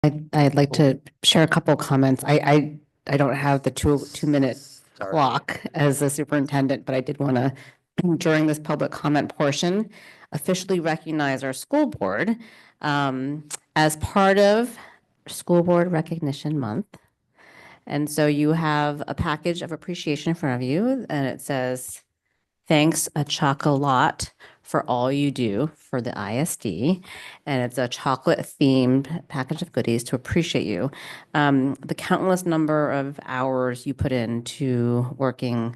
I'd like to share a couple comments. I don't have the two-minute clock as the superintendent, but I did want to, during this public comment portion, officially recognize our school board as part of School Board Recognition Month. And so you have a package of appreciation in front of you, and it says, "Thanks a chocolate for all you do for the ISD." And it's a chocolate themed package of goodies to appreciate you. The countless number of hours you put into working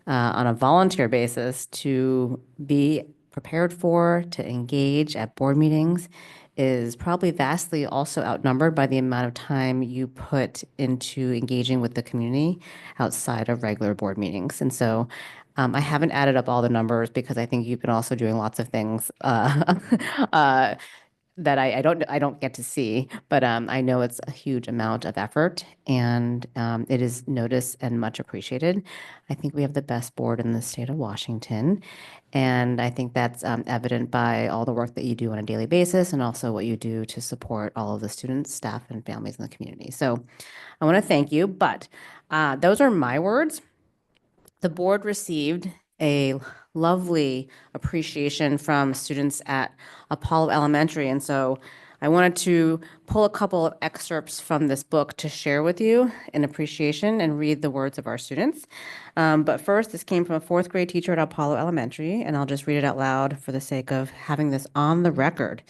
on a volunteer basis to be prepared for, to engage at board meetings is probably vastly also outnumbered by the amount of time you put into engaging with the community outside of regular board meetings. And so I haven't added up all the numbers because I think you've been also doing lots of things that I don't get to see, but I know it's a huge amount of effort and it is noticed and much appreciated. I think we have the best board in the state of Washington, and I think that's evident by all the work that you do on a daily basis and also what you do to support all of the students, staff, and families in the community. So I want to thank you, but those are my words. The board received a lovely appreciation from students at Apollo Elementary. And so I wanted to pull a couple of excerpts from this book to share with you in appreciation and read the words of our students. But first, this came from a fourth grade teacher at Apollo Elementary, and I'll just read it out loud for the sake of having this on the record.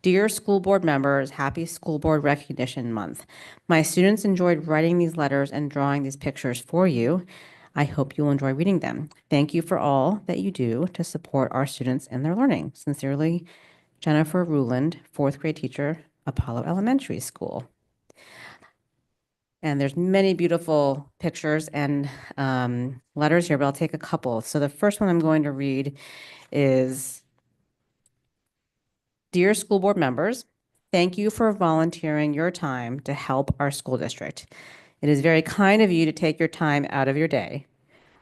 "Dear school board members, happy School Board Recognition Month. My students enjoyed writing these letters and drawing these pictures for you. I hope you'll enjoy reading them. Thank you for all that you do to support our students and their learning. Sincerely, Jennifer Ruland, fourth grade teacher, Apollo Elementary School." And there's many beautiful pictures and letters here, but I'll take a couple. So the first one I'm going to read is, "Dear school board members, thank you for volunteering your time to help our school district. It is very kind of you to take your time out of your day.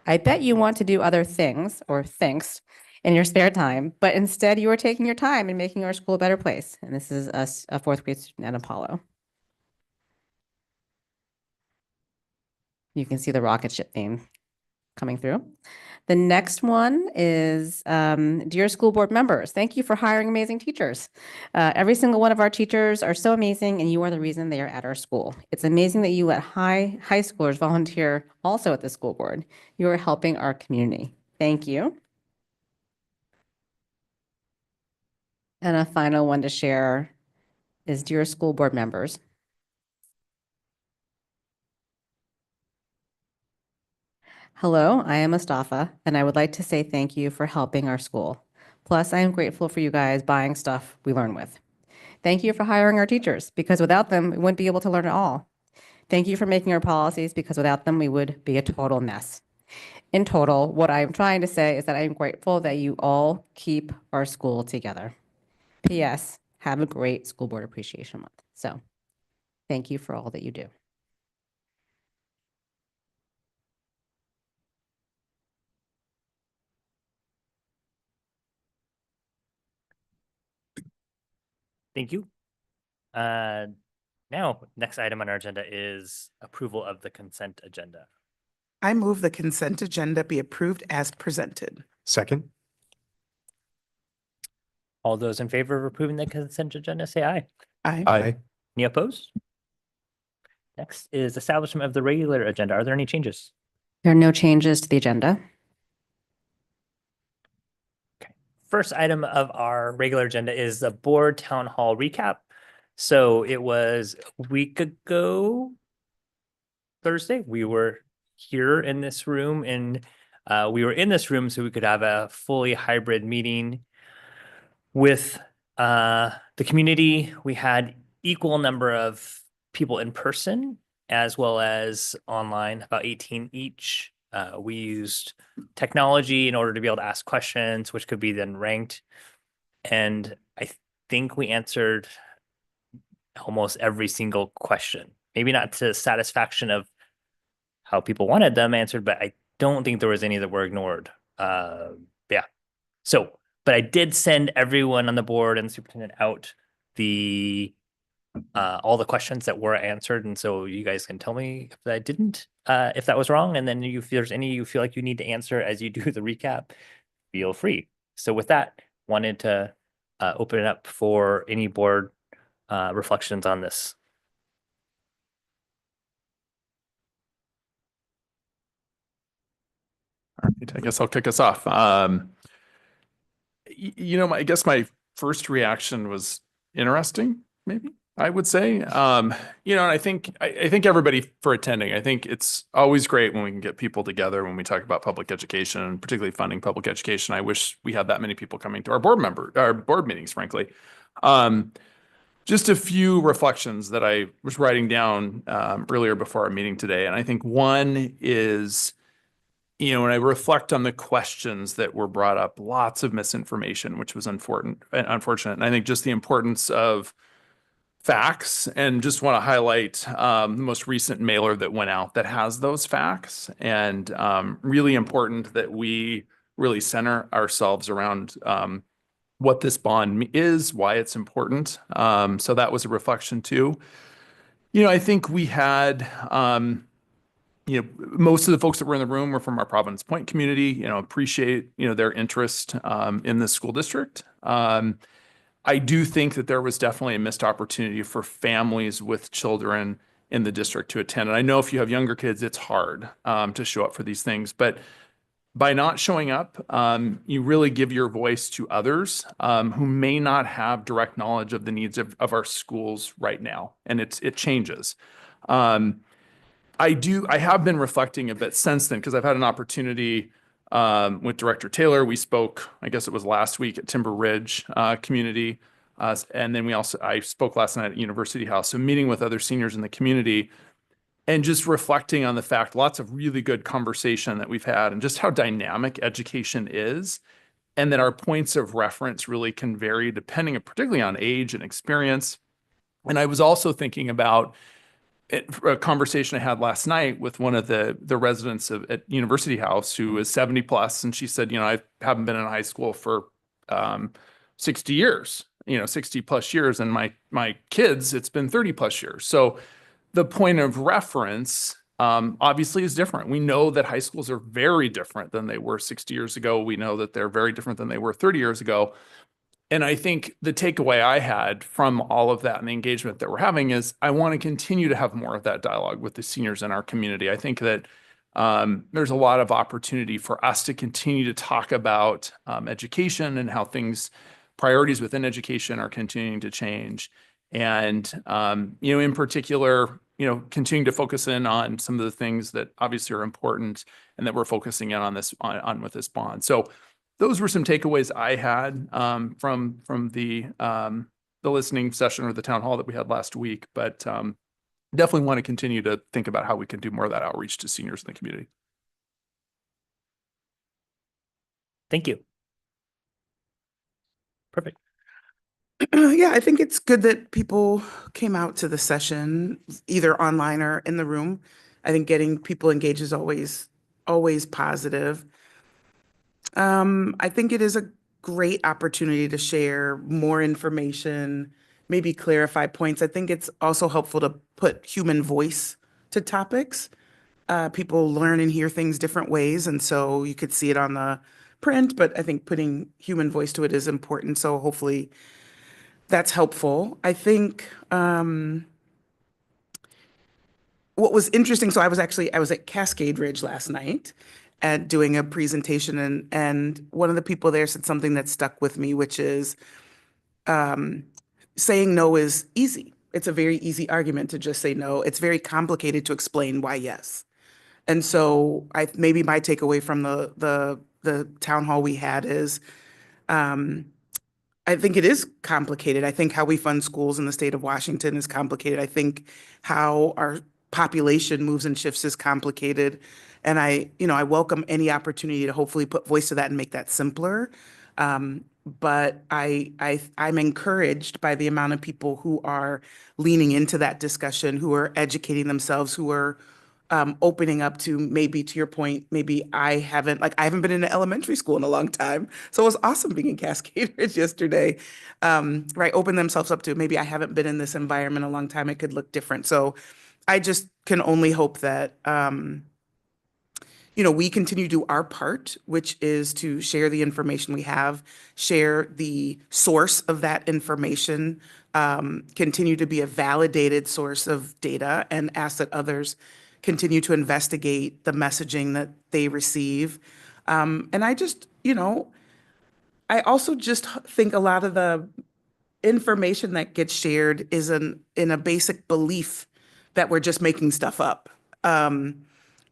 I bet you want to do other things or things in your spare time, but instead you are taking your time and making our school a better place." And this is a fourth grade student at Apollo. You can see the rocket ship theme coming through. The next one is, "Dear school board members, thank you for hiring amazing teachers. Every single one of our teachers are so amazing, and you are the reason they are at our school. It's amazing that you let high schoolers volunteer also at the school board. You are helping our community. Thank you." And a final one to share is, "Dear school board members, hello, I am Mustafa, and I would like to say thank you for helping our school. Plus, I am grateful for you guys buying stuff we learn with. Thank you for hiring our teachers, because without them, we wouldn't be able to learn at all. Thank you for making our policies, because without them, we would be a total mess. In total, what I'm trying to say is that I'm grateful that you all keep our school together. P.S. Have a great School Board Appreciation Month." So thank you for all that you do. Thank you. Now, next item on our agenda is approval of the consent agenda. I move the consent agenda be approved as presented. Second. All those in favor of approving the consent agenda, say aye. Aye. Aye. Any opposed? Next is establishment of the regular agenda. Are there any changes? There are no changes to the agenda. Okay. First item of our regular agenda is the board town hall recap. So it was a week ago, Thursday, we were here in this room, and we were in this room so we could have a fully hybrid meeting with the community. We had equal number of people in person as well as online, about 18 each. We used technology in order to be able to ask questions, which could be then ranked. And I think we answered almost every single question. Maybe not to satisfaction of how people wanted them answered, but I don't think there was any that were ignored. Yeah. So, but I did send everyone on the board and the superintendent out the all the questions that were answered. And so you guys can tell me if I didn't, if that was wrong. And then if there's any you feel like you need to answer as you do the recap, feel free. So with that, wanted to open it up for any board reflections on this. All right, I guess I'll kick us off. I guess my first reaction was interesting, maybe I would say. And I think everybody for attending. I think it's always great when we can get people together when we talk about public education, and particularly funding public education. I wish we had that many people coming to our board meetings, frankly. Just a few reflections that I was writing down earlier before our meeting today. And I think one is, when I reflect on the questions that were brought up, lots of misinformation, which was unfortunate. And I think just the importance of facts, and just want to highlight the most recent mailer that went out that has those facts, and really important that we really center ourselves around what this bond is, why it's important. So that was a reflection too. I think we had, most of the folks that were in the room were from our Providence Point community, appreciate, their interest in the school district. I do think that there was definitely a missed opportunity for families with children in the district to attend. And I know if you have younger kids, it's hard to show up for these things, but by not showing up, you really give your voice to others who may not have direct knowledge of the needs of our schools right now. And it changes. I have been reflecting a bit since then, because I've had an opportunity with Director Taylor. We spoke, I guess it was last week, at Timber Ridge community. And then I spoke last night at University House. So meeting with other seniors in the community and just reflecting on the fact, lots of really good conversation that we've had, and just how dynamic education is, and that our points of reference really can vary depending particularly on age and experience. And I was also thinking about a conversation I had last night with one of the residents at University House, who is 70 plus. And she said, I haven't been in high school for 60 years, 60 plus years. And my kids, it's been 30 plus years. So the point of reference obviously is different. We know that high schools are very different than they were 60 years ago. We know that they're very different than they were 30 years ago. And I think the takeaway I had from all of that and the engagement that we're having is I want to continue to have more of that dialogue with the seniors in our community. I think that there's a lot of opportunity for us to continue to talk about education and how priorities within education are continuing to change. And, in particular, continuing to focus in on some of the things that obviously are important and that we're focusing in on with this bond. So those were some takeaways I had from the listening session or the town hall that we had last week, but definitely want to continue to think about how we can do more of that outreach to seniors in the community. Thank you. Perfect. Yeah, I think it's good that people came out to the session, either online or in the room. I think getting people engaged is always positive. I think it is a great opportunity to share more information, maybe clarify points. I think it's also helpful to put human voice to topics. People learn and hear things different ways, and so you could see it on the print, but I think putting human voice to it is important. So hopefully that's helpful. I think what was interesting, so I was at Cascade Ridge last night and doing a presentation, and one of the people there said something that stuck with me, which is saying no is easy. It's a very easy argument to just say no. It's very complicated to explain why yes. And so maybe my takeaway from the town hall we had is I think it is complicated. I think how we fund schools in the state of Washington is complicated. I think how our population moves and shifts is complicated. And I welcome any opportunity to hopefully put voice to that and make that simpler. But I'm encouraged by the amount of people who are leaning into that discussion, who are educating themselves, who are opening up to, maybe to your point, maybe I haven't been in an elementary school in a long time. So it was awesome being in Cascade Ridge yesterday. Right. Open themselves up to, maybe I haven't been in this environment a long time. It could look different. So I just can only hope that, we continue to do our part, which is to share the information we have, share the source of that information, continue to be a validated source of data, and ask that others continue to investigate the messaging that they receive. And I also just think a lot of the information that gets shared is in a basic belief that we're just making stuff up.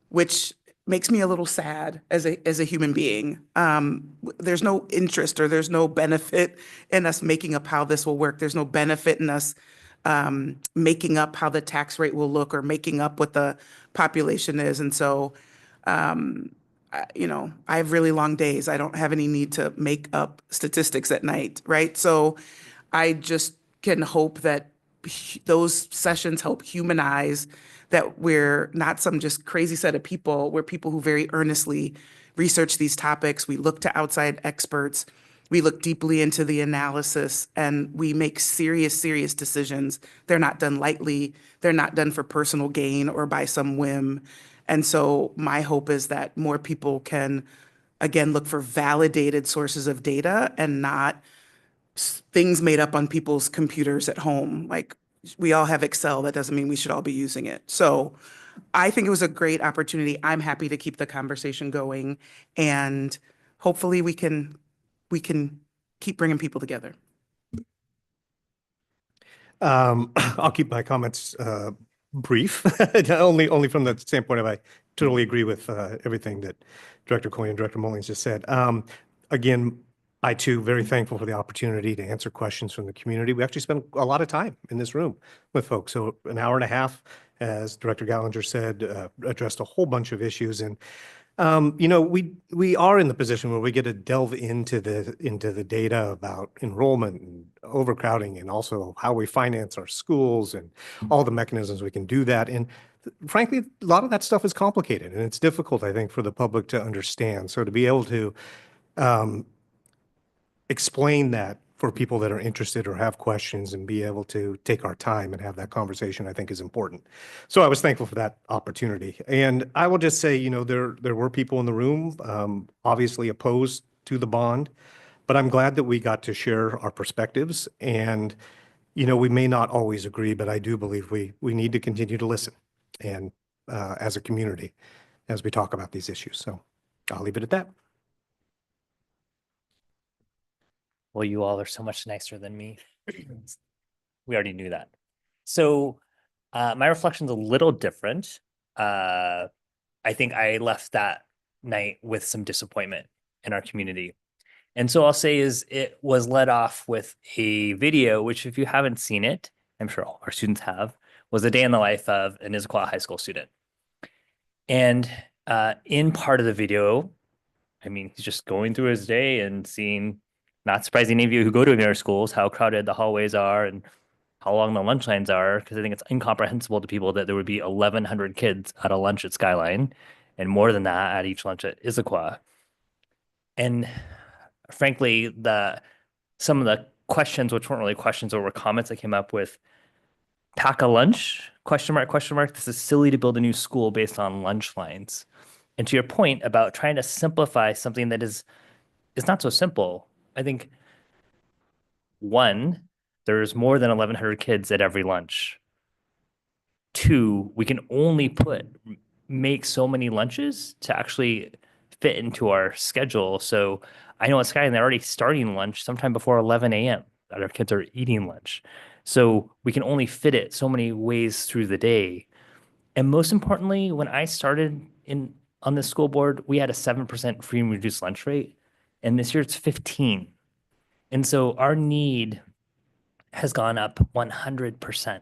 Which makes me a little sad as a human being. There's no interest or there's no benefit in us making up how this will work. There's no benefit in us making up how the tax rate will look or making up what the population is. And so, I have really long days. I don't have any need to make up statistics at night, right? So I just can hope that those sessions help humanize, that we're not some just crazy set of people. We're people who very earnestly research these topics. We look to outside experts. We look deeply into the analysis, and we make serious, serious decisions. They're not done lightly. They're not done for personal gain or by some whim. And so my hope is that more people can, again, look for validated sources of data and not things made up on people's computers at home. Like, we all have Excel. That doesn't mean we should all be using it. So I think it was a great opportunity. I'm happy to keep the conversation going, and hopefully we can keep bringing people together. I'll keep my comments brief, only from the standpoint of I totally agree with everything that Director Coy and Director Mullins just said. Again, I too very thankful for the opportunity to answer questions from the community. We actually spent a lot of time in this room with folks. So an hour and a half, as Director Gallinger said, addressed a whole bunch of issues. And we are in the position where we get to delve into the data about enrollment and overcrowding, and also how we finance our schools and all the mechanisms we can do that. And frankly, a lot of that stuff is complicated, and it's difficult, I think, for the public to understand. So to be able to explain that for people that are interested or have questions, and be able to take our time and have that conversation, I think is important. So I was thankful for that opportunity. And I will just say, there were people in the room, obviously opposed to the bond, but I'm glad that we got to share our perspectives. And, we may not always agree, but I do believe we need to continue to listen, and as a community, as we talk about these issues. So I'll leave it at that. Well, you all are so much nicer than me. We already knew that. So my reflection's a little different. I think I left that night with some disappointment in our community. And so I'll say it was led off with a video, which if you haven't seen it, I'm sure all our students have, was a day in the life of an Issaquah high school student. And in part of the video, he's just going through his day and seeing, not surprising any of you who go to our schools, how crowded the hallways are and how long the lunch lines are, because I think it's incomprehensible to people that there would be 1,100 kids at a lunch at Skyline, and more than that at each lunch at Issaquah. And frankly, some of the questions, which weren't really questions or were comments that came up with, pack a lunch, question mark, this is silly to build a new school based on lunch lines. And to your point about trying to simplify something that is not so simple, I think, one, there's more than 1,100 kids at every lunch. Two, we can only make so many lunches to actually fit into our schedule. So I know at Skyline, they're already starting lunch sometime before 11 a.m. that our kids are eating lunch. So we can only fit it so many ways through the day. And most importantly, when I started on the school board, we had a 7% free and reduced lunch rate. And this year it's 15. And so our need has gone up 100%.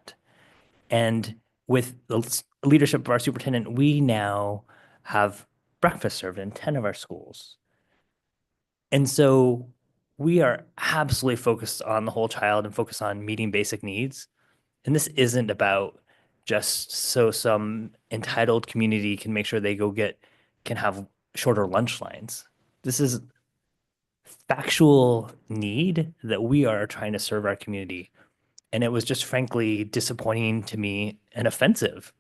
And with the leadership of our superintendent, we now have breakfast served in 10 of our schools. And so we are absolutely focused on the whole child and focused on meeting basic needs. And this isn't about just so some entitled community can make sure they can have shorter lunch lines. This is factual need that we are trying to serve our community. And it was just frankly disappointing to me and offensive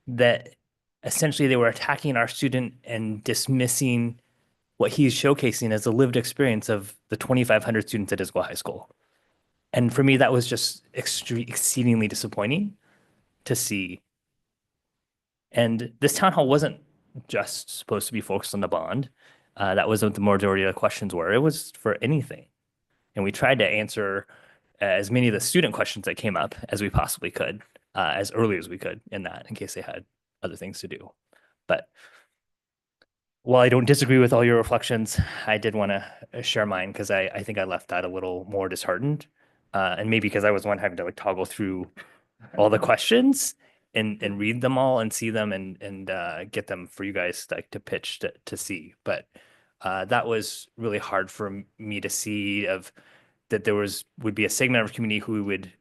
that essentially they were attacking our student and dismissing what he's showcasing as a lived experience of the 2,500 students at Issaquah High School. And for me, that was just exceedingly disappointing to see. And this town hall wasn't just supposed to be focused on the bond. That was what the majority of the questions were. It was for anything. And we tried to answer as many of the student questions that came up as we possibly could, as early as we could in that, in case they had other things to do. But while I don't disagree with all your reflections, I did want to share mine because I think I left that a little more disheartened. And maybe because I was one having to like toggle through all the questions and read them all and see them and get them for you guys like to pitch to see. But that was really hard for me to see of that there would be a segment of our community who would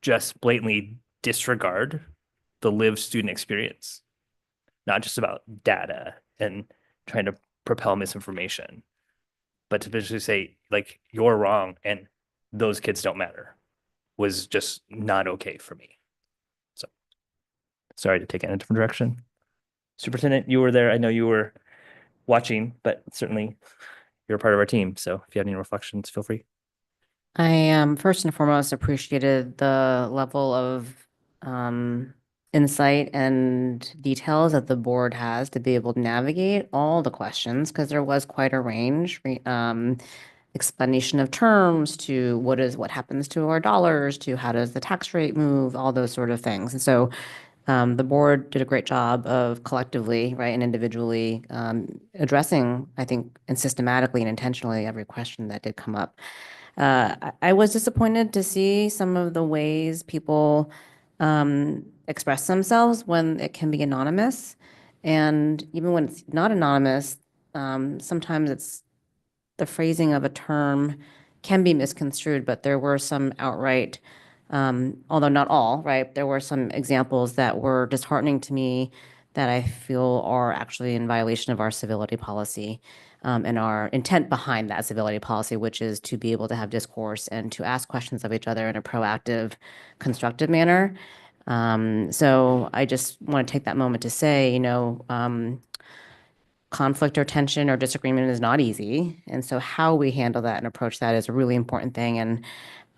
just blatantly disregard the lived student experience, not just about data and trying to propel misinformation, but to basically say like you're wrong and those kids don't matter was just not okay for me. So sorry to take it in a different direction. Superintendent, you were there. I know you were watching, but certainly you're a part of our team. So if you have any reflections, feel free. I first and foremost appreciated the level of insight and details that the board has to be able to navigate all the questions because there was quite a range. Explanation of terms to what happens to our dollars to how does the tax rate move, all those sort of things. And so the board did a great job of collectively, right, and individually addressing, I think, and systematically and intentionally every question that did come up. I was disappointed to see some of the ways people express themselves when it can be anonymous. And even when it's not anonymous, sometimes the phrasing of a term can be misconstrued, but there were some outright, although not all, right? There were some examples that were disheartening to me that I feel are actually in violation of our civility policy and our intent behind that civility policy, which is to be able to have discourse and to ask questions of each other in a proactive, constructive manner. So I just want to take that moment to say, conflict or tension or disagreement is not easy. And so how we handle that and approach that is a really important thing. And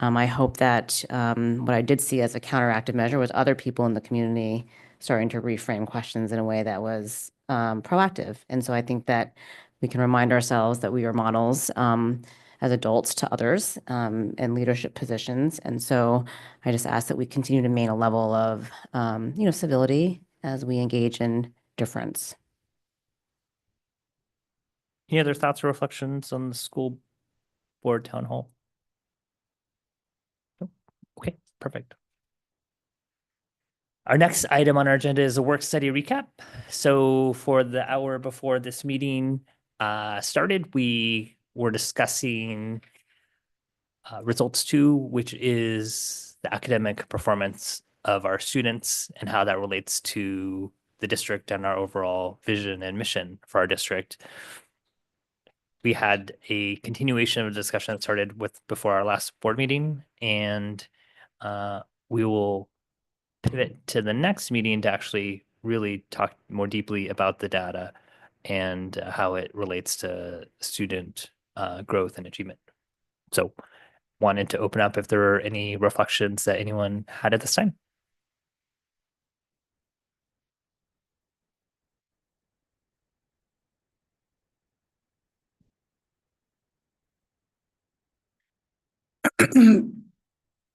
I hope that what I did see as a counteractive measure was other people in the community starting to reframe questions in a way that was proactive. And so I think that we can remind ourselves that we are models as adults to others in leadership positions. And so I just ask that we continue to maintain a level of, civility as we engage in difference. Any other thoughts or reflections on the school board town hall? Nope. Okay, perfect. Our next item on our agenda is a work study recap. So for the hour before this meeting started, we were discussing results 2, which is the academic performance of our students and how that relates to the district and our overall vision and mission for our district. We had a continuation of a discussion that started before our last board meeting, and we will pivot to the next meeting to actually really talk more deeply about the data and how it relates to student growth and achievement. So wanted to open up if there are any reflections that anyone had at this time.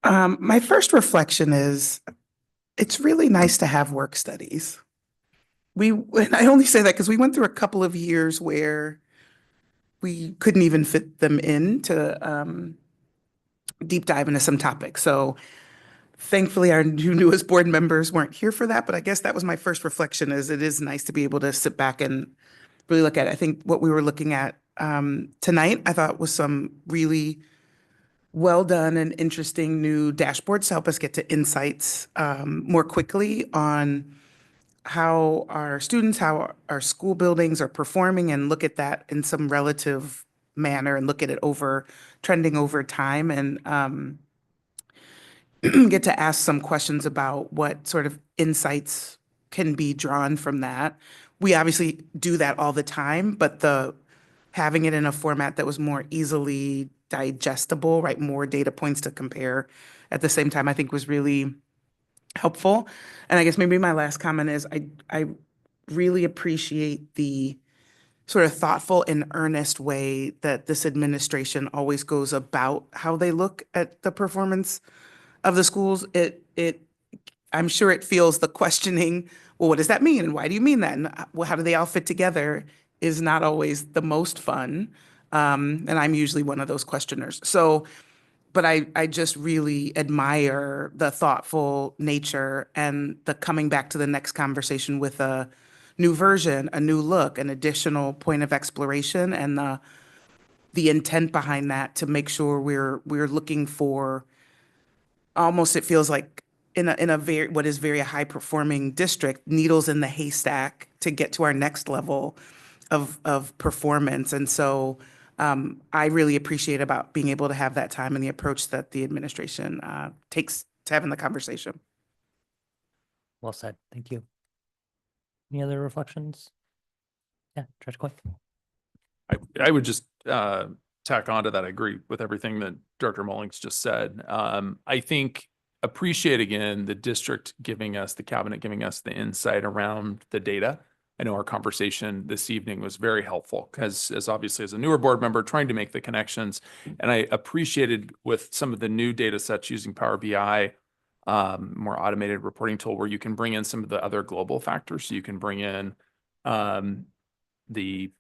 My first reflection is it's really nice to have work studies. And I only say that because we went through a couple of years where we couldn't even fit them in to deep dive into some topics. So thankfully our newest board members weren't here for that, but I guess that was my first reflection is it is nice to be able to sit back and really look at it. I think what we were looking at tonight, I thought was some really well done and interesting new dashboards to help us get to insights more quickly on how our students, how our school buildings are performing, and look at that in some relative manner and look at it over trending over time, and get to ask some questions about what sort of insights can be drawn from that. We obviously do that all the time, but having it in a format that was more easily digestible, right? More data points to compare at the same time, I think was really helpful. And I guess maybe my last comment is I really appreciate the sort of thoughtful and earnest way that this administration always goes about how they look at the performance of the schools. I'm sure it feels the questioning, well, what does that mean? And why do you mean that? And well, how do they all fit together is not always the most fun. And I'm usually one of those questioners. So, but I just really admire the thoughtful nature and the coming back to the next conversation with a new version, a new look, an additional point of exploration, and the intent behind that to make sure we're looking for, almost it feels like in a very what is very high performing district, needles in the haystack to get to our next level of performance. And so I really appreciate about being able to have that time and the approach that the administration takes to having the conversation. Well said. Thank you. Any other reflections? Yeah, Director Coy. I would just tack on to that. I agree with everything that Director Mullings just said. I think appreciate again the district giving us, the cabinet giving us the insight around the data. I know our conversation this evening was very helpful because as obviously as a newer board member trying to make the connections, and I appreciated with some of the new data sets using Power BI, more automated reporting tool where you can bring in some of the other global factors. So you can bring in the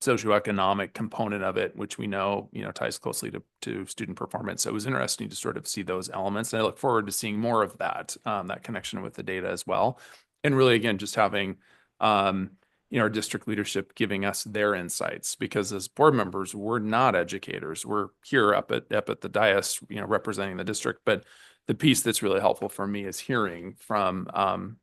socioeconomic component of it, which we know, ties closely to student performance. So it was interesting to sort of see those elements. And I look forward to seeing more of that, that connection with the data as well. And really, again, just having, our district leadership giving us their insights, because as board members, we're not educators. We're here up at the dais, representing the district, but the piece that's really helpful for me is hearing from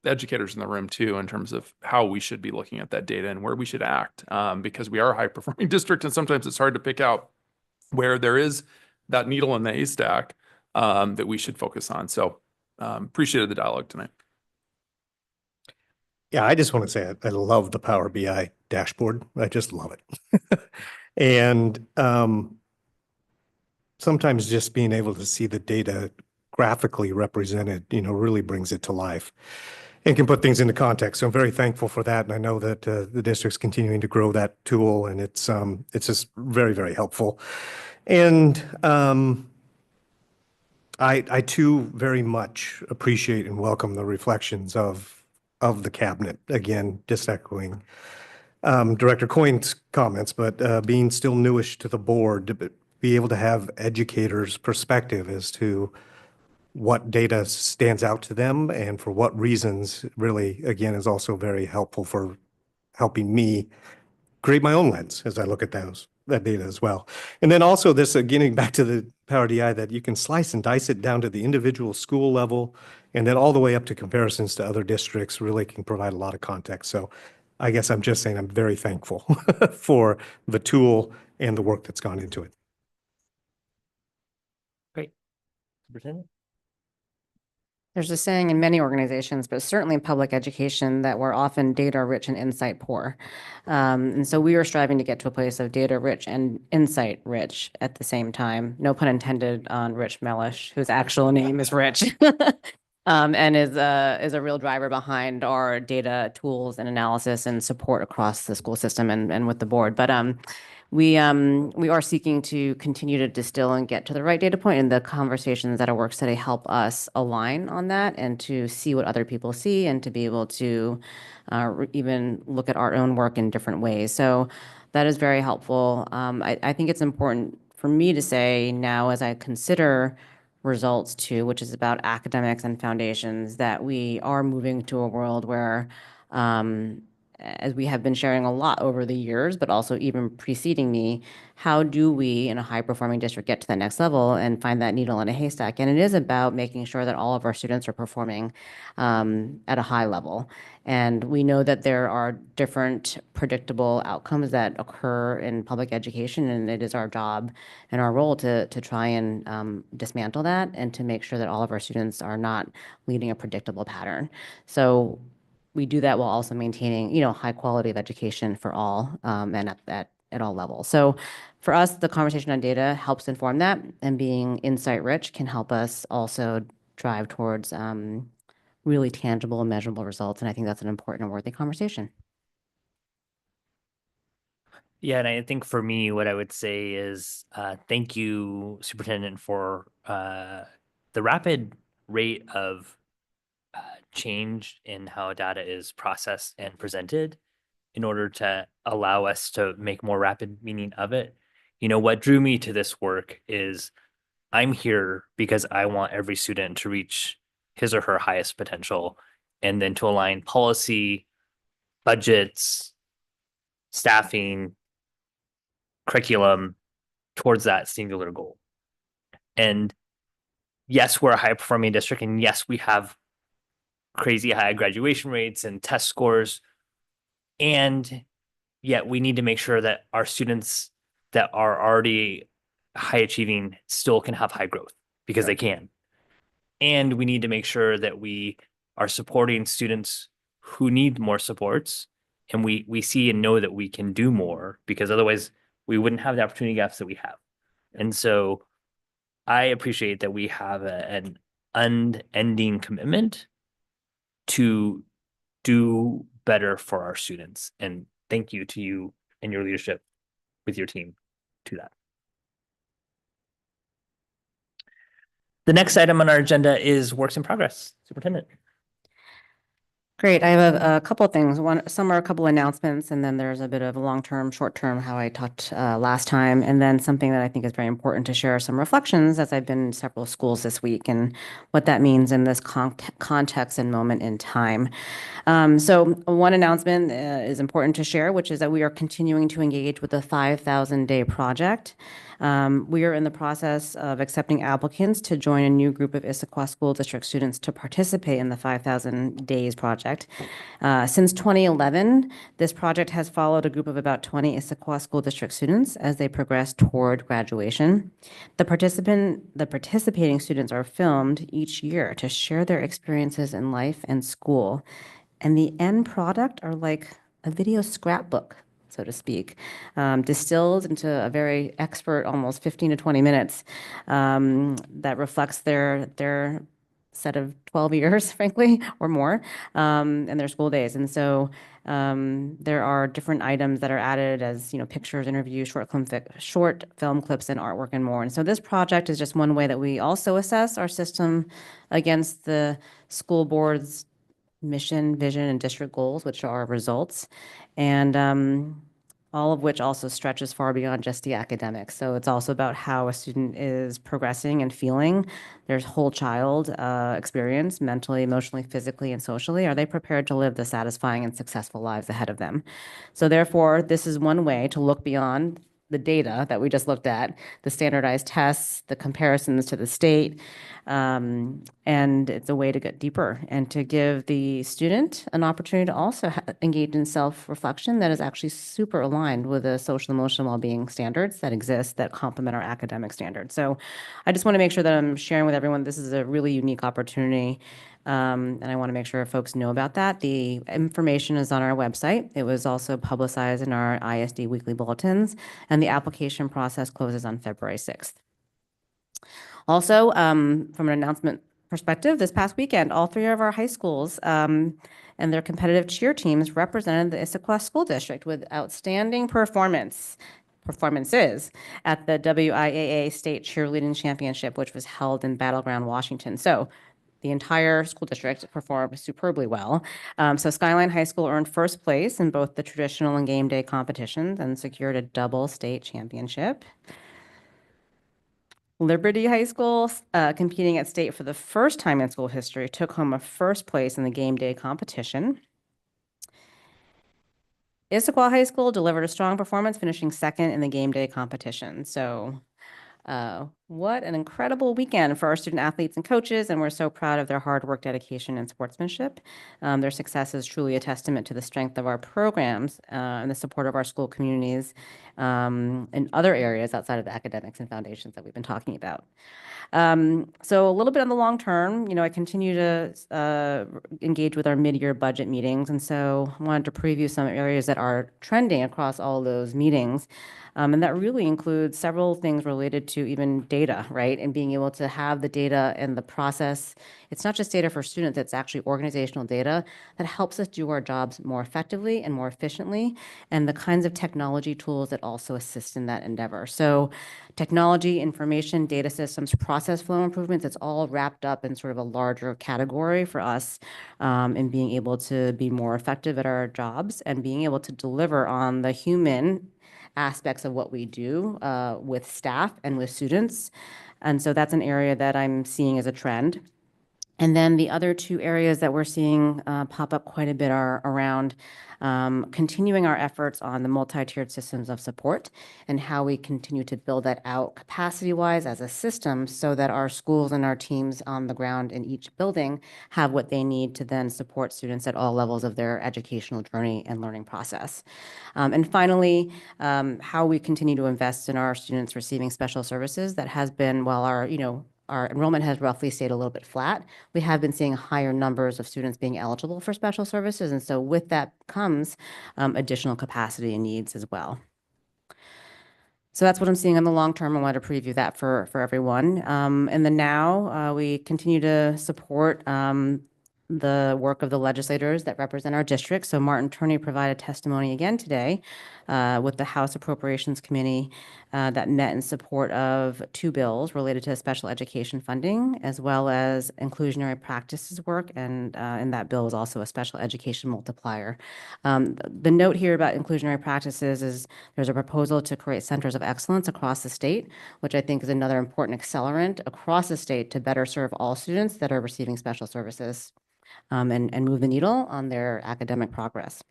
the educators in the room too, in terms of how we should be looking at that data and where we should act, because we are a high performing district and sometimes it's hard to pick out where there is that needle in the haystack that we should focus on. So appreciated the dialogue tonight. Yeah, I just want to say I love the Power BI dashboard. I just love it. And sometimes just being able to see the data graphically represented, really brings it to life and can put things into context. So I'm very thankful for that. And I know that the district's continuing to grow that tool, and it's just very, very helpful. And I too very much appreciate and welcome the reflections of the cabinet. Again, just echoing Director Coyne's comments, but being still newish to the board, to be able to have educators' perspective as to what data stands out to them and for what reasons, really, again, is also very helpful for helping me create my own lens as I look at that data as well. And then also this, getting back to the Power DI, that you can slice and dice it down to the individual school level, and then all the way up to comparisons to other districts, really can provide a lot of context. So I guess I'm just saying I'm very thankful for the tool and the work that's gone into it. Great. Superintendent? There's a saying in many organizations, but certainly in public education, that we're often data rich and insight poor. And so we are striving to get to a place of data rich and insight rich at the same time. No pun intended on Rich Mellish, whose actual name is Rich. And is a real driver behind our data tools and analysis and support across the school system and with the board. But we are seeking to continue to distill and get to the right data point, and the conversations at our work study help us align on that and to see what other people see and to be able to even look at our own work in different ways. So that is very helpful. I think it's important for me to say now, as I consider results too, which is about academics and foundations, that we are moving to a world where as we have been sharing a lot over the years, but also even preceding me, how do we in a high performing district get to the next level and find that needle in a haystack? And it is about making sure that all of our students are performing at a high level. And we know that there are different predictable outcomes that occur in public education, and it is our job and our role to try and dismantle that and to make sure that all of our students are not leading a predictable pattern. So we do that while also maintaining, high quality of education for all and at all levels. So for us, the conversation on data helps inform that, and being insight rich can help us also drive towards really tangible and measurable results. And I think that's an important and worthy conversation. Yeah, and I think for me, what I would say is thank you, Superintendent, for the rapid rate of change in how data is processed and presented in order to allow us to make more rapid meaning of it. What drew me to this work is I'm here because I want every student to reach his or her highest potential, and then to align policy, budgets, staffing, curriculum towards that singular goal. And yes, we're a high performing district, and yes, we have crazy high graduation rates and test scores. And yet we need to make sure that our students that are already high achieving still can have high growth, because they can. And we need to make sure that we are supporting students who need more supports, and we see and know that we can do more, because otherwise we wouldn't have the opportunity gaps that we have. And so I appreciate that we have an unending commitment to do better for our students. And thank you to you and your leadership with your team to that. The next item on our agenda is works in progress. Superintendent. Great. I have a couple of things. Some are a couple announcements, and then there's a bit of long-term, short-term, how I talked last time, and then something that I think is very important to share some reflections, as I've been in several schools this week, and what that means in this context and moment in time. So one announcement is important to share, which is that we are continuing to engage with the 5,000-day project. We are in the process of accepting applicants to join a new group of Issaquah School District students to participate in the 5,000 Days project. Since 2011, this project has followed a group of about 20 Issaquah School District students as they progress toward graduation. The participating students are filmed each year to share their experiences in life and school. And the end product are like a video scrapbook, so to speak, distilled into a very expert, almost 15 to 20 minutes, that reflects their set of 12 years, frankly, or more, in their school days. And so there are different items that are added as, pictures, interviews, short film clips, and artwork and more. And so this project is just one way that we also assess our system against the school board's mission, vision, and district goals, which are our results, and all of which also stretches far beyond just the academics. So it's also about how a student is progressing and feeling their whole child experience, mentally, emotionally, physically, and socially. Are they prepared to live the satisfying and successful lives ahead of them? So therefore, this is one way to look beyond the data that we just looked at, the standardized tests, the comparisons to the state, and it's a way to get deeper and to give the student an opportunity to also engage in self-reflection that is actually super aligned with the social emotional well-being standards that exist that complement our academic standards. So I just want to make sure that I'm sharing with everyone this is a really unique opportunity. And I want to make sure folks know about that. The information is on our website. It was also publicized in our ISD weekly bulletins, and the application process closes on February 6th. Also, from an announcement perspective, this past weekend, all three of our high schools and their competitive cheer teams represented the Issaquah School District with outstanding performances at the WIAA State Cheerleading Championship, which was held in Battleground, Washington. So the entire school district performed superbly well. So Skyline High School earned first place in both the traditional and game day competitions and secured a double state championship. Liberty High School, competing at state for the first time in school history, took home a first place in the game day competition. Issaquah High School delivered a strong performance, finishing second in the game day competition. So what an incredible weekend for our student athletes and coaches, and we're so proud of their hard work, dedication, and sportsmanship. Their success is truly a testament to the strength of our programs and the support of our school communities in other areas outside of the academics and foundations that we've been talking about. So a little bit on the long term, I continue to engage with our mid-year budget meetings. And so I wanted to preview some areas that are trending across all those meetings. And that really includes several things related to even data, right? And being able to have the data and the process. It's not just data for students, it's actually organizational data that helps us do our jobs more effectively and more efficiently, and the kinds of technology tools that also assist in that endeavor. So technology, information, data systems, process flow improvements, it's all wrapped up in sort of a larger category for us in being able to be more effective at our jobs and being able to deliver on the human aspects of what we do with staff and with students. And so that's an area that I'm seeing as a trend. And then the other two areas that we're seeing pop up quite a bit are around continuing our efforts on the multi-tiered systems of support and how we continue to build that out capacity-wise as a system so that our schools and our teams on the ground in each building have what they need to then support students at all levels of their educational journey and learning process. And finally, how we continue to invest in our students receiving special services. That has been, while our enrollment has roughly stayed a little bit flat, we have been seeing higher numbers of students being eligible for special services. And so with that comes additional capacity and needs as well. So that's what I'm seeing in the long term. I want to preview that for everyone. In the now, we continue to support the work of the legislators that represent our district. So Martin Turney provided testimony again today with the House Appropriations Committee that met in support of two bills related to special education funding, as well as inclusionary practices work. And in that bill is also a special education multiplier. The note here about inclusionary practices is there's a proposal to create centers of excellence across the state, which I think is another important accelerant across the state to better serve all students that are receiving special services and move the needle on their academic progress.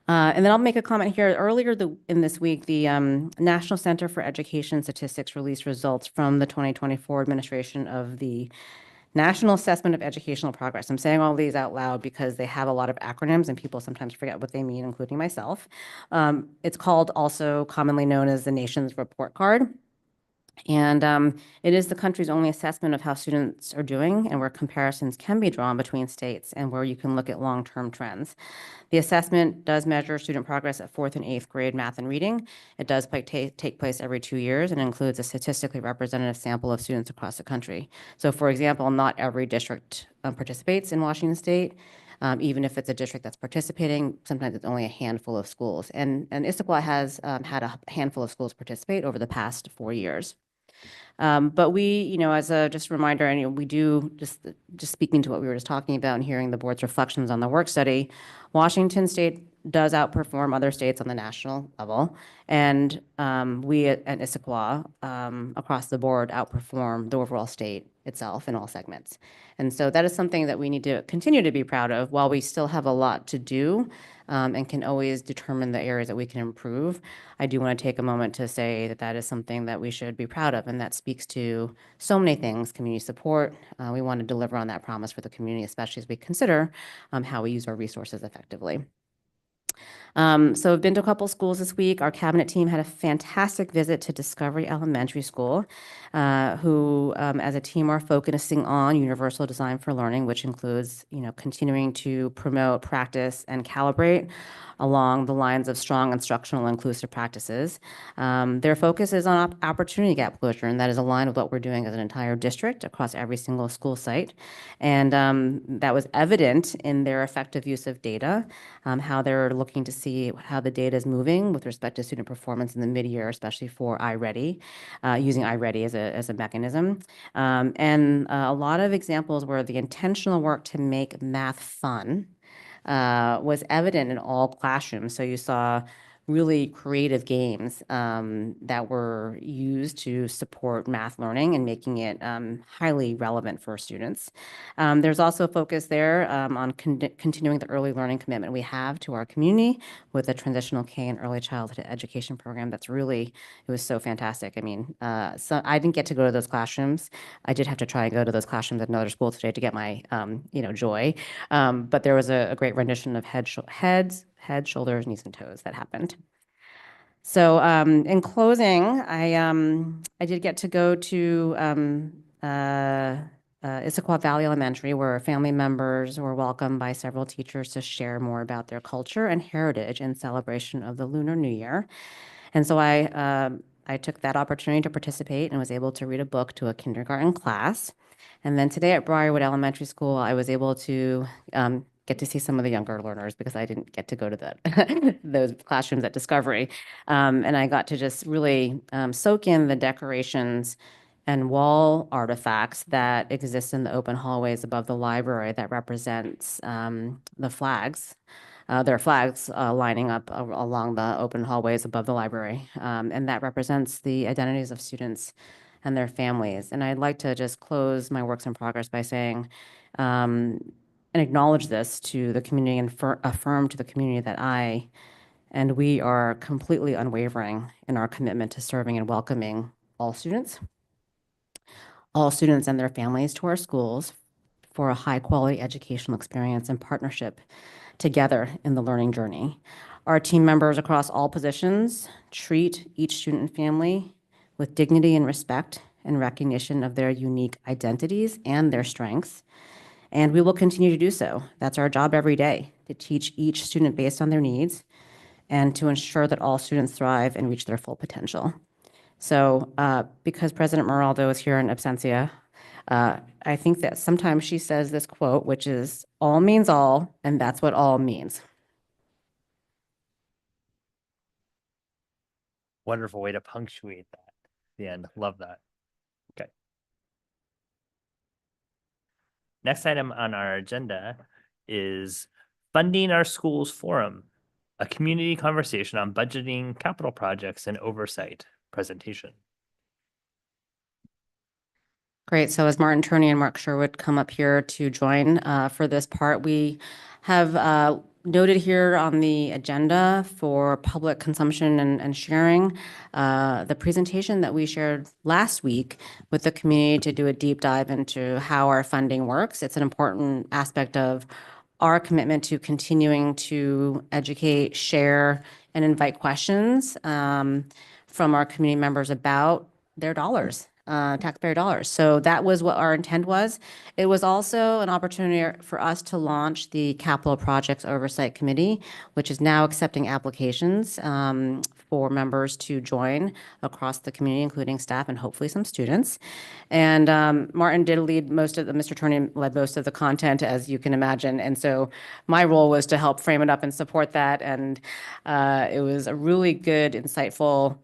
And then I'll make a comment here. Earlier in this week, the National Center for Education Statistics released results from the 2024 administration of the National Assessment of Educational Progress. I'm saying all these out loud because they have a lot of acronyms and people sometimes forget what they mean, including myself. It's called, also commonly known as, the nation's report card. And it is the country's only assessment of how students are doing and where comparisons can be drawn between states and where you can look at long-term trends. The assessment does measure student progress at 4th and 8th grade math and reading. It does take place every 2 years and includes a statistically representative sample of students across the country. So for example, not every district participates in Washington State. Even if it's a district that's participating, sometimes it's only a handful of schools. And Issaquah has had a handful of schools participate over the past 4 years. But we, as a just reminder, and we do just speaking to what we were just talking about and hearing the board's reflections on the work study, Washington State does outperform other states on the national level, and we at Issaquah across the board outperform the overall state itself in all segments. And so that is something that we need to continue to be proud of while we still have a lot to do and can always determine the areas that we can improve. I do want to take a moment to say that that is something that we should be proud of, and that speaks to so many things: community support. We want to deliver on that promise for the community, especially as we consider how we use our resources effectively. So I've been to a couple schools this week. Our cabinet team had a fantastic visit to Discovery Elementary School, who, as a team, are focusing on universal design for learning, which includes, continuing to promote, practice, and calibrate along the lines of strong instructional inclusive practices. Their focus is on opportunity gap closure, and that is aligned with what we're doing as an entire district across every single school site. And that was evident in their effective use of data, how they're looking to see how the data is moving with respect to student performance in the mid-year, especially for iReady, using iReady as a mechanism. And a lot of examples where the intentional work to make math fun was evident in all classrooms. So you saw really creative games that were used to support math learning and making it highly relevant for students. There's also a focus there on continuing the early learning commitment we have to our community with a transitional K and early childhood education program that's really, it was so fantastic. I mean, so I didn't get to go to those classrooms. I did have to try and go to those classrooms at another school today to get my, joy. But there was a great rendition of head, shoulders, knees, and toes that happened. So in closing, I did get to go to Issaquah Valley Elementary, where family members were welcomed by several teachers to share more about their culture and heritage in celebration of the Lunar New Year. And so I took that opportunity to participate and was able to read a book to a kindergarten class. And then today at Briarwood Elementary School, I was able to get to see some of the younger learners because I didn't get to go to those classrooms at Discovery. And I got to just really soak in the decorations and wall artifacts that exist in the open hallways above the library that represents the flags. There are flags lining up along the open hallways above the library, and that represents the identities of students and their families. And I'd like to just close my works in progress by saying and acknowledge this to the community and affirm to the community that I and we are completely unwavering in our commitment to serving and welcoming all students and their families to our schools for a high-quality educational experience and partnership together in the learning journey. Our team members across all positions treat each student and family with dignity and respect and recognition of their unique identities and their strengths. And we will continue to do so. That's our job every day, to teach each student based on their needs and to ensure that all students thrive and reach their full potential. So because President Moraldo is here in absentia, I think that sometimes she says this quote, which is, all means all, and that's what all means. Wonderful way to punctuate that at the end. Love that. Okay. Next item on our agenda is funding our schools forum, a community conversation on budgeting, capital projects, and oversight presentation. Great. So as Martin Turney and Mark Sherwood come up here to join for this part, we have noted here on the agenda for public consumption and sharing the presentation that we shared last week with the community to do a deep dive into how our funding works. It's an important aspect of our commitment to continuing to educate, share, and invite questions from our community members about their dollars. Taxpayer dollars. So that was what our intent was. It was also an opportunity for us to launch the Capital Projects Oversight Committee, which is now accepting applications for members to join across the community, including staff and hopefully some students. And Martin did lead Mr. Turney led most of the content, as you can imagine. And so my role was to help frame it up and support that. And it was a really good, insightful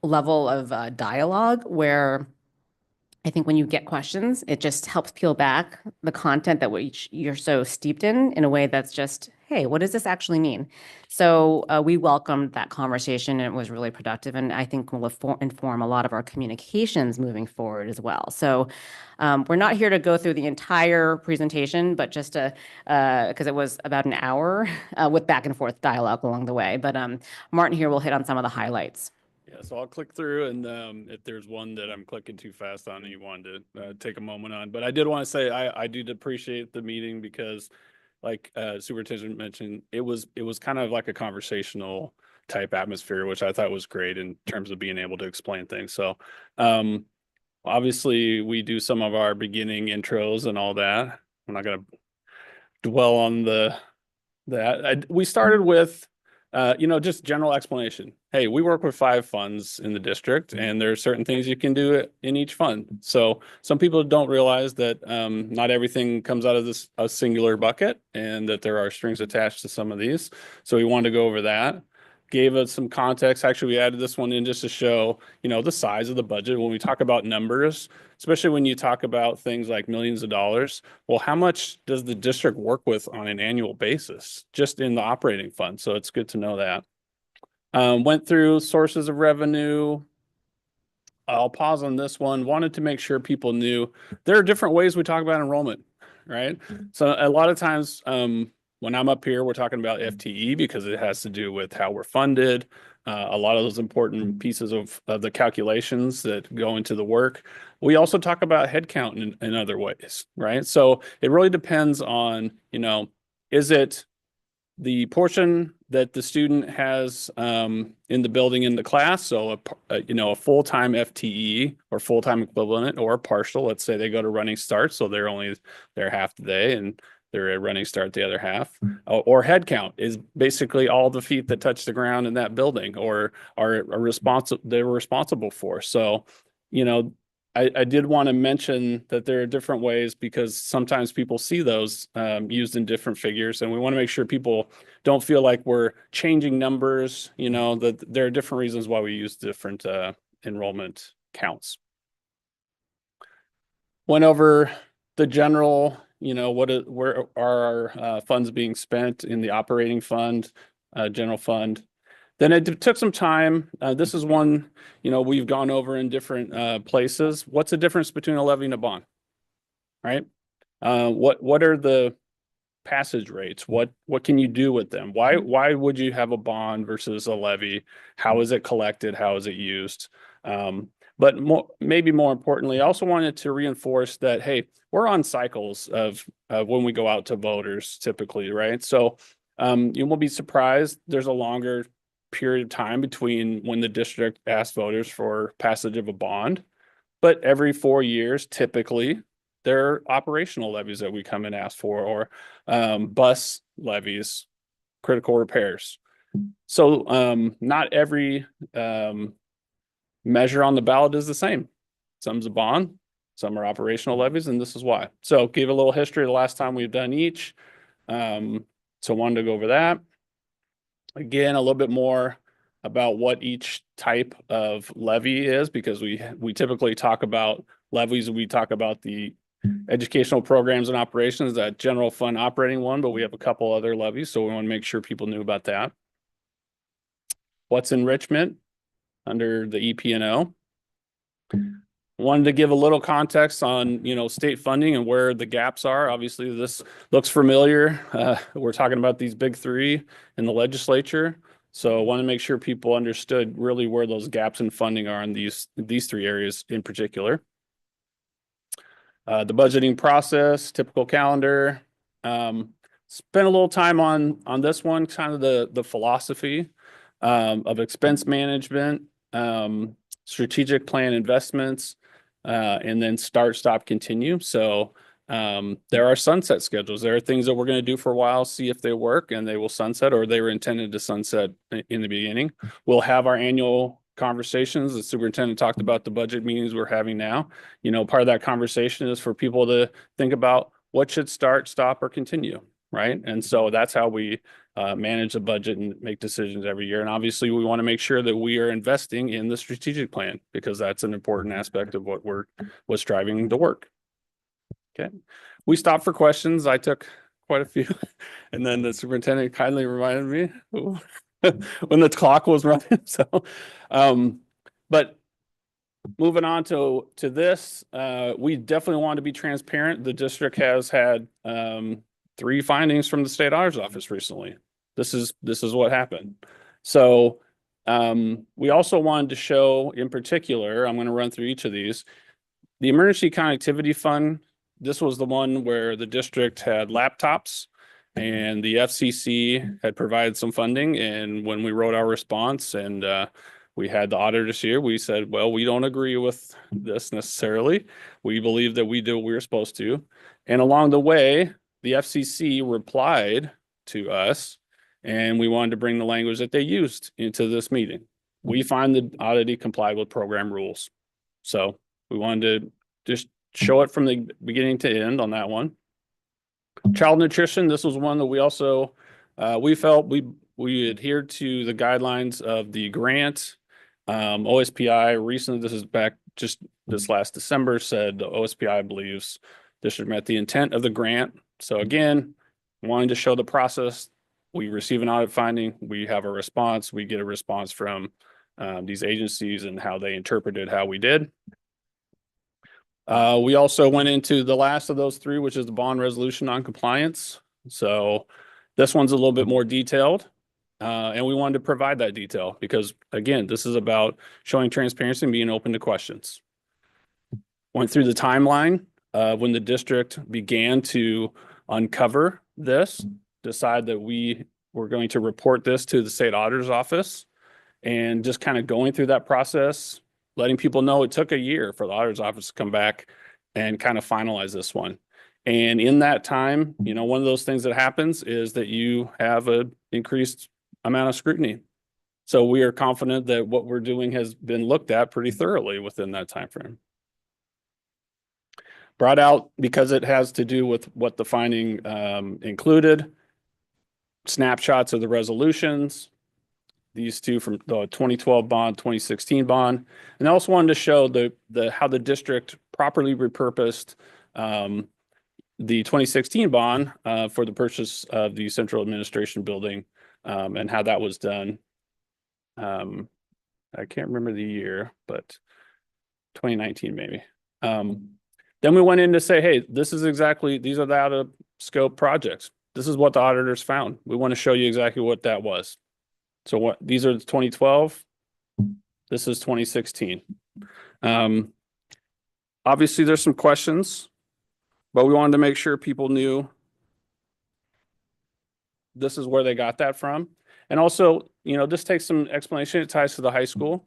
level of dialogue where I think when you get questions, it just helps peel back the content that you're so steeped in a way that's just, hey, what does this actually mean? So we welcomed that conversation and it was really productive. And I think will inform a lot of our communications moving forward as well. So we're not here to go through the entire presentation, but just to, because it was about an hour with back and forth dialogue along the way. But Martin here will hit on some of the highlights. Yeah, so I'll click through and if there's one that I'm clicking too fast on and you wanted to take a moment on. But I did want to say I do appreciate the meeting because like Superintendent mentioned, it was kind of like a conversational type atmosphere, which I thought was great in terms of being able to explain things. So obviously we do some of our beginning intros and all that. I'm not going to dwell on that. We started with just general explanation. Hey, we work with 5 funds in the district and there are certain things you can do in each fund. So some people don't realize that not everything comes out of a singular bucket and that there are strings attached to some of these. So we wanted to go over that. Gave us some context. Actually, we added this one in just to show, the size of the budget. When we talk about numbers, especially when you talk about things like millions of dollars, well, how much does the district work with on an annual basis, just in the operating fund? So it's good to know that. Went through sources of revenue. I'll pause on this one. Wanted to make sure people knew there are different ways we talk about enrollment, right? So a lot of times, when I'm up here, we're talking about FTE because it has to do with how we're funded. A lot of those important pieces of the calculations that go into the work. We also talk about headcount in other ways, right? So it really depends on, is it the portion that the student has in the building in the class, so a full-time FTE or full-time equivalent, or a partial. Let's say they go to running start, so they're only there half the day and they're at running start the other half. Or head count is basically all the feet that touch the ground in that building or are responsible, they were responsible for. So, I did want to mention that there are different ways because sometimes people see those used in different figures, and we want to make sure people don't feel like we're changing numbers, that there are different reasons why we use different enrollment counts. Went over the general, where are our funds being spent in the operating fund, general fund. Then it took some time. This is one, we've gone over in different places. What's the difference between a levy and a bond, right? What are the passage rates? What can you do with them? Why would you have a bond versus a levy? How is it collected? How is it used? But maybe more importantly, I also wanted to reinforce that, hey, we're on cycles of when we go out to voters typically, right? So you won't be surprised. There's a longer period of time between when the district asks voters for passage of a bond, but every 4 years, typically, there are operational levies that we come and ask for, or bus levies, critical repairs. So not every measure on the ballot is the same. Some's a bond, some are operational levies, and this is why. So give a little history of the last time we've done each. So wanted to go over that. Again, a little bit more about what each type of levy is, because we typically talk about levies. We talk about the educational programs and operations, that general fund operating one, but we have a couple other levies, so we want to make sure people knew about that. What's enrichment under the EP&O? Wanted to give a little context on, state funding and where the gaps are. Obviously, this looks familiar. We're talking about these big three in the legislature. So I want to make sure people understood really where those gaps in funding are in these three areas in particular. The budgeting process, typical calendar. Spent a little time on this one, kind of the philosophy of expense management, strategic plan investments, and then start, stop, continue. So there are sunset schedules. There are things that we're going to do for a while, see if they work, and they will sunset, or they were intended to sunset in the beginning. We'll have our annual conversations. The superintendent talked about the budget meetings we're having now. Part of that conversation is for people to think about what should start, stop, or continue, right? And so that's how we manage the budget and make decisions every year. And obviously, we want to make sure that we are investing in the strategic plan, because that's an important aspect of what's driving the work. Okay, we stopped for questions. I took quite a few, and then the superintendent kindly reminded me when the clock was running. So, but moving on to this, we definitely want to be transparent. The district has had 3 findings from the state auditor's office recently. This is what happened. So we also wanted to show, in particular, I'm going to run through each of these. The Emergency Connectivity Fund, this was the one where the district had laptops and the FCC had provided some funding. And when we wrote our response and we had the auditors here, we said, well, we don't agree with this necessarily. We believe that we did what we were supposed to. And along the way, the FCC replied to us, and we wanted to bring the language that they used into this meeting. We find the auditee complied with program rules. So we wanted to just show it from the beginning to end on that one. Child nutrition, this was one that we also, we felt we adhered to the guidelines of the grant. OSPI recently, this is back just this last December, said the OSPI believes district met the intent of the grant. So again, wanting to show the process we receive an audit finding, we have a response, we get a response from these agencies and how they interpreted how we did. We also went into the last of those three, which is the bond resolution non-compliance. So this one's a little bit more detailed. And we wanted to provide that detail because, again, this is about showing transparency and being open to questions. Went through the timeline when the district began to uncover this, decide that we were going to report this to the state auditor's office, and just kind of going through that process, letting people know it took a year for the auditor's office to come back and kind of finalize this one. And in that time, you know, one of those things that happens is that you have an increased amount of scrutiny. So we are confident that what we're doing has been looked at pretty thoroughly within that time frame. Brought out, because it has to do with what the finding included, snapshots of the resolutions, these two from the 2012 bond, 2016 bond. And I also wanted to show how the district properly repurposed the 2016 bond for the purchase of the central administration building and how that was done. I can't remember the year, but 2019 maybe. Then we went in to say, hey, these are the out of scope projects. This is what the auditors found. We want to show you exactly what that was. So these are the 2012. This is 2016. Obviously there's some questions, but we wanted to make sure people knew this is where they got that from. And also, you know, this takes some explanation. It ties to the high school.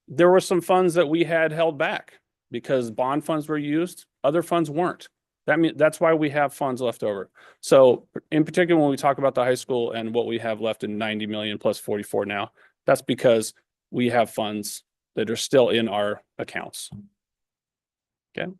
There were some funds that we had held back because bond funds were used. Other funds weren't. That's why we have funds left over. So in particular, when we talk about the high school and what we have left in 90 million plus 44 now, that's because we have funds that are still in our accounts. Okay.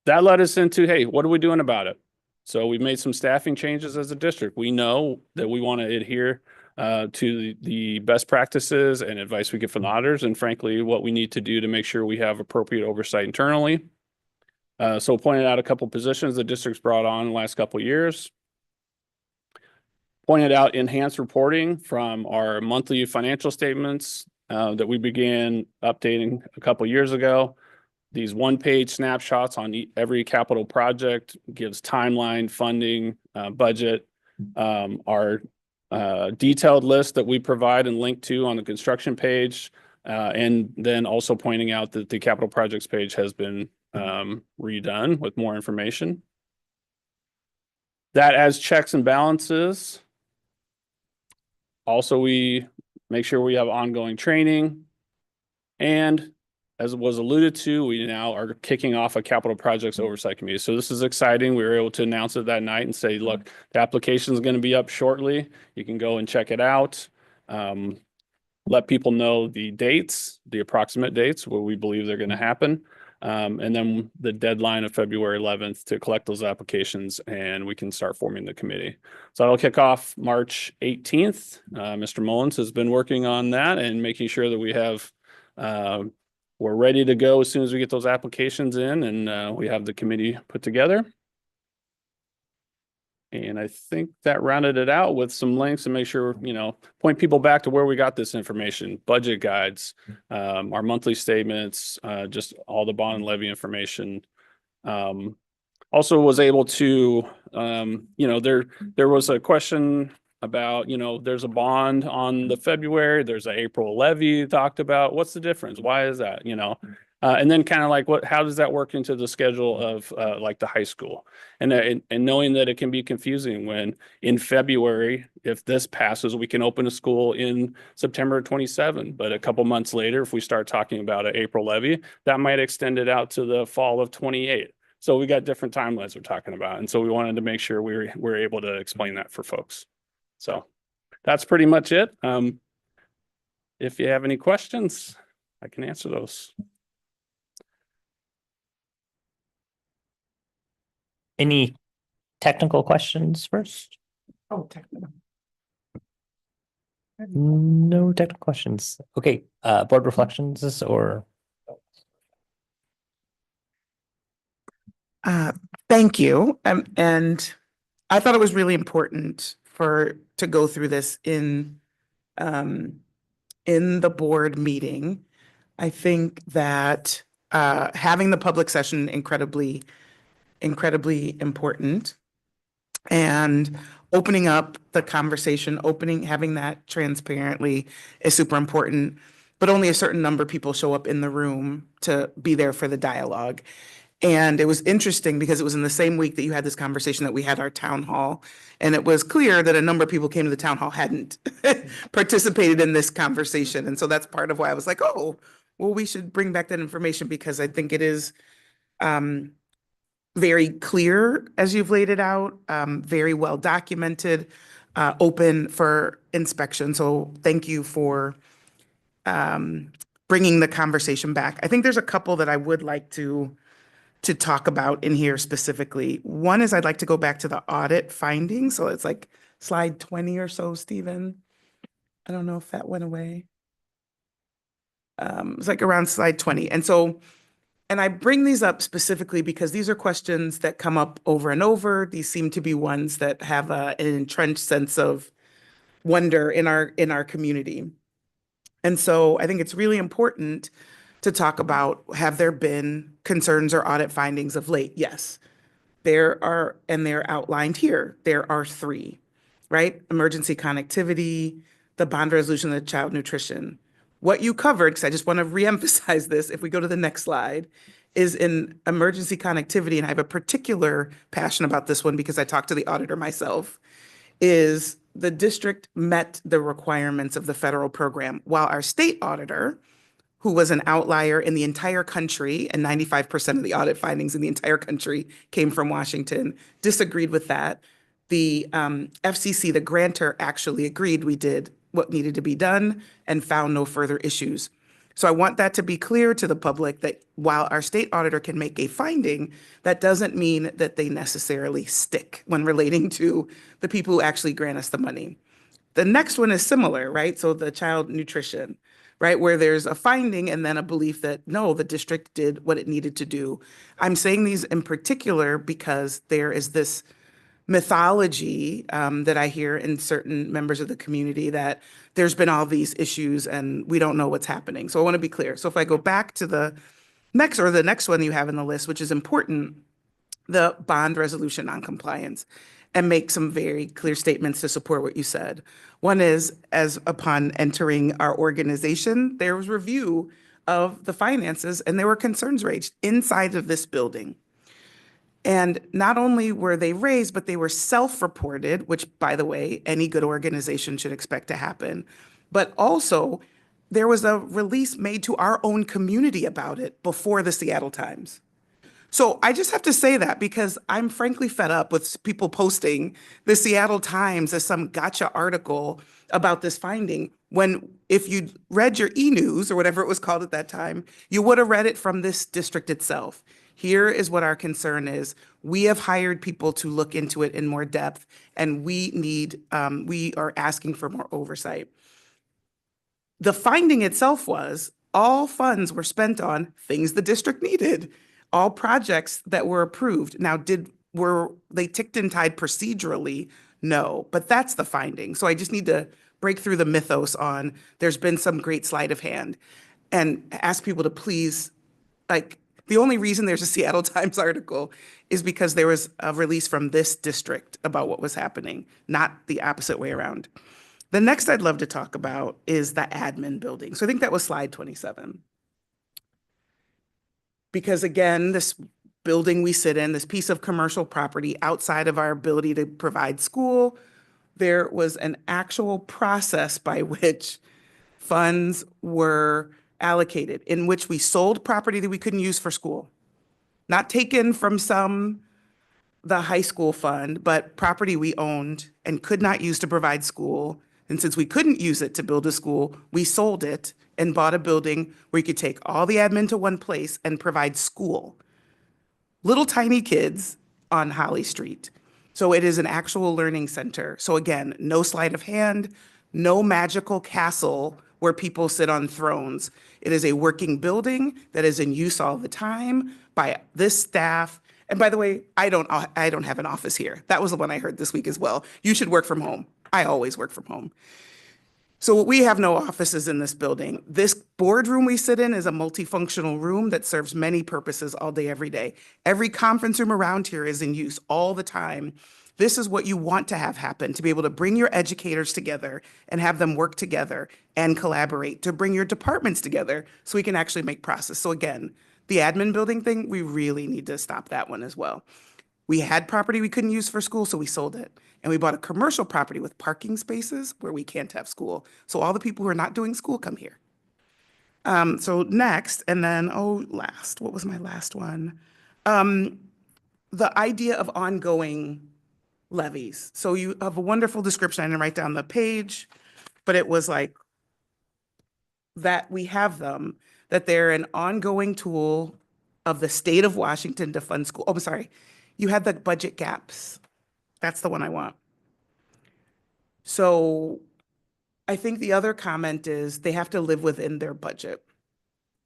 That led us into, hey, what are we doing about it? So we've made some staffing changes as a district. We know that we want to adhere to the best practices and advice we get from the auditors, and frankly, what we need to do to make sure we have appropriate oversight internally. So pointed out a couple positions the district's brought on in the last couple of years. Pointed out enhanced reporting from our monthly financial statements that we began updating a couple of years ago. These one-page snapshots on every capital project gives timeline, funding, budget. Our detailed list that we provide and link to on the construction page, and then also pointing out that the capital projects page has been redone with more information. That adds checks and balances. Also, we make sure we have ongoing training. And as was alluded to, we now are kicking off a capital projects oversight committee. So this is exciting. We were able to announce it that night and say, look, the application is going to be up shortly. You can go and check it out. Let people know the dates, the approximate dates where we believe they're going to happen. And then the deadline of February 11th to collect those applications, and we can start forming the committee. So that'll kick off March 18th. Mr. Mullins has been working on that and making sure that we have, we're ready to go as soon as we get those applications in and we have the committee put together. And I think that rounded it out with some links to make sure, you know, point people back to where we got this information, budget guides, our monthly statements, just all the bond and levy information. Also was able to, you know, there was a question about, you know, there's a bond on the February, there's an April levy talked about. What's the difference? Why is that, you know? And then kind of like how does that work into the schedule of like the high school? And knowing that it can be confusing when in February, if this passes, we can open a school in September 27. But a couple months later, if we start talking about an April levy, that might extend it out to the fall of 28. So we got different timelines we're talking about. And so we wanted to make sure we're able to explain that for folks. So that's pretty much it. If you have any questions, I can answer those. Any technical questions first? Oh, technical. No technical questions. Okay, board reflections or? Thank you. And I thought it was really important to go through this in the board meeting. I think that having the public session incredibly important, and opening up the conversation, having that transparently is super important. But only a certain number of people show up in the room to be there for the dialogue. And it was interesting because it was in the same week that you had this conversation that we had our town hall. And it was clear that a number of people came to the town hall hadn't participated in this conversation. And so that's part of why I was like, oh, well, we should bring back that information, because I think it is very clear as you've laid it out, very well documented, open for inspection. So thank you for bringing the conversation back. I think there's a couple that I would like to talk about in here specifically. One is I'd like to go back to the audit findings. So it's like slide 20 or so, Stephen. I don't know if that went away. It's like around slide 20. And I bring these up specifically because these are questions that come up over and over. These seem to be ones that have an entrenched sense of wonder in our community. And so I think it's really important to talk about, have there been concerns or audit findings of late? Yes, there are, and they're outlined here. There are 3, right? Emergency connectivity, the bond resolution, the child nutrition. What you covered, because I just want to reemphasize this, if we go to the next slide, is in emergency connectivity, and I have a particular passion about this one because I talked to the auditor myself, is the district met the requirements of the federal program, while our state auditor, who was an outlier in the entire country, and 95% of the audit findings in the entire country came from Washington, disagreed with that. The FCC, the grantor, actually agreed we did what needed to be done and found no further issues. So I want that to be clear to the public, that while our state auditor can make a finding, that doesn't mean that they necessarily stick when relating to the people who actually grant us the money. The next one is similar, right? So the child nutrition, right? Where there's a finding and then a belief that, no, the district did what it needed to do. I'm saying these in particular because there is this mythology that I hear in certain members of the community that there's been all these issues and we don't know what's happening. So I want to be clear. So if I go back to the next one you have in the list, which is important, the bond resolution noncompliance, and make some very clear statements to support what you said. One is, as upon entering our organization, there was review of the finances and there were concerns raised inside of this building. And not only were they raised, but they were self-reported, which, by the way, any good organization should expect to happen. But also, there was a release made to our own community about it before the Seattle Times. So I just have to say that because I'm frankly fed up with people posting the Seattle Times as some gotcha article about this finding, when if you read your e-news or whatever it was called at that time, you would have read it from this district itself. Here is what our concern is. We have hired people to look into it in more depth, and we are asking for more oversight. The finding itself was all funds were spent on things the district needed, all projects that were approved. Now, were they ticked and tied procedurally? No, but that's the finding. So I just need to break through the mythos on there's been some great sleight of hand and ask people to please, the only reason there's a Seattle Times article is because there was a release from this district about what was happening, not the opposite way around. The next I'd love to talk about is the admin building. So I think that was slide 27. Because again, this building we sit in, this piece of commercial property outside of our ability to provide school, there was an actual process by which funds were allocated, in which we sold property that we couldn't use for school. Not taken from the high school fund, but property we owned and could not use to provide school. And since we couldn't use it to build a school, we sold it and bought a building where you could take all the admin to one place and provide school. Little tiny kids on Holly Street. So it is an actual learning center. So again, no sleight of hand, no magical castle where people sit on thrones. It is a working building that is in use all the time by this staff And by the way, I don't have an office here. That was the one I heard this week as well. You should work from home. I always work from home. So we have no offices in this building. This boardroom we sit in is a multifunctional room that serves many purposes all day, every day. Every conference room around here is in use all the time. This is what you want to have happen, to be able to bring your educators together and have them work together and collaborate, to bring your departments together so we can actually make process. So again, the admin building thing, we really need to stop that one as well. We had property we couldn't use for school, so we sold it. And we bought a commercial property with parking spaces where we can't have school. So all the people who are not doing school come here. So next, and then, last, what was my last one? The idea of ongoing levies. So you have a wonderful description. I didn't write down the page, but it was like that we have them, that they're an ongoing tool of the state of Washington to fund school. Oh, I'm sorry. You had the budget gaps. That's the one I want. So I think the other comment is they have to live within their budget.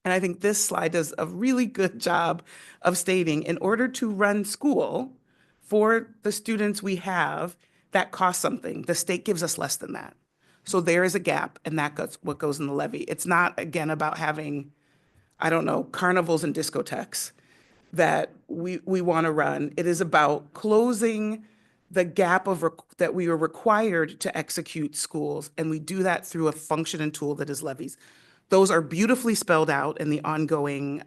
And I think this slide does a really good job of stating, in order to run school for the students we have, that costs something. The state gives us less than that. So there is a gap, and that's what goes in the levy. It's not, again, about having, I don't know, carnivals and discotheques that we want to run. It is about closing the gap that we are required to execute schools, and we do that through a function and tool that is levies. Those are beautifully spelled out in the ongoing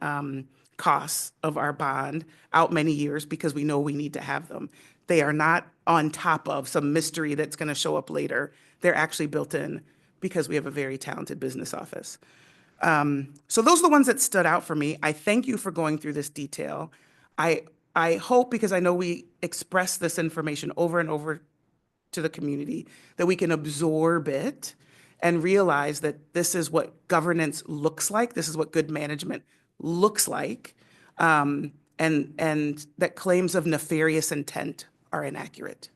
costs of our bond out many years, because we know we need to have them. They are not on top of some mystery that's going to show up later. They're actually built in because we have a very talented business office. So those are the ones that stood out for me. I thank you for going through this detail. I hope, because I know we express this information over and over to the community, that we can absorb it and realize that this is what governance looks like. This is what good management looks like. And that claims of nefarious intent are inaccurate.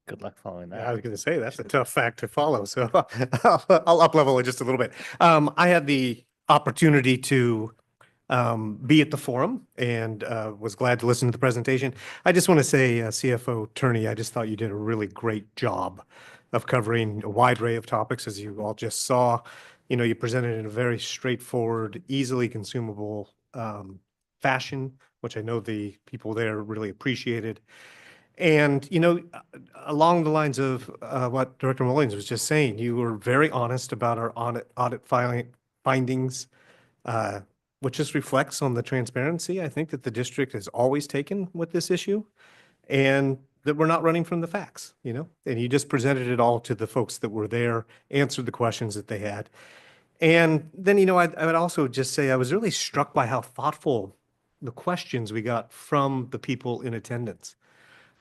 Good luck following Yeah, I that. was going to say that's a tough fact to follow, so I'll up level it just a little bit. I had the opportunity to be at the forum and was glad to listen to the presentation. I just want to say, CFO Turney, I just thought you did a really great job of covering a wide array of topics, as you all just saw. You know, you presented in a very straightforward, easily consumable fashion, which I know the people there really appreciated. And, you know, along the lines of what Director Mullins was just saying, you were very honest about our audit findings, which just reflects on the transparency, I think, that the district has always taken with this issue, and that we're not running from the facts, you know? And you just presented it all to the folks that were there, answered the questions that they had. And then, you know, I would also just say I was really struck by how thoughtful the questions we got from the people in attendance.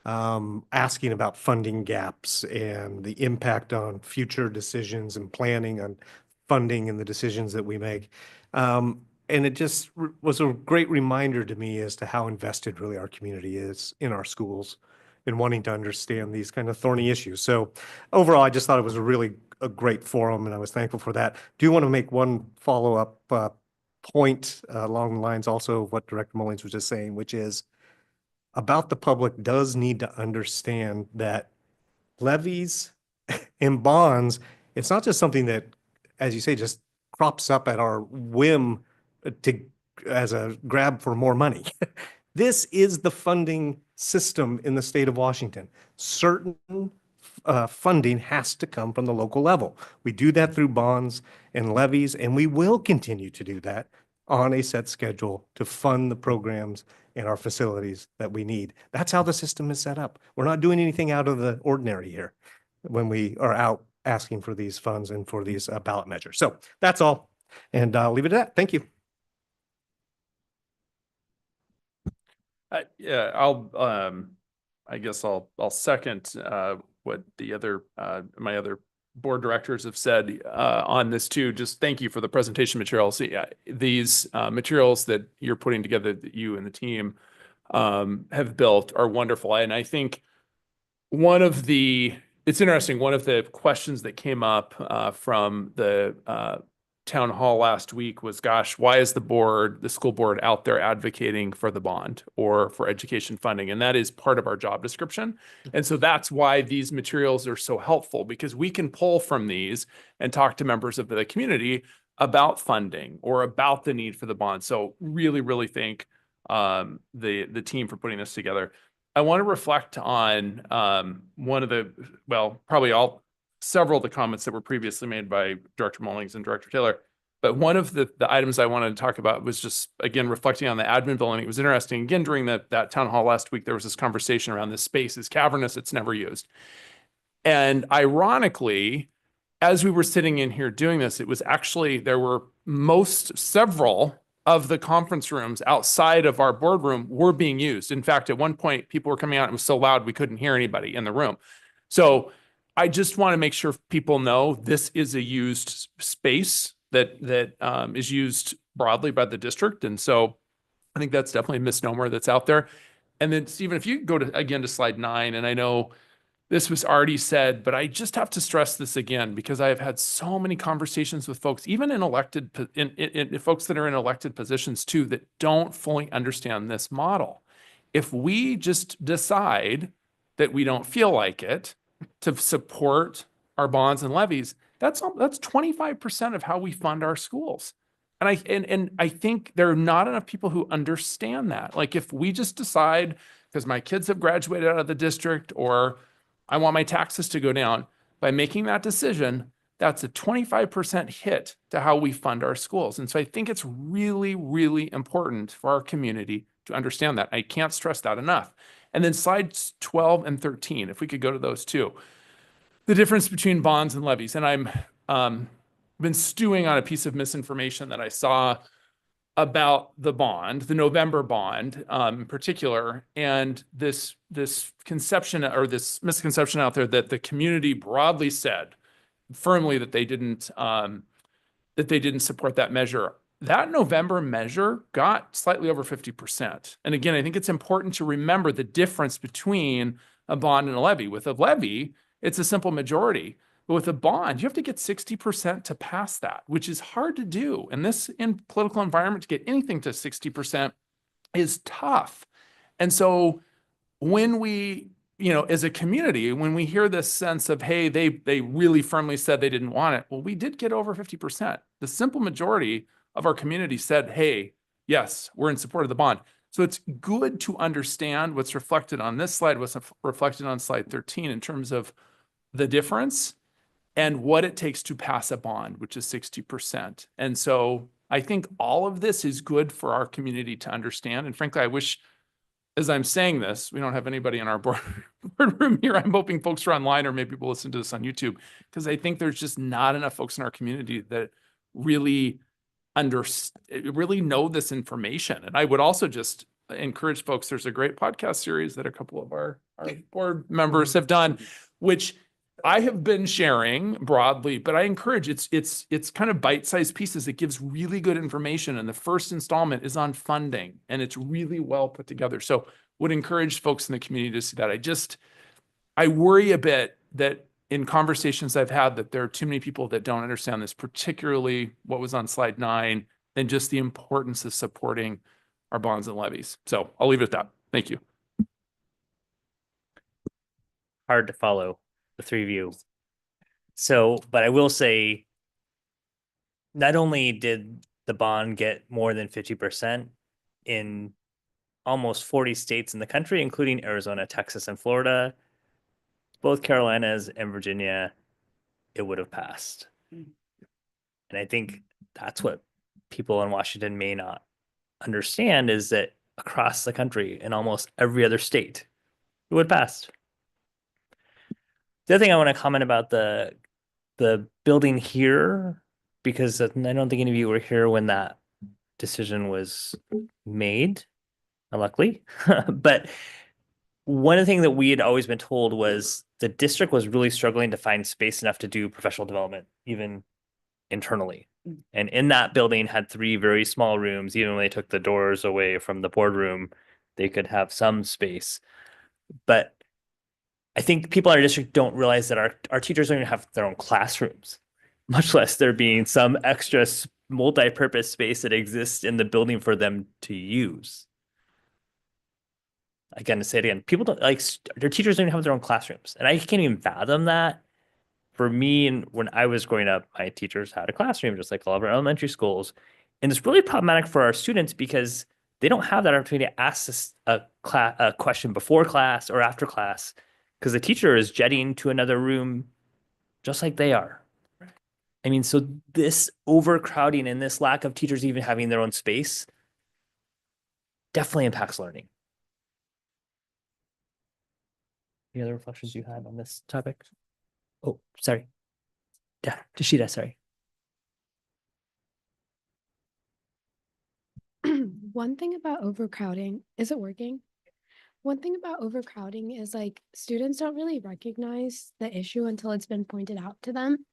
Asking about funding gaps and the impact on future decisions and planning on funding and the decisions that we make. And it just was a great reminder to me as to how invested really our community is in our schools and wanting to understand these kind of thorny issues. So overall, I just thought it was a great forum, and I was thankful for that. Do want to make one follow-up point along the lines also of what Director Mullins was just saying, which is about the public does need to understand that levies and bonds, it's not just something that, as you say, just crops up at our whim as a grab for more money. This is the funding system in the state of Washington. Certain funding has to come from the local level. We do that through bonds and levies, and we will continue to do that on a set schedule to fund the programs and our facilities that we need. That's how the system is set up. We're not doing anything out of the ordinary here when we are out asking for these funds and for these ballot measures. So that's all. And I'll leave it at that. Thank you. Yeah, I guess I'll second what the other my other board directors have said on this too. Just thank you for the presentation materials. Yeah, these materials that you're putting together, that you and the team have built, are wonderful. And I think it's interesting, one of the questions that came up from the town hall last week was, gosh, why is the school board out there advocating for the bond or for education funding? And that is part of our job description. And so that's why these materials are so helpful, because we can pull from these and talk to members of the community about funding or about the need for the bond. So really, really thank the team for putting this together. I want to reflect on one of the, well, several of the comments that were previously made by Director Mullings and Director Taylor. But one of the items I wanted to talk about was just, again, reflecting on the admin building. It was interesting. Again, during that town hall last week, there was this conversation around this space is cavernous, it's never used. And ironically, as we were sitting in here doing this, it was actually, there were several of the conference rooms outside of our boardroom were being used. In fact, at one point, people were coming out, it was so loud, we couldn't hear anybody in the room. So I just want to make sure people know this is a used space that is used broadly by the district. And so I think that's definitely a misnomer that's out there. And then Stephen, if you go to slide 9, and I know this was already said, but I just have to stress this again, because I have had so many conversations with folks, even in folks that are in elected positions too, that don't fully understand this model. If we just decide that we don't feel like it to support our bonds and levies, that's 25% of how we fund our schools. And I think there are not enough people who understand that. Like, if we just decide, because my kids have graduated out of the district, or I want my taxes to go down, by making that decision, that's a 25% hit to how we fund our schools. And so I think it's really, really important for our community to understand that. I can't stress that enough. And then slides 12 and 13, if we could go to those two. The difference between bonds and levies. And I'm been stewing on a piece of misinformation that I saw about the bond, the November bond in particular, and this conception or this misconception out there that the community broadly said firmly that they didn't support that measure. That November measure got slightly over 50%. And again, I think it's important to remember the difference between a bond and a levy. With a levy, it's a simple majority. But with a bond, you have to get 60% to pass that, which is hard to do. And this, in political environment, to get anything to 60% is tough. And so when we, as a community, when we hear this sense of, hey, they really firmly said they didn't want it, well, we did get over 50%. The simple majority of our community said, hey, yes, we're in support of the bond. So it's good to understand what's reflected on this slide, what's reflected on slide 13 in terms of the difference and what it takes to pass a bond, which is 60%. And so I think all of this is good for our community to understand. And frankly, I wish, as I'm saying this, we don't have anybody in our boardroom here. I'm hoping folks are online, or maybe people listen to this on YouTube, because I think there's just not enough folks in our community that really know this information. And I would also just encourage folks, there's a great podcast series that a couple of our board members have done, which I have been sharing broadly, but I encourage it's kind of bite-sized pieces. It gives really good information. And the first installment is on funding, and it's really well put together. So would encourage folks in the community to see that. I worry a bit that in conversations I've had that there are too many people that don't understand this, particularly what was on slide 9, and just the importance of supporting our bonds and levies. So I'll leave it at that. Thank you. Hard to follow the three of you. So, but I will say, not only did the bond get more than 50% in almost 40 states in the country, including Arizona, Texas, and Florida, both Carolinas and Virginia, it would have passed. And I think that's what people in Washington may not understand, is that across the country, in almost every other state, it would pass. The other thing I want to comment about the building here, because I don't think any of you were here when that decision was made, luckily. But one of the things that we had always been told was the district was really struggling to find space enough to do professional development, even internally. And in that building had 3 very small rooms. Even when they took the doors away from the boardroom, they could have some space. But I think people in our district don't realize that our teachers don't even have their own classrooms. much less there being some extra multi-purpose space that exists in the building for them to use. Again, to say it again, people don't like their teachers don't even have their own classrooms, and I can't even fathom that. For me, and when I was growing up, my teachers had a classroom just like all of our elementary schools, and it's really problematic for our students because they don't have that opportunity to ask this, a question before class or after class because the teacher is jetting to another room just like they are. I mean, so this overcrowding and this lack of teachers even having their own space definitely impacts learning. Any other reflections you had on this topic? Oh, sorry. Yeah, Tashida, sorry. One thing about overcrowding, is it working? One thing about overcrowding is like students don't really recognize the issue until it's been pointed out to them.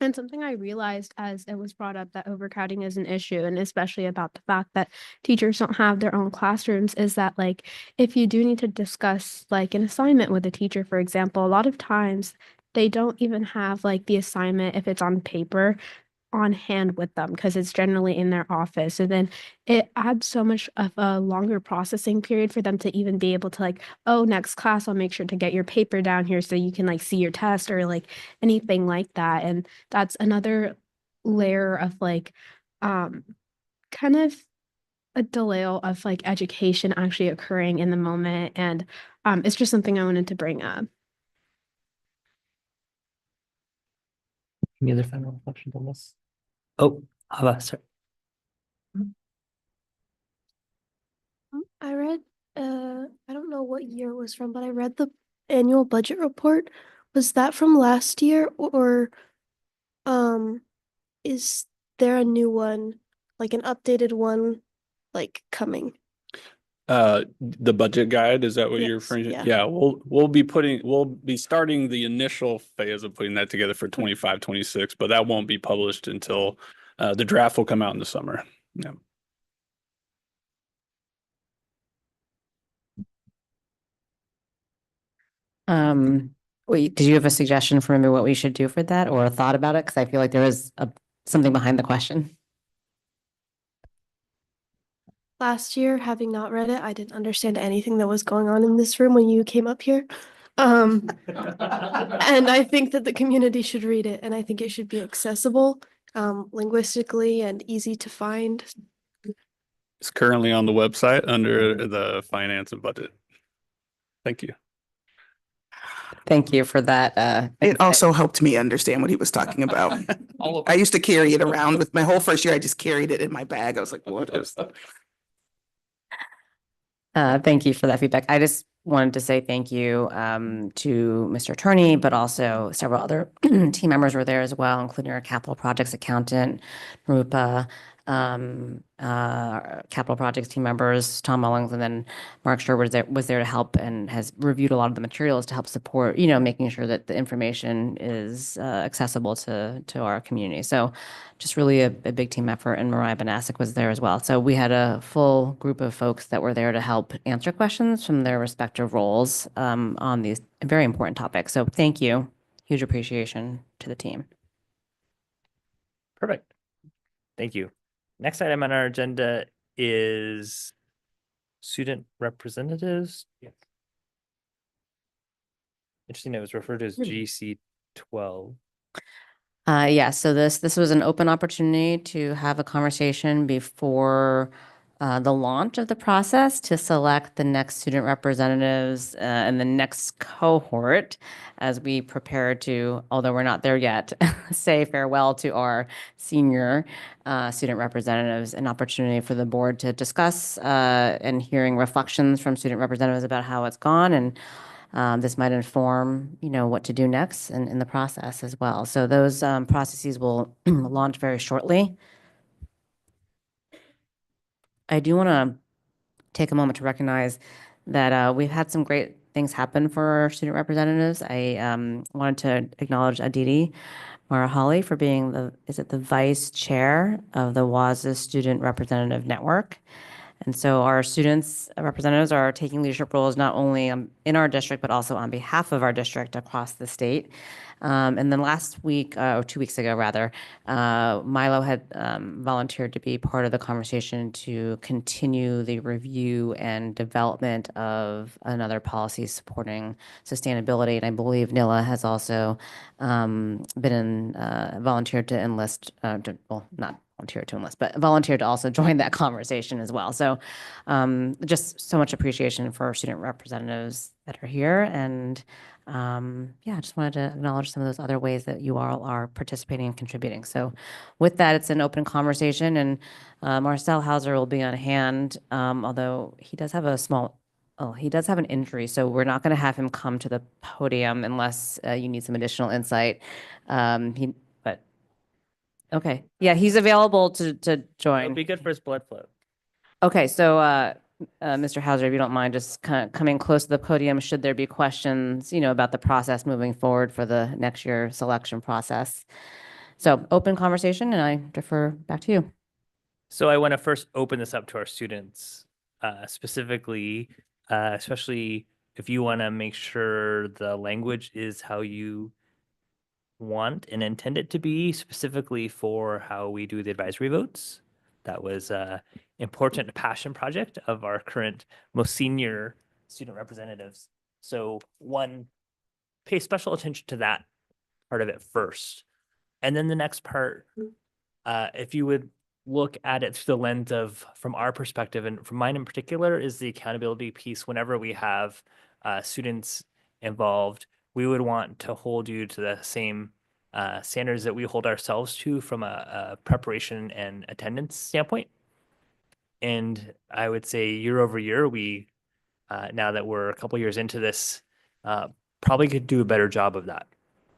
And something I realized as it was brought up that overcrowding is an issue, and especially about the fact that teachers don't have their own classrooms, is that like if you do need to discuss like an assignment with a teacher, for example, a lot of times they don't even have like the assignment if it's on paper on hand with them because it's generally in their office. And then it adds so much of a longer processing period for them to even be able to like, oh, next class, I'll make sure to get your paper down here so you can like see your test or like anything like that. And that's another layer of like kind of a delay of like education actually occurring in the moment. And it's just something I wanted to bring up. Any other final reflections on this? Oh, Hava, sorry. I read, I don't know what year it was from, but I read the annual budget report. Was that from last year or, is there a new one, like an updated one, like coming? The budget guide, is that what you're Yes, referring to? yeah. Yeah, we'll be starting the initial phase of putting that together for 25, 26, but that won't be published until the draft will come out in the summer. Yeah. Wait, did you have a suggestion for maybe what we should do for that or a thought about it? Because I feel like there is something behind the question. Last year, having not read it, I didn't understand anything that was going on in this room when you came up here. And I think that the community should read it, and I think it should be accessible, linguistically and easy to find. It's currently on the website under the finance and budget. Thank you. Thank you for that. It also helped me understand what he was talking about. I used to carry it around with my whole first year. I just carried it in my bag. I was like, what is that? Thank you for that feedback. I just wanted to say thank you to Mr. Attorney, but also several other team members were there as well, including our capital projects accountant, Rupa, capital projects team members, Tom Mullings, and then Mark Scher was there to help and has reviewed a lot of the materials to help support, making sure that the information is accessible to our community. So just really a big team effort, and Mariah Banasic was there as well. So we had a full group of folks that were there to help answer questions from their respective roles on these very important topics. So thank you. Huge appreciation to the team. Perfect. Thank you. Next item on our agenda is student representatives. Yes. Interesting, it was referred to as GC 12. Yeah, so this was an open opportunity to have a conversation before the launch of the process to select the next student representatives and the next cohort as we prepare to, although we're not there yet, say farewell to our senior student representatives, an opportunity for the board to discuss and hearing reflections from student representatives about how it's gone, and this might inform, what to do next in the process as well. So those processes will launch very shortly. I do want to take a moment to recognize that we've had some great things happen for our student representatives. I wanted to acknowledge Aditi Marahali for being the vice chair of the WASA Student Representative Network. And so our students representatives are taking leadership roles not only in our district, but also on behalf of our district across the state. And then last week, or 2 weeks ago rather, Milo had volunteered to be part of the conversation to continue the review and development of another policy supporting sustainability. And I believe Nilla has also volunteered to enlist, well, not volunteered to enlist, but volunteered to also join that conversation as well. So just so much appreciation for our student representatives that are here. And yeah, I just wanted to acknowledge some of those other ways that you all are participating and contributing. So with that, it's an open conversation, and Marcel Hauser will be on hand, although he does have he does have an injury, so we're not going to have him come to the podium unless you need some additional insight. But okay, yeah, he's available to It'll join. be good for his blood flow. Okay, so Mr. Hauser, if you don't mind, just kind of coming close to the podium, should there be questions, about the process moving forward for the next year selection process. So open conversation, and I defer back to you. So I want to first open this up to our students, specifically, especially if you want to make sure the language is how you want and intend it to be, specifically for how we do the advisory votes. That was a important passion project of our current most senior student representatives. So one, pay special attention to that part of it first. And then the next part, if you would look at it through the lens of, from our perspective, and from mine in particular, is the accountability piece. Whenever we have students involved, we would want to hold you to the same standards that we hold ourselves to from a preparation and attendance standpoint. And I would say year over year, we, now that we're a couple years into this, probably could do a better job of that.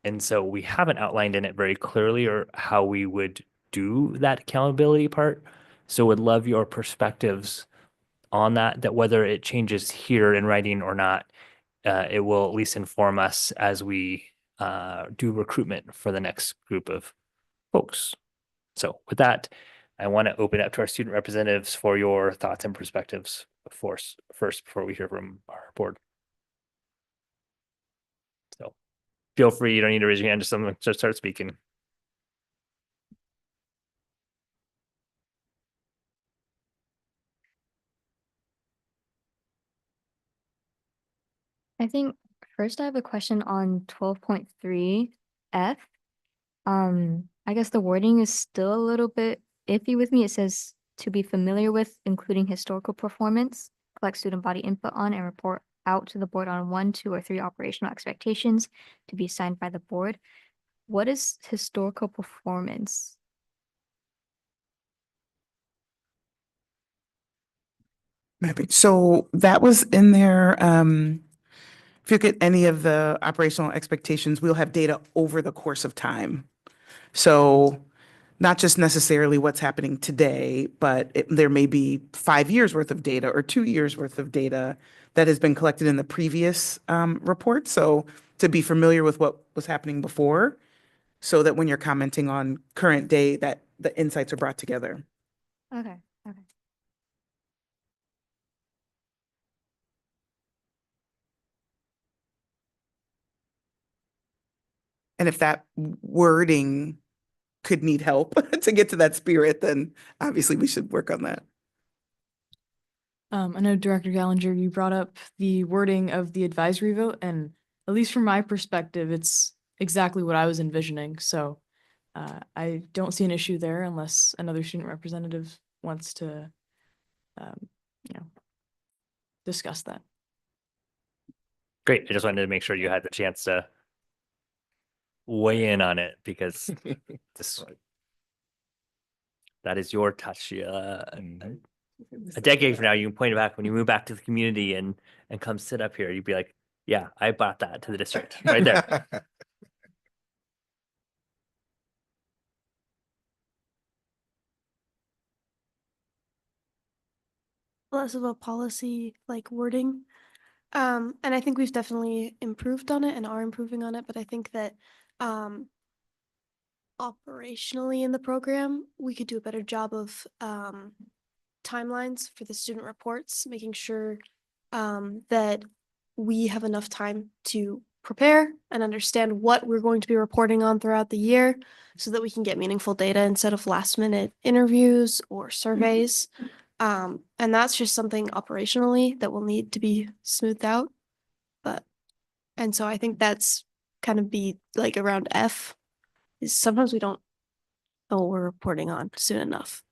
And so we haven't outlined in it very clearly or how we would do that accountability part. So would love your perspectives on that whether it changes here in writing or not, it will at least inform us as we do recruitment for the next group of folks. So with that, I want to open up to our student representatives for your thoughts and perspectives first before we hear from our board. So feel free, you don't need to raise your hand, just start speaking. I think first I have a question on 12.3 F. I guess the wording is still a little bit iffy with me. It says to be familiar with, including historical performance, collect student body input on, and report out to the board on 1, 2, or 3 operational expectations to be assigned by the board. What is historical performance? So that was in there. If you look at any of the operational expectations, we'll have data over the course of time. So not just necessarily what's happening today, but there may be 5 years worth of data or 2 years worth of data that has been collected in the previous report. So to be familiar with what was happening before, so that when you're commenting on current day, that the insights are brought together. Okay. And if that wording could need help to get to that spirit, then obviously we should work on that. I know Director Gallinger, you brought up the wording of the advisory vote, and at least from my perspective, it's exactly what I was envisioning. So I don't see an issue there unless another student representative wants to, discuss that. Great. I just wanted to make sure you had the chance to weigh in on it because that is your touch. And a decade from now, you can point it back when you move back to the community and come sit up here. You'd be like, yeah, I brought that to the district right there. Less of a policy like wording. And I think we've definitely improved on it and are improving on it, but I think that operationally in the program, we could do a better job of timelines for the student reports, making sure that we have enough time to prepare and understand what we're going to be reporting on throughout the year so that we can get meaningful data instead of last minute interviews or surveys. And that's just something operationally that will need to be smoothed out. And so I think that's kind of be like around F is sometimes we don't know what we're reporting on soon enough.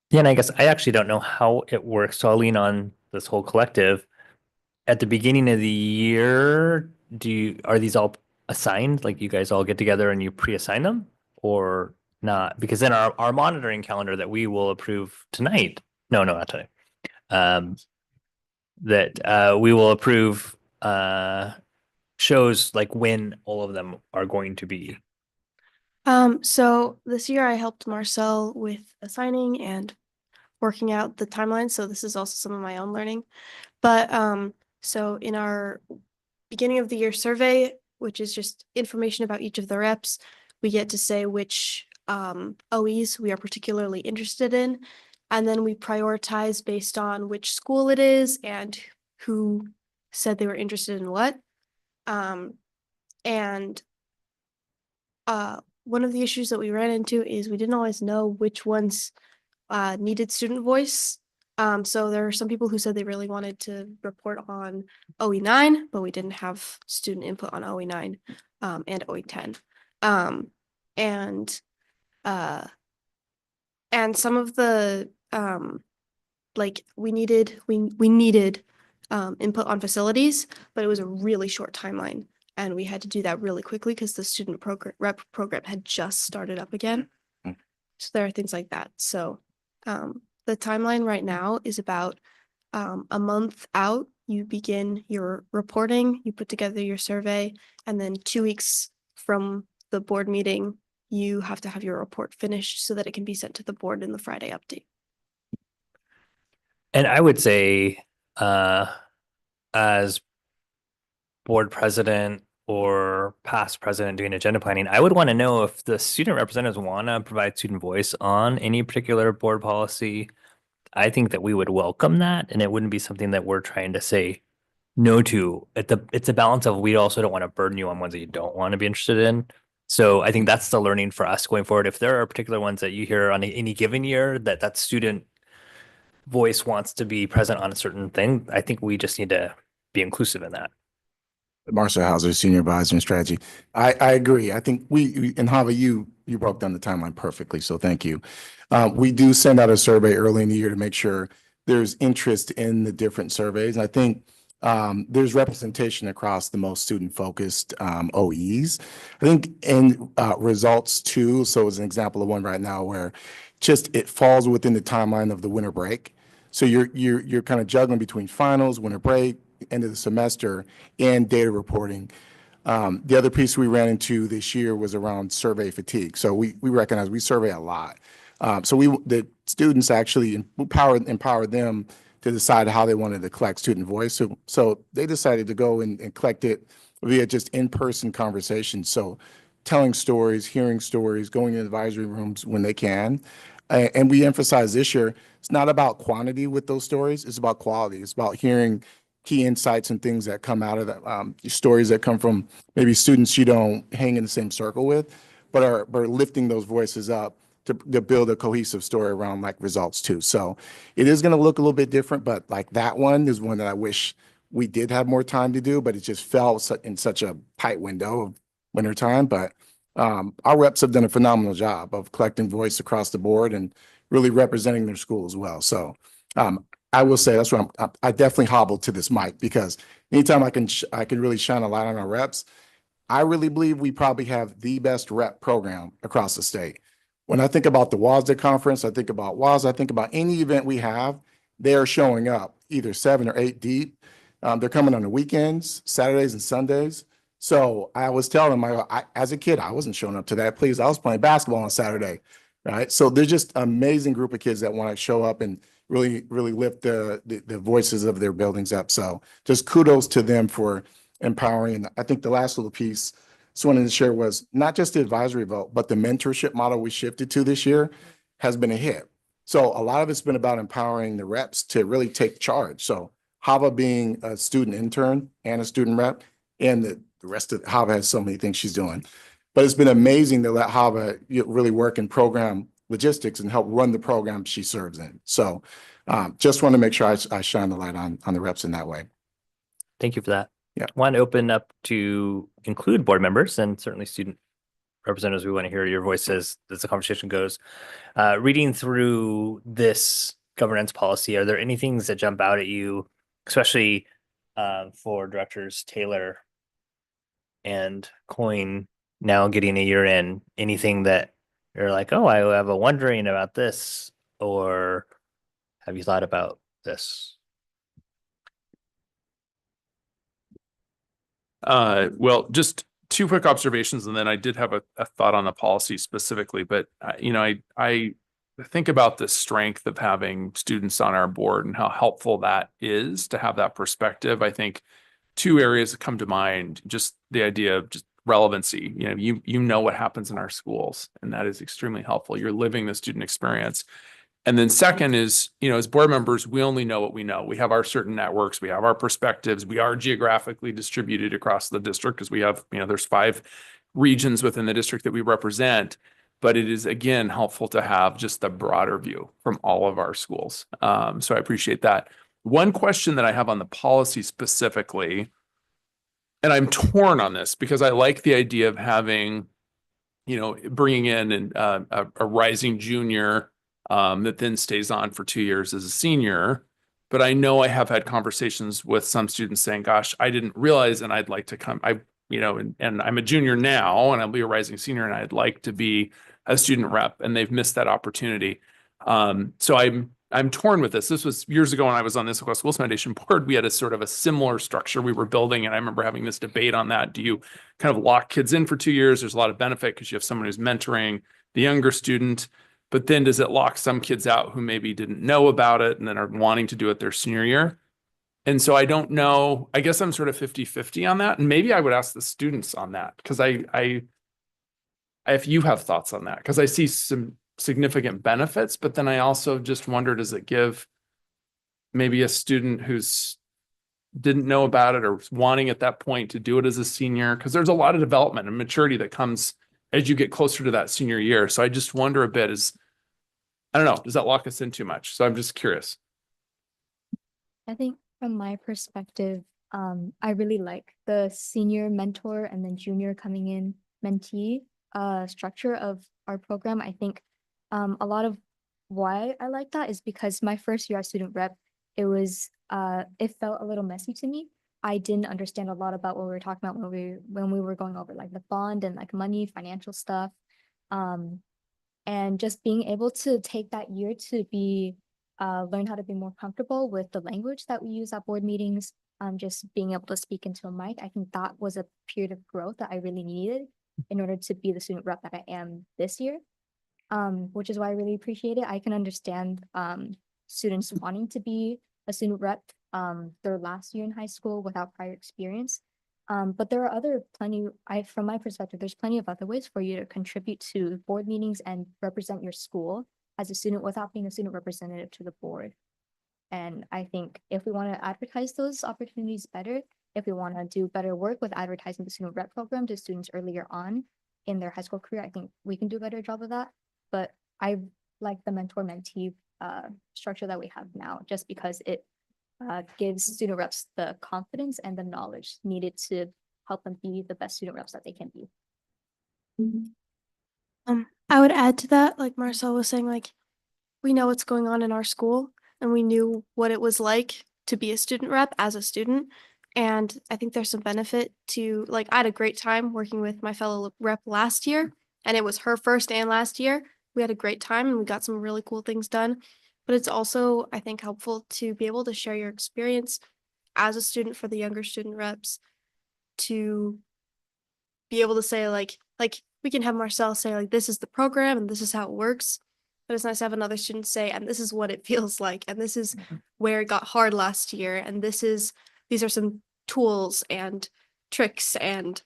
Yeah, and I guess I actually don't know how it works, so I'll lean on this whole collective. At the beginning of the year, are these all assigned? Like you guys all get together and you pre-assign them or not? Because then our monitoring calendar that we will approve tonight, no, not tonight. That we will approve shows like when all of them are going to be. So this year I helped Marcel with assigning and working out the timeline. So this is also some of my own learning. But so in our beginning of the year survey, which is just information about each of the reps, we get to say which OEs we are particularly interested in. And then we prioritize based on which school it is and who said they were interested in what. And one of the issues that we ran into is we didn't always know which ones needed student voice. So there are some people who said they really wanted to report on OE9, but we didn't have student input on OE9 and OE10. And some of the like we needed input on facilities, but it was a really short timeline. And we had to do that really quickly because the student rep program had just started up again. So there are things like that. So the timeline right now is about a month out. You begin your reporting, you put together your survey, and then 2 weeks from the board meeting, you have to have your report finished so that it can be sent to the board in the Friday update. And I would say, as board president or past president doing agenda planning, I would want to know if the student representatives want to provide student voice on any particular board policy. I think that we would welcome that, and it wouldn't be something that we're trying to say no to. It's a balance of we also don't want to burden you on ones that you don't want to be interested in. So I think that's the learning for us going forward. If there are particular ones that you hear on any given year that student voice wants to be present on a certain thing, I think we just need to be inclusive in that. Marshall Hauser, Senior Advisor in Strategy. I agree. I think and Hava, you broke down the timeline perfectly, so thank you. We do send out a survey early in the year to make sure there's interest in the different surveys. And I think there's representation across the most student-focused OEs. I think in results too, so as an example of one right now where just it falls within the timeline of the winter break. So you're kind of juggling between finals, winter break, end of the semester, and data reporting. The other piece we ran into this year was around survey fatigue. So we recognize we survey a lot. So the students actually empowered them to decide how they wanted to collect student voice. So they decided to go and collect it via just in-person conversations. So telling stories, hearing stories, going in advisory rooms when they can. And we emphasize this year, it's not about quantity with those stories, it's about quality. It's about hearing key insights and things that come out of that, stories that come from maybe students you don't hang in the same circle with, but are lifting those voices up to build a cohesive story around like results too. So it is going to look a little bit different, but like that one is one that I wish we did have more time to do, but it just fell in such a tight window of winter time. But our reps have done a phenomenal job of collecting voice across the board and really representing their school as well. So I will say that's why I definitely hobbled to this mic, because anytime I can really shine a light on our reps, I really believe we probably have the best rep program across the state. When I think about the WASDA conference, I think about WASDA, I think about any event we have, they are showing up either 7 or 8 deep. They're coming on the weekends, Saturdays and Sundays. So I was telling them, as a kid, I wasn't showing up to that. Please, I was playing basketball on Saturday, right? So they're just an amazing group of kids that want to show up and really lift the voices of their buildings up. So just kudos to them for empowering. And I think the last little piece I just wanted to share was not just the advisory vote, but the mentorship model we shifted to this year has been a hit. So a lot of it's been about empowering the reps to really take charge. So Hava being a student intern and a student rep, and the rest of Hava has so many things she's doing. But it's been amazing to let Hava really work in program logistics and help run the program she serves in. So just want to make sure I shine the light on the reps in that way. Thank you for that. Yeah. Want to open up to include board members and certainly student representatives. We want to hear your voices as the conversation goes. Reading through this governance policy, are there any things that jump out at you, especially for directors Taylor and Coyne now getting a year in? Anything that you're like, oh, I have a wondering about this, or have you thought about this? Well, just two quick observations, and then I did have a thought on the policy specifically. But you know, I think about the strength of having students on our board and how helpful that is to have that perspective. I think two areas that come to mind: just the idea of just relevancy. You know, you know what happens in our schools, and that is extremely helpful. You're living the student experience. And then second is, you know, as board members, we only know what we know. We have our certain networks, we have our perspectives, we are geographically distributed across the district because we have, you know, there's 5 regions within the district that we represent. But it is, again, helpful to have just the broader view from all of our schools. So I appreciate that. One question that I have on the policy specifically, and I'm torn on this because I like the idea of having, you know, bringing in a rising junior that then stays on for 2 years as a senior. But I know I have had conversations with some students saying, gosh, I didn't realize, and I'd like to come, you know, and I'm a junior now and I'll be a rising senior and I'd like to be a student rep, and they've missed that opportunity. So I'm torn with this. This was years ago when I was on the Issaquah Schools Foundation board. We had a sort of a similar structure we were building, and I remember having this debate on that. Do you kind of lock kids in for 2 years? There's a lot of benefit because you have someone who's mentoring the younger student. But then does it lock some kids out who maybe didn't know about it and then are wanting to do it their senior year? And so I don't know. I guess I'm sort of 50-50 on that. And maybe I would ask the students on that, because if you have thoughts on that, because I see some significant benefits, but then I also just wonder, does it give maybe a student who's didn't know about it or was wanting at that point to do it as a senior? Because there's a lot of development and maturity that comes as you get closer to that senior year. So I just wonder a bit, I don't know, does that lock us in too much? So I'm just curious. I think from my perspective, I really like the senior mentor and then junior coming in mentee structure of our program. I think a lot of why I like that is because my first year as student rep, it felt a little messy to me. I didn't understand a lot about what we were talking about when we were going over like the bond and like money, financial stuff. And just being able to take that year to be learn how to be more comfortable with the language that we use at board meetings, just being able to speak into a mic. I think that was a period of growth that I really needed in order to be the student rep that I am this year, which is why I really appreciate it. I can understand students wanting to be a student rep their last year in high school without prior experience. But there are from my perspective, there's plenty of other ways for you to contribute to board meetings and represent your school as a student without being a student representative to the board. And I think if we want to advertise those opportunities better, if we want to do better work with advertising the student rep program to students earlier on in their high school career, I think we can do a better job of that. But I like the mentor-mentee structure that we have now, just because it gives student reps the confidence and the knowledge needed to help them be the best student reps that they can be. I would add to that, like Marcel was saying, like we know what's going on in our school and we knew what it was like to be a student rep as a student. And I think there's some benefit to, like, I had a great time working with my fellow rep last year, and it was her first and last year. We had a great time and we got some really cool things done. But it's also, I think, helpful to be able to share your experience as a student for the younger student reps, to be able to say like we can have Marcel say like, this is the program and this is how it works. But it's nice to have another student say, and this is what it feels like, and this is where it got hard last year, and these are some tools and tricks and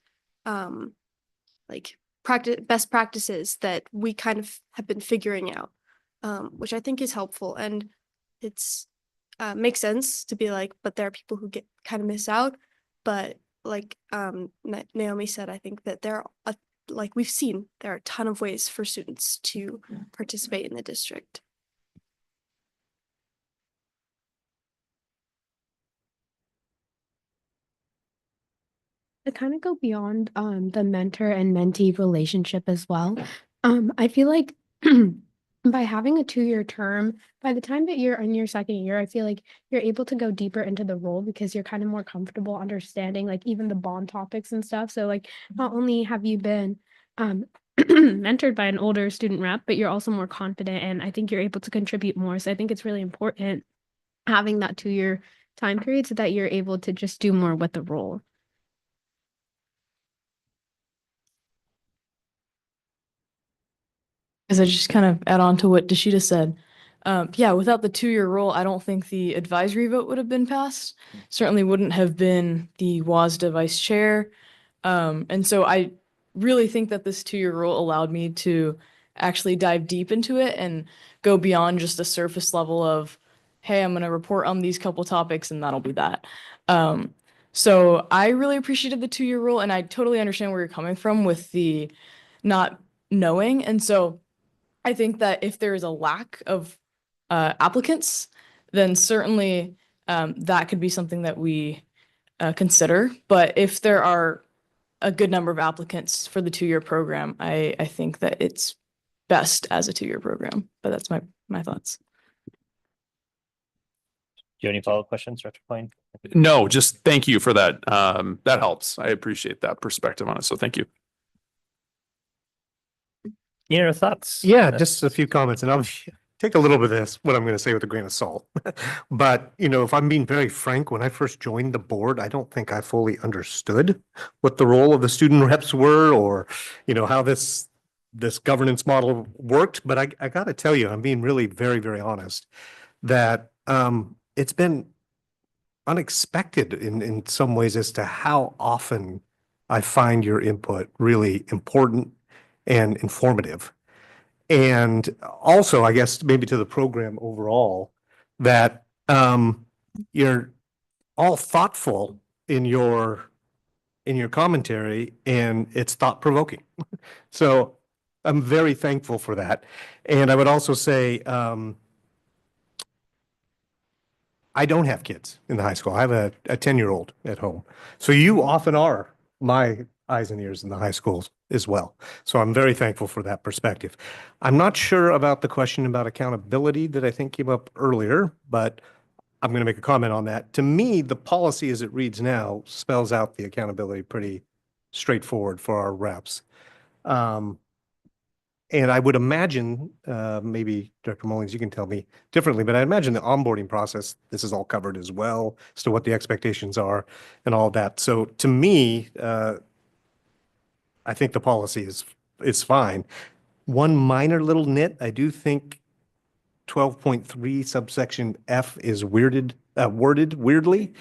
like best practices that we kind of have been figuring out. which I think is helpful. And it's makes sense to be like, but there are people who get kind of miss out. But like Naomi said, I think that there are like we've seen there are a ton of ways for students to participate in the district. To kind of go beyond the mentor and mentee relationship as well. I feel like by having a 2-year term, by the time that you're in your second year, I feel like you're able to go deeper into the role because you're kind of more comfortable understanding like even the bond topics and stuff. So like not only have you been mentored by an older student rep, but you're also more confident and I think you're able to contribute more. So I think it's really important having that 2-year time period so that you're able to just do more with the role. As I just kind of add on to what Dashita said, yeah, without the 2-year rule, I don't think the advisory vote would have been passed. Certainly wouldn't have been the WASDA vice chair. And so I really think that this 2-year rule allowed me to actually dive deep into it and go beyond just a surface level of, hey, I'm going to report on these couple topics and that'll be that. So I really appreciated the 2-year rule, and I totally understand where you're coming from with the not knowing. And so I think that if there is a lack of applicants, then certainly that could be something that we consider. But if there are a good number of applicants for the 2-year program, I think that it's best as a 2-year program. But that's my thoughts. Do you have any follow-up questions, Director Coyne? No, just thank you for that. That helps. I appreciate that perspective on it. So thank you. Any other thoughts? Yeah, just a few comments, and I'll take a little bit of this, what I'm going to say with a grain of salt. But, if I'm being very frank, when I first joined the board, I don't think I fully understood what the role of the student reps were or, how this governance model worked. But I got to tell you, I'm being really very, very honest, that it's been unexpected in some ways as to how often I find your input really important and informative. And also, I guess, maybe to the program overall, that you're all thoughtful in your commentary and it's thought-provoking. So I'm very thankful for that. And I would also say, I don't have kids in the high school. I have a 10-year-old at home. So you often are my eyes and ears in the high schools as well. So I'm very thankful for that perspective. I'm not sure about the question about accountability that I think came up earlier, but I'm going to make a comment on that. To me, the policy as it reads now spells out the accountability pretty straightforward for our reps. And I would imagine, maybe Director Mullings, you can tell me differently, but I imagine the onboarding process, this is all covered as well as to what the expectations are and all that. So to me, I think the policy is fine. One minor little nit, I do think 12.3 subsection F is worded weirdly,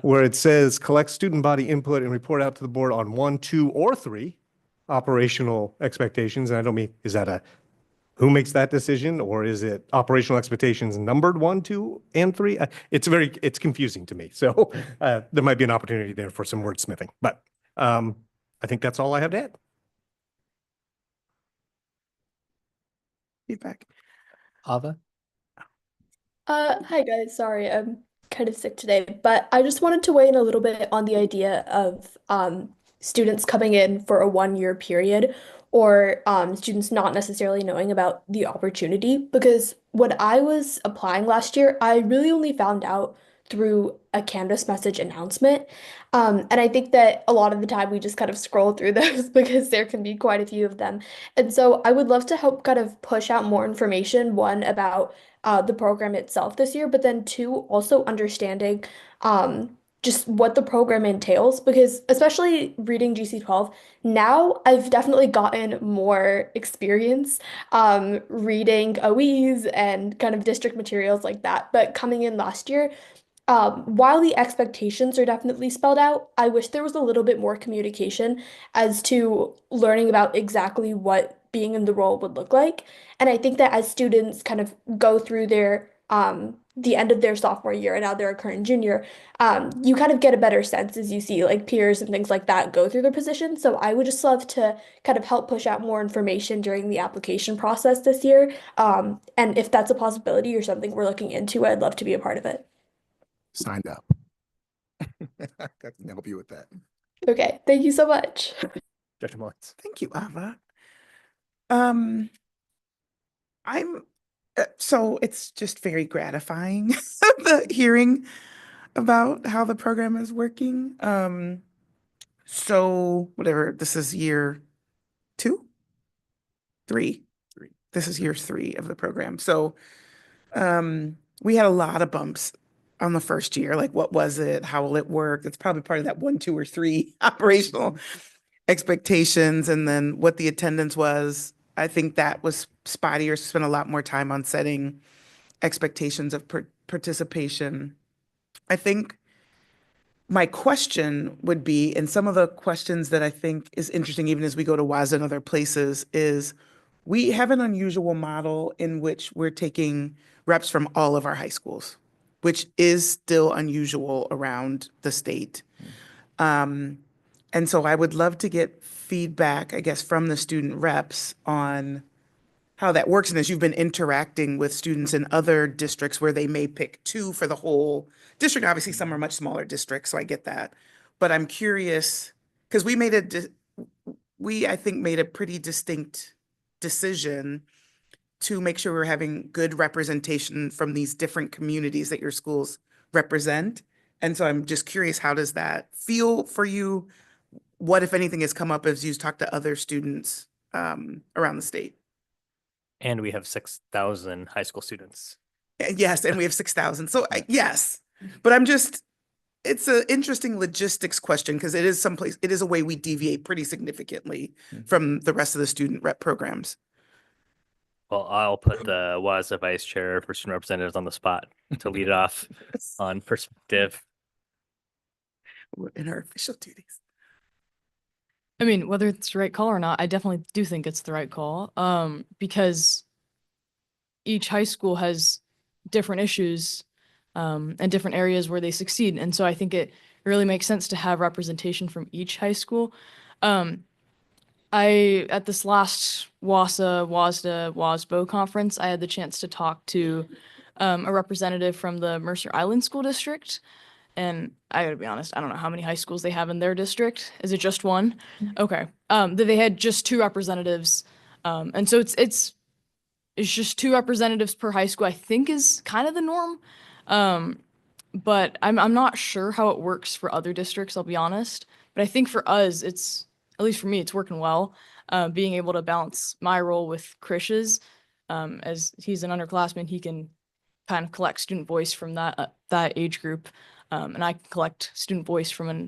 where it says collect student body input and report out to the board on 1, 2, or 3 operational expectations. And I don't mean, is that who makes that decision, or is it operational expectations numbered 1, 2, and 3? It's confusing to me. So there might be an opportunity there for some wordsmithing, but I think that's all I have to add. Feedback. Ava? Hi guys, sorry, I'm kind of sick today, but I just wanted to weigh in a little bit on the idea of students coming in for a 1-year period or students not necessarily knowing about the opportunity, because when I was applying last year, I really only found out through a Canvas message announcement. And I think that a lot of the time we just kind of scroll through those because there can be quite a few of them. And so I would love to help kind of push out more information, one, about the program itself this year, but then 2, also understanding just what the program entails, because especially reading GC12, now I've definitely gotten more experience reading OEs and kind of district materials like that. But coming in last year, while the expectations are definitely spelled out, I wish there was a little bit more communication as to learning about exactly what being in the role would look like. And I think that as students kind of go through their the end of their sophomore year and now they're a current junior, you kind of get a better sense as you see like peers and things like that go through their position. So I would just love to kind of help push out more information during the application process this year. And if that's a possibility or something we're looking into, I'd love to be a part of it. Signed up. I can help you with that. Okay, thank you so much. Dr. Mullins. Thank you, Ava. I'm so it's just very gratifying the hearing about how the program is working. So whatever, this is year 2, 3. This is year 3 of the program. So we had a lot of bumps on the first year. Like, what was it? How will it work? It's probably part of that 1, 2, or 3 operational expectations, and then what the attendance was. I think that was spotty, or spent a lot more time on setting expectations of participation. I think my question would be, and some of the questions that I think is interesting, even as we go to WASA and other places, is we have an unusual model in which we're taking reps from all of our high schools, which is still unusual around the state. And so I would love to get feedback, I guess, from the student reps on how that works. And as you've been interacting with students in other districts where they may pick 2 for the whole district, obviously some are much smaller districts, so I get that. But I'm curious, because we, I think, made a pretty distinct decision to make sure we're having good representation from these different communities that your schools represent. And so I'm just curious, how does that feel for you? What, if anything, has come up as you talk to other students around the state? And we have 6,000 high school students. Yes, and we have 6,000. So yes, but it's an interesting logistics question, because it is a way we deviate pretty significantly from the rest of the student rep programs. Well, I'll put the WASA vice chair for student representatives on the spot to lead off on perspective. In our official duties. I mean, whether it's the right call or not, I definitely do think it's the right call. Because each high school has different issues, and different areas where they succeed. And so I think it really makes sense to have representation from each high school. At this last WASBO conference, I had the chance to talk to a representative from the Mercer Island School District. And I gotta be honest, I don't know how many high schools they have in their district. Is it just one? Okay. They had just 2 representatives. And so it's just 2 representatives per high school, I think, is kind of the norm. But I'm not sure how it works for other districts, I'll be honest. But I think for us, at least for me, it's working well. Being able to balance my role with Krish's, as he's an underclassman, he can kind of collect student voice from that age group. And I can collect student voice from a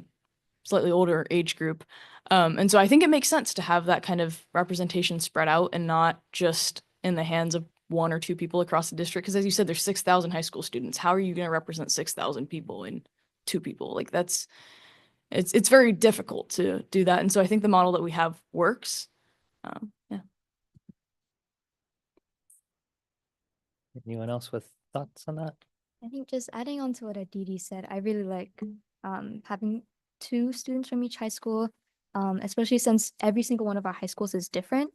slightly older age group. And so I think it makes sense to have that kind of representation spread out and not just in the hands of 1 or 2 people across the district. Because as you said, there's 6,000 high school students. How are you going to represent 6,000 people in 2 people? Like, it's very difficult to do that. And so I think the model that we have works. Yeah. Anyone else with thoughts on that? I think just adding on to what Aditi said, I really like having 2 students from each high school, especially since every single one of our high schools is different.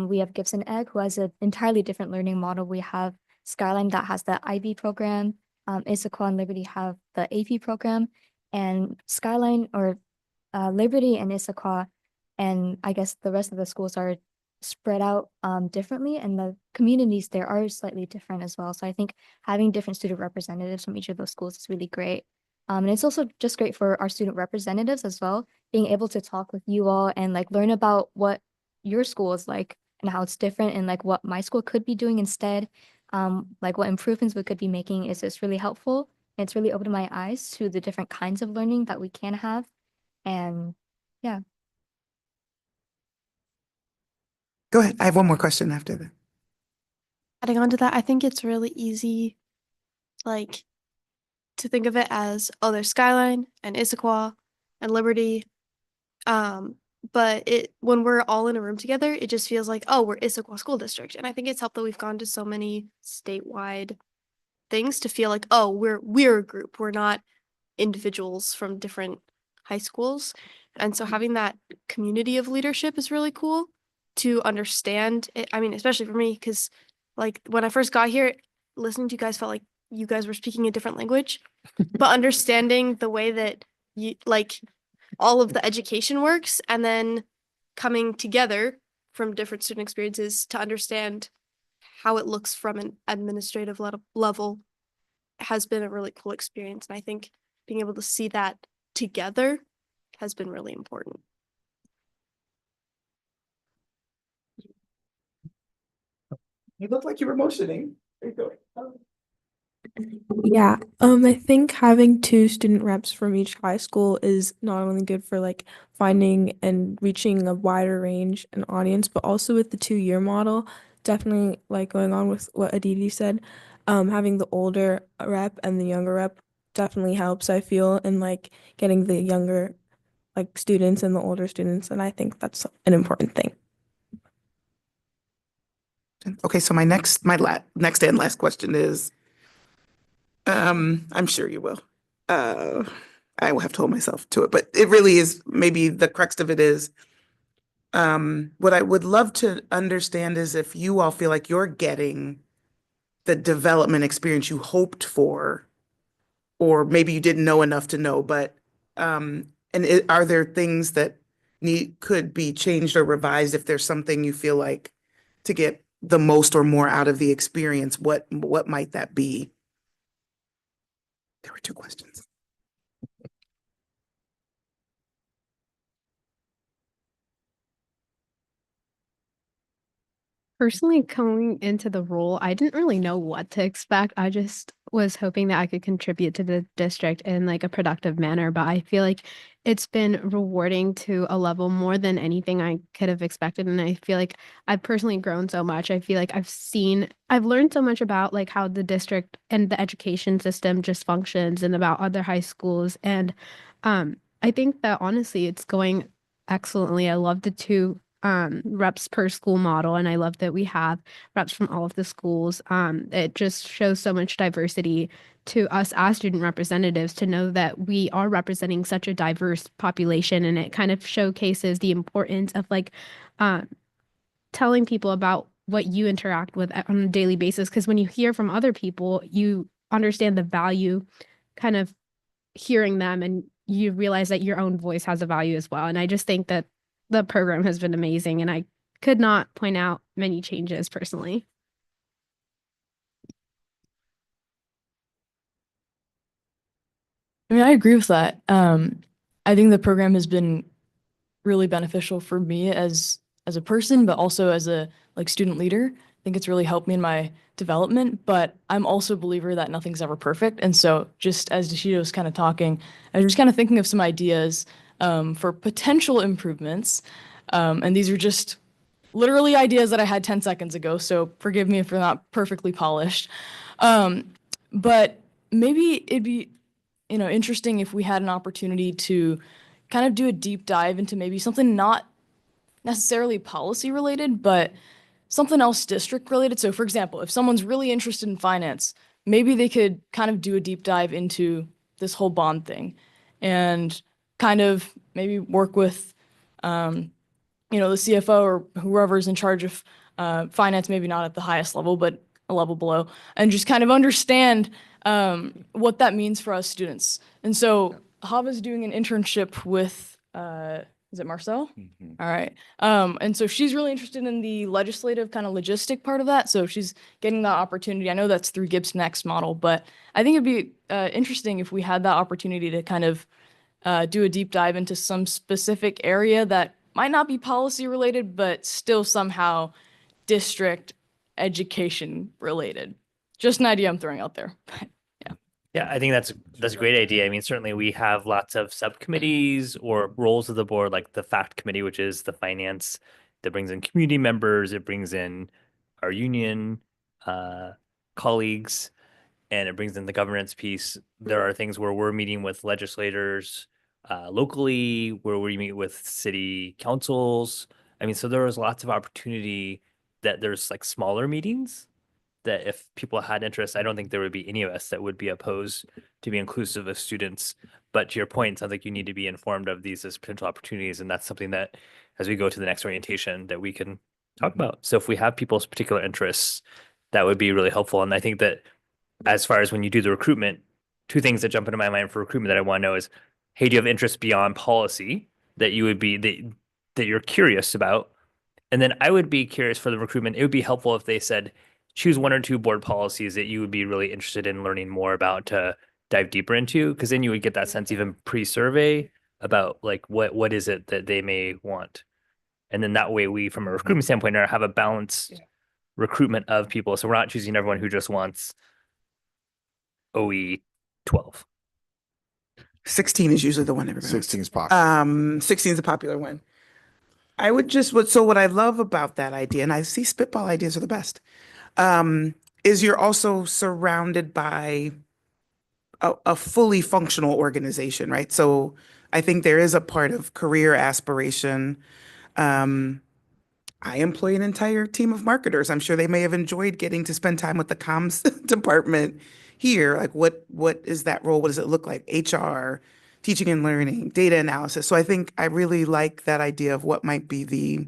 We have Gibson Egg, who has an entirely different learning model. We have Skyline that has the IB program. Issaquah and Liberty have the AP program, and Skyline or Liberty and Issaquah, and I guess the rest of the schools are spread out differently, and the communities there are slightly different as well. So I think having different student representatives from each of those schools is really great. And it's also just great for our student representatives as well, being able to talk with you all and like learn about what your school is like and how it's different, and like what my school could be doing instead. Like what improvements we could be making is just really helpful. It's really opened my eyes to the different kinds of learning that we can have. And yeah. Go ahead. I have one more question after that. Adding on to that, I think it's really easy, like, to think of it as, oh, there's Skyline and Issaquah and Liberty. but when we're all in a room together, it just feels like, oh, we're Issaquah School District. And I think it's helped that we've gone to so many statewide things to feel like, oh, we're a group. We're not individuals from different high schools. And so having that community of leadership is really cool to understand it. I mean, especially for me, because like when I first got here, listening to you guys felt like you guys were speaking a different language, but understanding the way that you like all of the education works and then coming together from different student experiences to understand how it looks from an administrative level has been a really cool experience. And I think being able to see that together has been really important. You look like you were motioning. There you go. Yeah, I think having two student reps from each high school is not only good for like finding and reaching a wider range and audience, but also with the 2-year model, definitely like going on with what Aditi said, having the older rep and the younger rep definitely helps, I feel, in like getting the younger like students and the older students, and I think that's an important thing. Okay, so my next and last question is, I'm sure you will. I will have to hold myself to it, but it really is, maybe the crux of it is, what I would love to understand is if you all feel like you're getting the development experience you hoped for, or maybe you didn't know enough to know, but, are there things that could be changed or revised if there's something you feel like to get the most or more out of the experience, what might that be? There were 2 questions. Personally, coming into the role, I didn't really know what to expect. I just was hoping that I could contribute to the district in like a productive manner, but I feel like it's been rewarding to a level more than anything I could have expected. And I feel like I've personally grown so much. I feel like I've learned so much about like how the district and the education system just functions and about other high schools. And I think that honestly, it's going excellently. I love the two reps per school model, and I love that we have reps from all of the schools. It just shows so much diversity to us as student representatives to know that we are representing such a diverse population, and it kind of showcases the importance of like telling people about what you interact with on a daily basis, because when you hear from other people, you understand the value kind of hearing them, and you realize that your own voice has a value as well. And I just think that the program has been amazing, and I could not point out many changes personally. I mean, I agree with that. I think the program has been really beneficial for me as a person, but also as a like student leader. I think it's really helped me in my development, but I'm also a believer that nothing's ever perfect. And so just as Deshita was kind of talking, I was just kind of thinking of some ideas for potential improvements. And these are just literally ideas that I had 10 seconds ago, so forgive me if they're not perfectly polished. But maybe it'd be, interesting if we had an opportunity to kind of do a deep dive into maybe something not necessarily policy related, but something else district related. So for example, if someone's really interested in finance, maybe they could kind of do a deep dive into this whole bond thing and kind of maybe work with, the CFO or whoever's in charge of finance, maybe not at the highest level, but a level below, and just kind of understand what that means for us students. And so Hava's doing an internship with, is it Marcel? All right. And so she's really interested in the legislative kind of logistic part of that. So she's getting that opportunity. I know that's through Gibson Next model, but I think it'd be interesting if we had that opportunity to kind of do a deep dive into some specific area that might not be policy related, but still somehow district education related. Just an idea I'm throwing out there. Yeah, I think that's a great idea. I mean, certainly we have lots of subcommittees or roles of the board, like the FACT committee, which is the finance that brings in community members, it brings in our union colleagues, and it brings in the governance piece. There are things where we're meeting with legislators locally, where we meet with city councils. I mean, so there was lots of opportunity that there's like smaller meetings that if people had interest, I don't think there would be any of us that would be opposed to be inclusive of students. But to your point, it sounds like you need to be informed of these as potential opportunities. And that's something that as we go to the next orientation that we can talk about. So if we have people's particular interests, that would be really helpful. And I think that as far as when you do the recruitment, two things that jump into my mind for recruitment that I want to know is, hey, do you have interest beyond policy that you would be that you're curious about? And then I would be curious for the recruitment. It would be helpful if they said, choose one or two board policies that you would be really interested in learning more about to dive deeper into, because then you would get that sense even pre-survey about like what is it that they may want. And then that way we, from a recruitment standpoint, have a balanced recruitment of people. So we're not choosing everyone who just wants OE 12. 16 is usually the one everybody wants. 16 is popular. 16 is a popular one. I would just, what I love about that idea, and I see spitball ideas are the best, is you're also surrounded by a fully functional organization, right? So I think there is a part of career aspiration. I employ an entire team of marketers. I'm sure they may have enjoyed getting to spend time with the comms department here. Like what is that role? What does it look like? HR, teaching and learning, data analysis. So I think I really like that idea of what might be the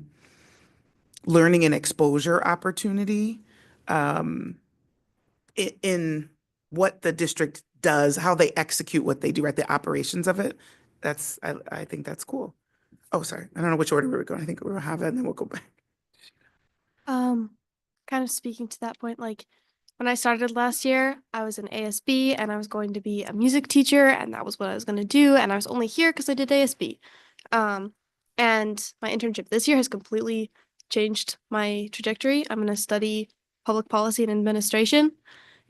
learning and exposure opportunity in what the district does, how they execute what they do, right? The operations of it. I think that's cool. Oh, sorry. I don't know which order we were going. I think we'll have it and then we'll go back. Kind of speaking to that point, like when I started last year, I was an ASB and I was going to be a music teacher, and that was what I was going to do. And I was only here because I did ASB. And my internship this year has completely changed my trajectory. I'm going to study public policy and administration,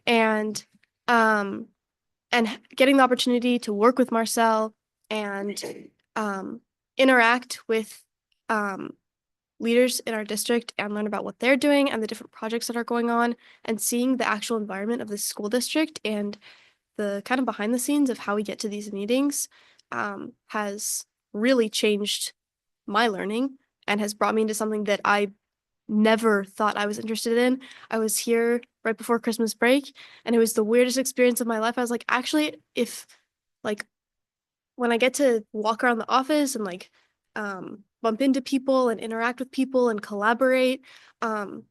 and getting the opportunity to work with Marcel and interact with leaders in our district and learn about what they're doing and the different projects that are going on, and seeing the actual environment of the school district and the kind of behind the scenes of how we get to these meetings has really changed my learning and has brought me into something that I never thought I was interested in. I was here right before Christmas break, and it was the weirdest experience of my life. I was like, actually, if like when I get to walk around the office and like bump into people and interact with people and collaborate, I'm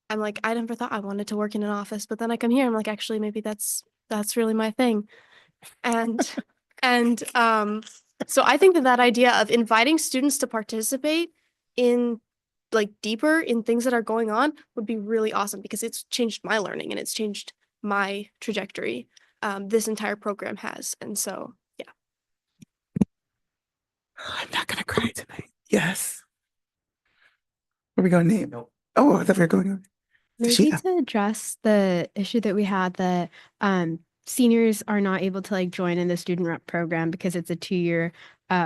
like, I never thought I wanted to work in an office, but then I come here, I'm like, actually, maybe that's really my thing. And so I think that idea of inviting students to participate in like deeper in things that are going on would be really awesome, because it's changed my learning and it's changed my trajectory. This entire program has. And so, yeah. I'm not gonna cry tonight. Yes. Where are we going, name? Nope. Oh, I thought we were going on. Maybe to address the issue that we had that seniors are not able to like join in the student rep program because it's a 2-year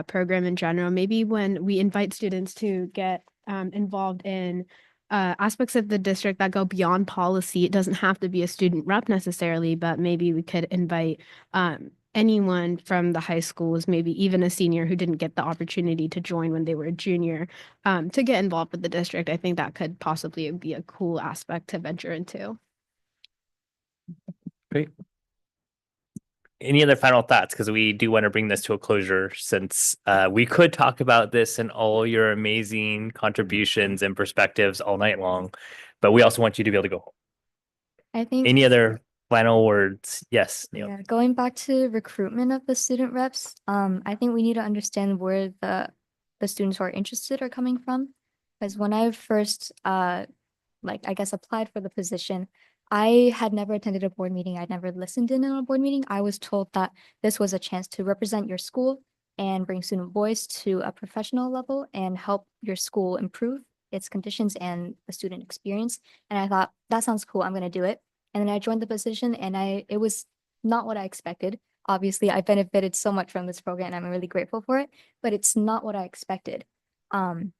program in general. Maybe when we invite students to get involved in aspects of the district that go beyond policy, it doesn't have to be a student rep necessarily, but maybe we could invite anyone from the high schools, maybe even a senior who didn't get the opportunity to join when they were a junior, to get involved with the district. I think that could possibly be a cool aspect to venture into. Great. Any other final thoughts? Because we do want to bring this to a closure, since we could talk about this and all your amazing contributions and perspectives all night long, but we also want you to be able to go home. I think Any other final words? Yes, Neil. Yeah, going back to recruitment of the student reps, I think we need to understand where the students who are interested are coming from. Because when I first I guess applied for the position, I had never attended a board meeting. I'd never listened in on a board meeting. I was told that this was a chance to represent your school and bring student voice to a professional level and help your school improve its conditions and the student experience. And I thought, that sounds cool, I'm going to do it. And then I joined the position, and it was not what I expected. Obviously, I benefited so much from this program, and I'm really grateful for it, but it's not what I expected. So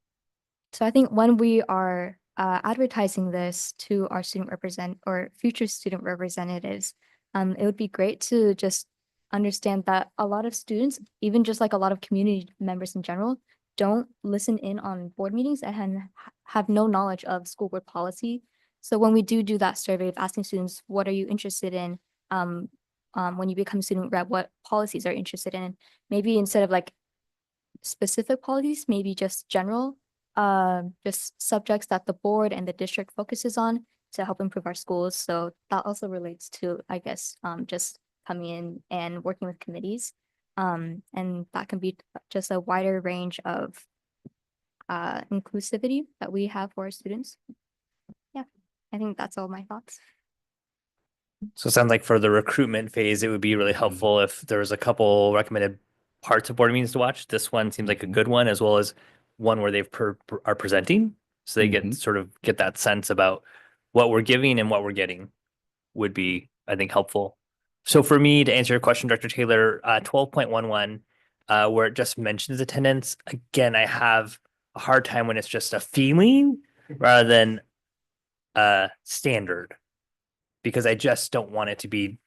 I think when we are advertising this to our future student representatives, it would be great to just understand that a lot of students, even just like a lot of community members in general, don't listen in on board meetings and have no knowledge of school board policy. So when we do that survey of asking students, what are you interested in? When you become student rep, what policies are you interested in? Maybe instead of like specific policies, maybe just general, just subjects that the board and the district focuses on to help improve our schools. So that also relates to, I guess, just coming in and working with committees. And that can be just a wider range of inclusivity that we have for our students. Yeah, I think that's all my thoughts. So it sounds like for the recruitment phase, it would be really helpful if there was a couple recommended parts of board meetings to watch. This one seems like a good one, as well as one where they've are presenting. So they get sort of get that sense about what we're giving and what we're getting would be, I think, helpful. So for me, to answer your question, Director Taylor, 12.11, where it just mentions attendance, again, I have a hard time when it's just a feeling rather than standard, because I just don't want it to be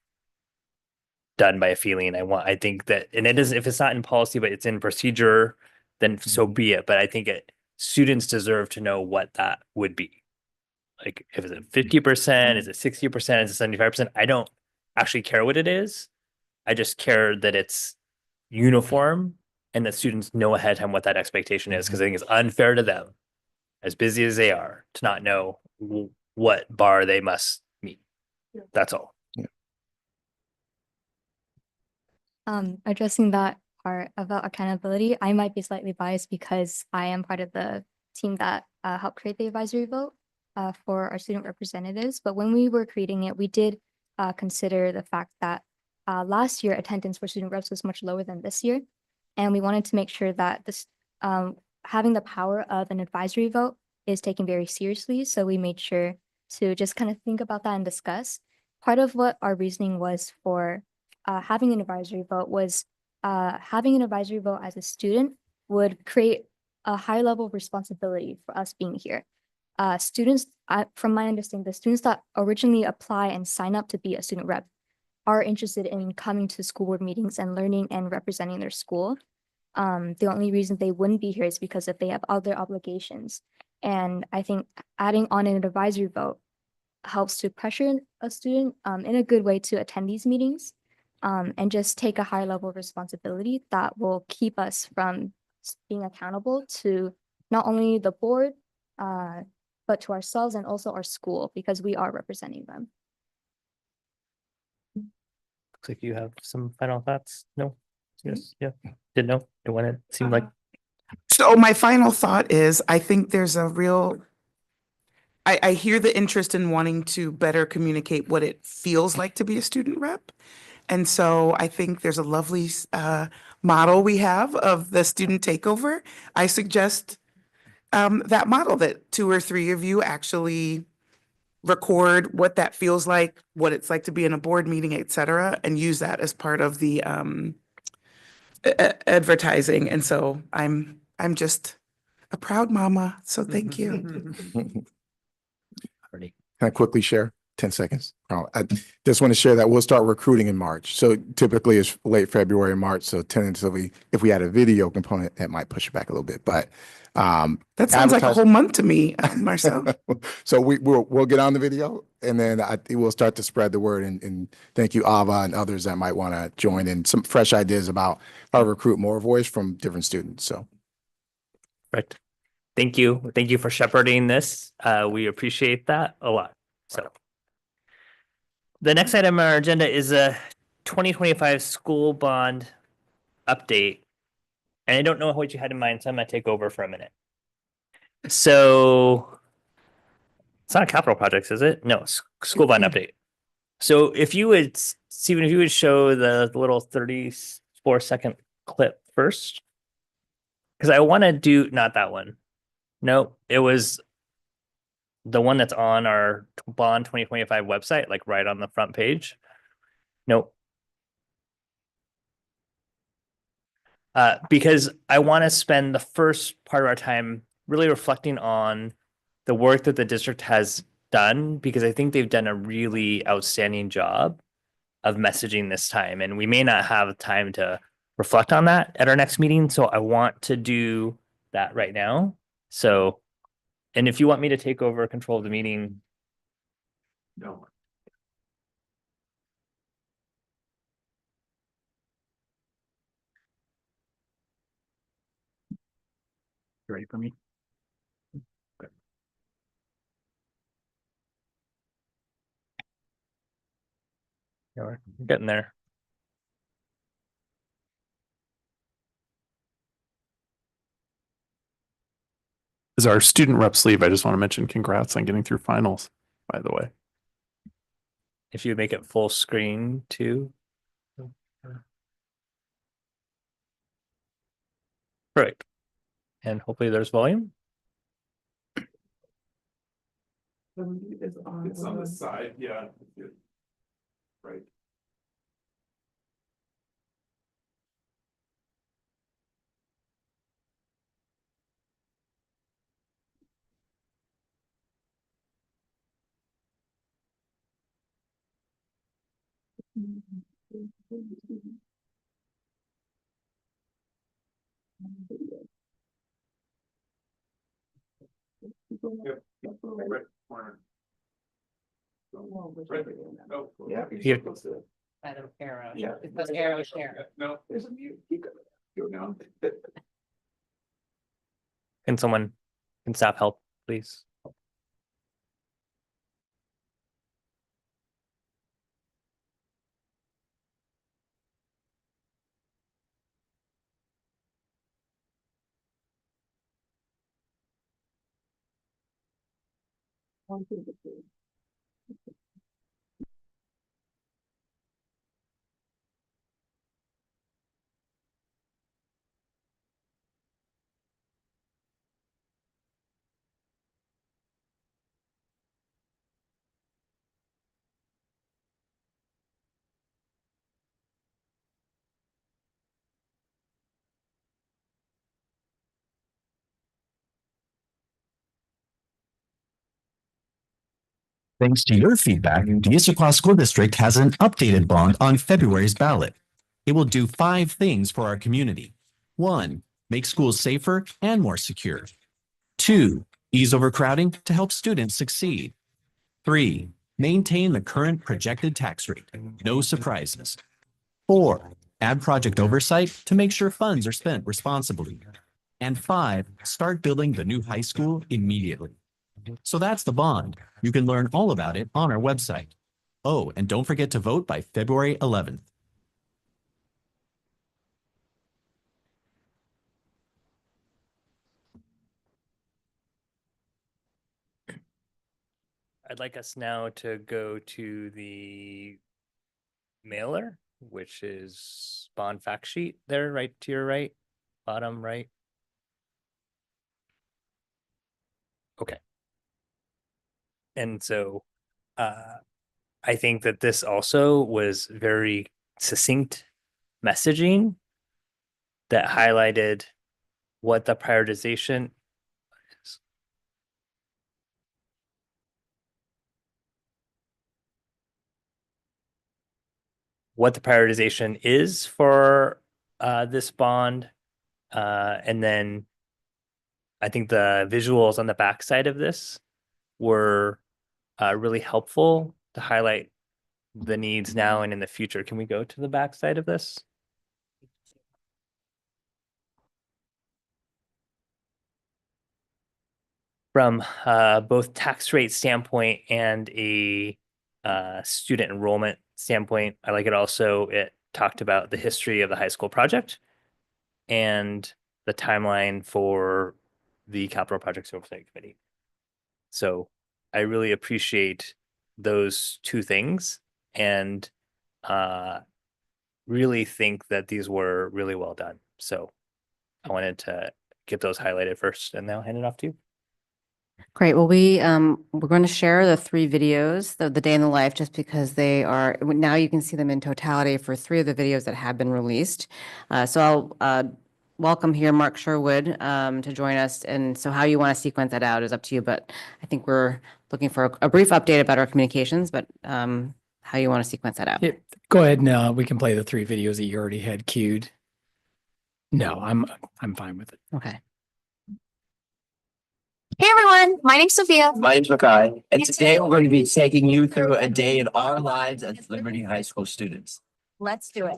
done by a feeling. I think that, and it is, if it's not in policy, but it's in procedure, then so be it. But I think students deserve to know what that would be. Like, if it's 50%, is it 60%, is it 75%? I don't actually care what it is. I just care that it's uniform and that students know ahead of time what that expectation is, because I think it's unfair to them, as busy as they are, to not know what bar they must meet. That's all. Addressing that part about accountability, I might be slightly biased because I am part of the team that helped create the advisory vote for our student representatives. But when we were creating it, we did consider the fact that last year attendance for student reps was much lower than this year. And we wanted to make sure that this having the power of an advisory vote is taken very seriously. So we made sure to just kind of think about that and discuss. Part of what our reasoning was for having an advisory vote was having an advisory vote as a student would create a high level of responsibility for us being here. Students, from my understanding, the students that originally apply and sign up to be a student rep are interested in coming to school board meetings and learning and representing their school. The only reason they wouldn't be here is because if they have other obligations. And I think adding on an advisory vote helps to pressure a student in a good way to attend these meetings and just take a high level of responsibility that will keep us from being accountable to not only the board, but to ourselves and also our school, because we are representing them. Looks like you have some final thoughts. No? Yes. Yeah. Didn't know. Don't want to seem like. So my final thought is, I think there's a real, I hear the interest in wanting to better communicate what it feels like to be a student rep. And so I think there's a lovely model we have of the student takeover. I suggest that model, that 2 or 3 of you actually record what that feels like, what it's like to be in a board meeting, et cetera, and use that as part of the advertising. And so I'm just a proud mama. So thank you. Can I quickly share? 10 seconds. I just want to share that we'll start recruiting in March. So typically it's late February, March. So tentatively, if we had a video component, that might push it back a little bit. But that sounds like a whole month to me, Marcel. So we'll get on the video, and then we'll start to spread the word. And thank you, Ava, and others that might want to join in some fresh ideas about how to recruit more voice from different students. So, right. Thank you. Thank you for shepherding this. We appreciate that a lot. So. The next item on our agenda is a 2025 school bond update. And I don't know what you had in mind, so I'm going to take over for a minute. So it's not a capital projects, is it? No, school bond update. So if you would, Stephen, if you would show the little 34-second clip first, because I want to do not that one. No, it was the one that's on our Bond 2025 website, like right on the front page. Nope. Because I want to spend the first part of our time really reflecting on the work that the district has done, because I think they've done a really outstanding job of messaging this time, and we may not have time to reflect on that at our next meeting. So I want to do that right now. So, and if you want me to take over control of the meeting. No. Ready for me? Yeah, we're getting there. As our student reps leave, I just want to mention congrats on getting through finals, by the way. If you make it full screen too. Perfect. And hopefully there's volume. It's on the side, yeah. Right. Here. Arrow. Yeah. It says arrow share. No, there's a mute. Keep going. Go down. Can staff help, please? Thanks to your feedback, the Issaquah School District has an updated bond on February's ballot. It will do 5 things for our community. 1, make schools safer and more secure. 2, ease overcrowding to help students succeed. 3, maintain the current projected tax rate. No surprises. 4, add project oversight to make sure funds are spent responsibly. And 5, start building the new high school immediately. So that's the bond. You can learn all about it on our website. Oh, and don't forget to vote by February 11th. I'd like us now to go to the mailer, which is bond fact sheet there, right to your right, bottom right. Okay. And so I think that this also was very succinct messaging that highlighted what the prioritization is. What the prioritization is for this bond. And then I think the visuals on the backside of this were really helpful to highlight the needs now and in the future. Can we go to the backside of this? From both tax rate standpoint and a student enrollment standpoint, I like it also. It talked about the history of the high school project and the timeline for the capital projects oversight committee. So I really appreciate those 2 things and really think that these were really well done. So I wanted to get those highlighted first and now hand it off to you. Great. Well, we're going to share the 3 videos, the day in the life, just because they are, now you can see them in totality for 3 of the videos that have been released. So I'll welcome here Mark Sherwood to join us. And so how you want to sequence that out is up to you, but I think we're looking for a brief update about our communications, but how you want to sequence that out. Yeah, go ahead now. We can play the 3 videos that you already had queued. No, I'm fine with it. Okay. Hey everyone, my name's Sophia. My name's Makai, and today we're going to be taking you through a day in our lives as Liberty High School students. Let's do it.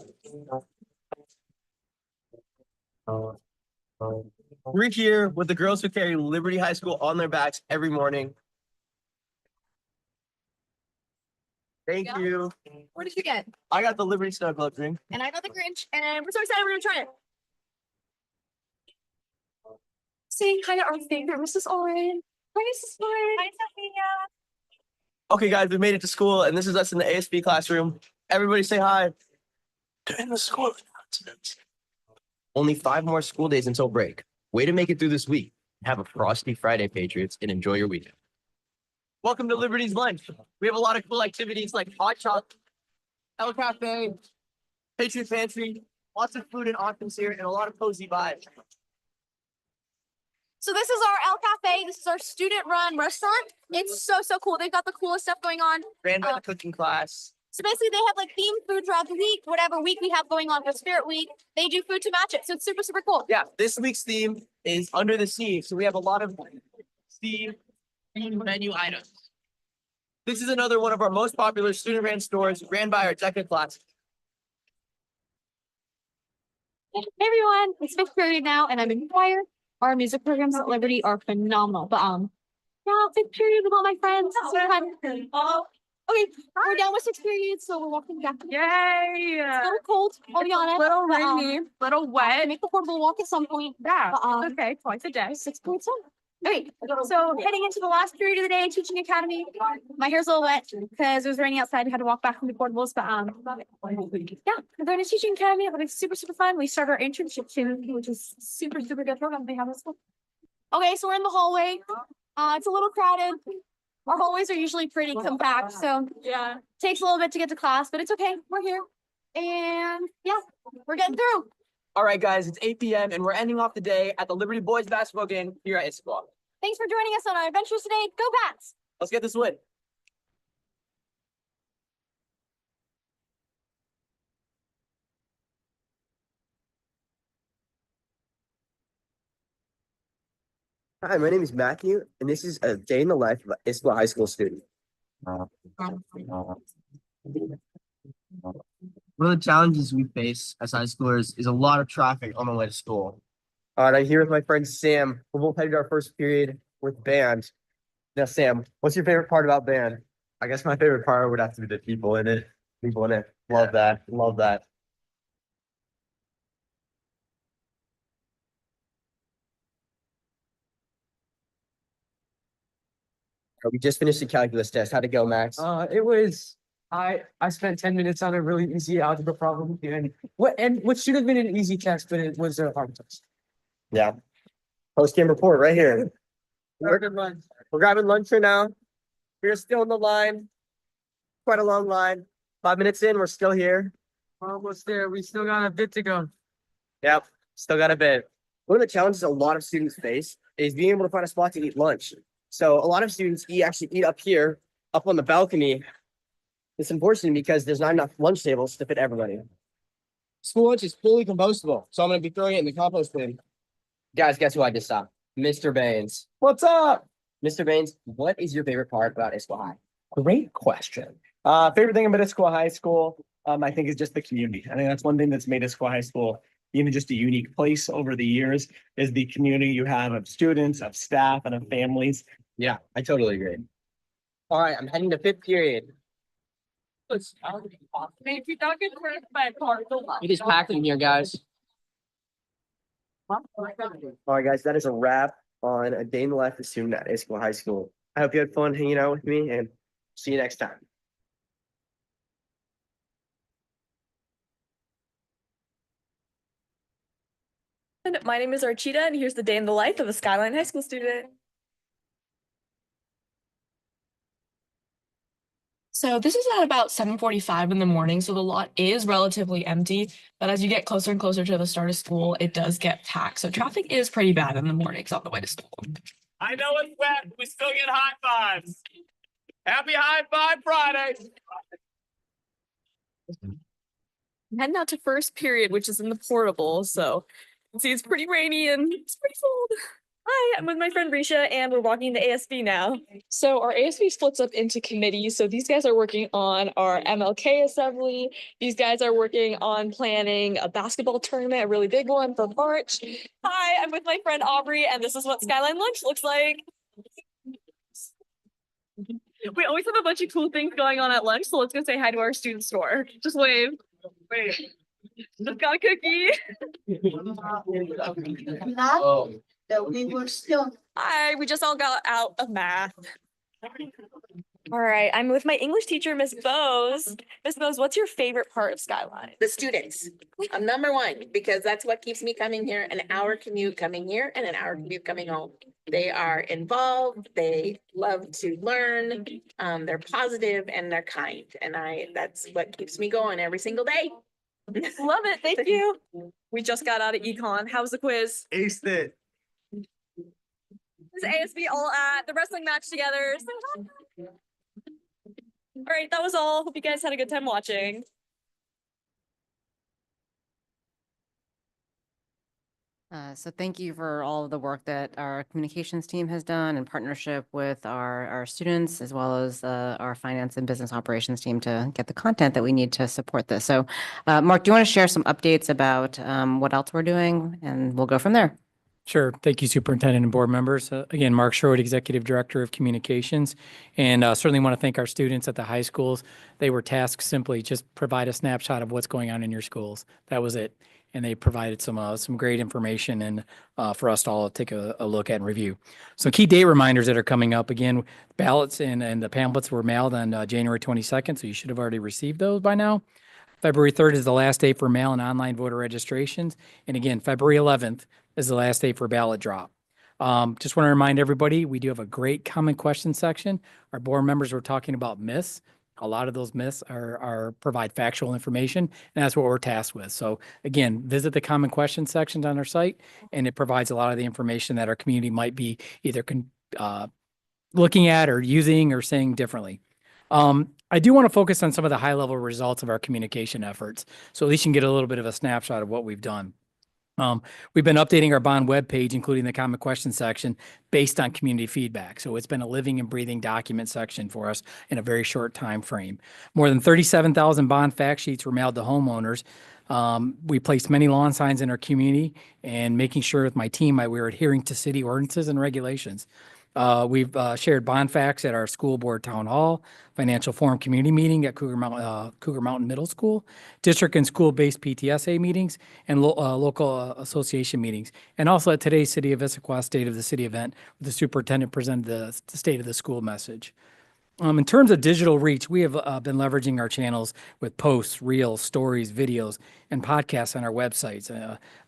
We're here with the girls who carry Liberty High School on their backs every morning. Thank you. What did you get? I got the Liberty Snow Globe drink. And I got the Grinch, and we're so excited we're gonna try it. Saying hi to our favorite Mrs. Oren. Hi, Mrs. Oren. Hi, Sophia. Okay, guys, we made it to school, and this is us in the ASB classroom. Everybody say hi. During the school announcements. Only 5 more school days until break. Way to make it through this week. Have a frosty Friday, Patriots, and enjoy your weekend. Welcome to Liberty's Lunch. We have a lot of cool activities like hot chocolate, El Cafe, Patriot Pantry, lots of food and options here, and a lot of cozy vibes. So this is our El Cafe. This is our student-run restaurant. It's so cool. They've got the coolest stuff going on. Ran by the cooking class. So basically, they have like themed food throughout the week. Whatever week we have going on for Spirit Week, they do food to match it. So it's super cool. Yeah, this week's theme is Under the Sea. So we have a lot of sea menu items. This is another one of our most popular student-ran stores ran by our DECA class. Hey everyone, it's 5th period now, and I'm in choir. Our music programs at Liberty are phenomenal. But yeah, 5th period with all my friends. Okay, we're down with 6th period, so we're walking back. Yay! It's a little cold, I'll be honest. Little rainy, little wet. Make the portable walk at some point. Yeah, but, okay, twice a day. 6 points on. Okay, so heading into the last period of the day, teaching academy. My hair's a little wet because it was raining outside. We had to walk back from the portables, but yeah, we're going to teaching academy. It'll be super fun. We start our internship soon, which is super good program they have as well. Okay, so we're in the hallway. It's a little crowded. Our hallways are usually pretty compact, so yeah, takes a little bit to get to class, but it's okay. We're here, and yeah, we're getting through. All right, guys, it's 8 p.m. and we're ending off the day at the Liberty Boys basketball game here at Issaquah. Thanks for joining us on our adventures today. Go Bats! Let's get this win. Hi, my name is Matthew, and this is a day in the life of an Issaquah High School student. One of the challenges we face as high schoolers is a lot of traffic on the way to school. All right, I'm here with my friend Sam. We're both headed to our first period with band. Now, Sam, what's your favorite part about band? I guess my favorite part would have to be the people in it. People in it. Love that. Love that. We just finished the calculus test. How'd it go, Max? I spent 10 minutes on a really easy algebra problem and what should have been an easy test, but it was a hard test. Yeah. Post-game report right here. We're grabbing lunch right now. We're still in the line. Quite a long line. 5 minutes in, we're still here. We're almost there. We still got a bit to go. Yep, still got a bit. One of the challenges a lot of students face is being able to find a spot to eat lunch. So a lot of students actually eat up here, up on the balcony. It's unfortunate because there's not enough lunch tables to fit everybody. School lunch is fully compostable, so I'm going to be throwing it in the compost bin. Guys, guess who I just saw? Mr. Baines. What's up? Mr. Baines, what is your favorite part about Issaquah High? Great question. Favorite thing about Issaquah High School, I think is just the community. I think that's one thing that's made Issaquah High School even just a unique place over the years is the community you have of students, of staff, and of families. Yeah, I totally agree. All right, I'm heading to 5th period. It is packed in here, guys. All right, guys, that is a wrap on a day in the life of a student at Issaquah High School. I hope you had fun hanging out with me, and see you next time. My name is Archita, and here's the day in the life of a Skyline High School student. So this is at about 7:45 in the morning, so the lot is relatively empty, but as you get closer and closer to the start of school, it does get packed. So traffic is pretty bad in the mornings on the way to school. I know it's wet. We still get high fives. Happy High Five Friday. I'm heading out to first period, which is in the portable. So you can see it's pretty rainy and it's pretty cold. Hi, I'm with my friend Risha and we're walking to ASB now. So our ASB splits up into committees. So these guys are working on our MLK assembly. These guys are working on planning a basketball tournament, a really big one for March. Hi, I'm with my friend Aubrey and this is what Skyline Lunch looks like. We always have a bunch of cool things going on at lunch, so let's go say hi to our student store. Just wave. Wait. Just got a cookie. We were still. Hi, we just all got out of math. All right, I'm with my English teacher, Miss Bose. Miss Bose, what's your favorite part of Skyline? The students. Number one, because that's what keeps me coming here, an hour commute coming here and an hour commute coming home. They are involved, they love to learn, they're positive and they're kind. And that's what keeps me going every single day. Love it, thank you. We just got out of econ. How was the quiz? Aced it. This is ASB all at the wrestling match together. All right, that was all. Hope you guys had a good time watching. So thank you for all of the work that our communications team has done in partnership with our students as well as our finance and business operations team to get the content that we need to support this. So Mark, do you want to share some updates about what else we're doing? And we'll go from there. Sure. Thank you, Superintendent and board members. Again, Mark Sherwood, Executive Director of Communications, and certainly want to thank our students at the high schools. They were tasked simply just provide a snapshot of what's going on in your schools. That was it. And they provided some great information and for us to all take a look at and review. Some key date reminders that are coming up. Again, ballots and the pamphlets were mailed on January 22nd, so you should have already received those by now. February 3rd is the last day for mail and online voter registrations. And again, February 11th is the last day for ballot drop. Just want to remind everybody, we do have a great common question section. Our board members were talking about myths. A lot of those myths are provide factual information, and that's what we're tasked with. So again, visit the common question sections on our site, and it provides a lot of the information that our community might be either looking at or using or saying differently. I do want to focus on some of the high level results of our communication efforts, so at least you can get a little bit of a snapshot of what we've done. We've been updating our bond webpage, including the common question section, based on community feedback. So it's been a living and breathing document section for us in a very short time frame. More than 37,000 bond fact sheets were mailed to homeowners. We placed many lawn signs in our community and making sure with my team we were adhering to city ordinances and regulations. We've shared bond facts at our school board town hall, financial forum community meeting at Cougar Mountain Middle School, district and school-based PTSA meetings, and local association meetings. And also at today's City of Issaquah State of the City event, where the superintendent presented the state of the school message. In terms of digital reach, we have been leveraging our channels with posts, reels, stories, videos, and podcasts on our websites,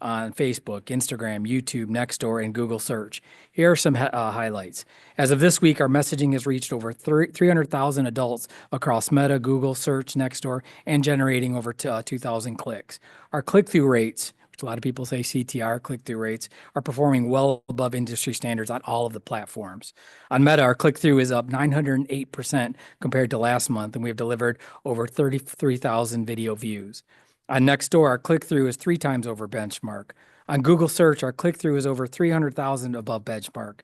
on Facebook, Instagram, YouTube, Nextdoor, and Google Search. Here are some highlights. As of this week, our messaging has reached over 300,000 adults across Meta, Google Search, Nextdoor, and generating over 2,000 clicks. Our click-through rates, a lot of people say CTR, click-through rates, are performing well above industry standards on all of the platforms. On Meta, our click-through is up 908% compared to last month, and we have delivered over 33,000 video views. On Nextdoor, our click-through is 3 times over benchmark. On Google Search, our click-through is over 300,000 above benchmark.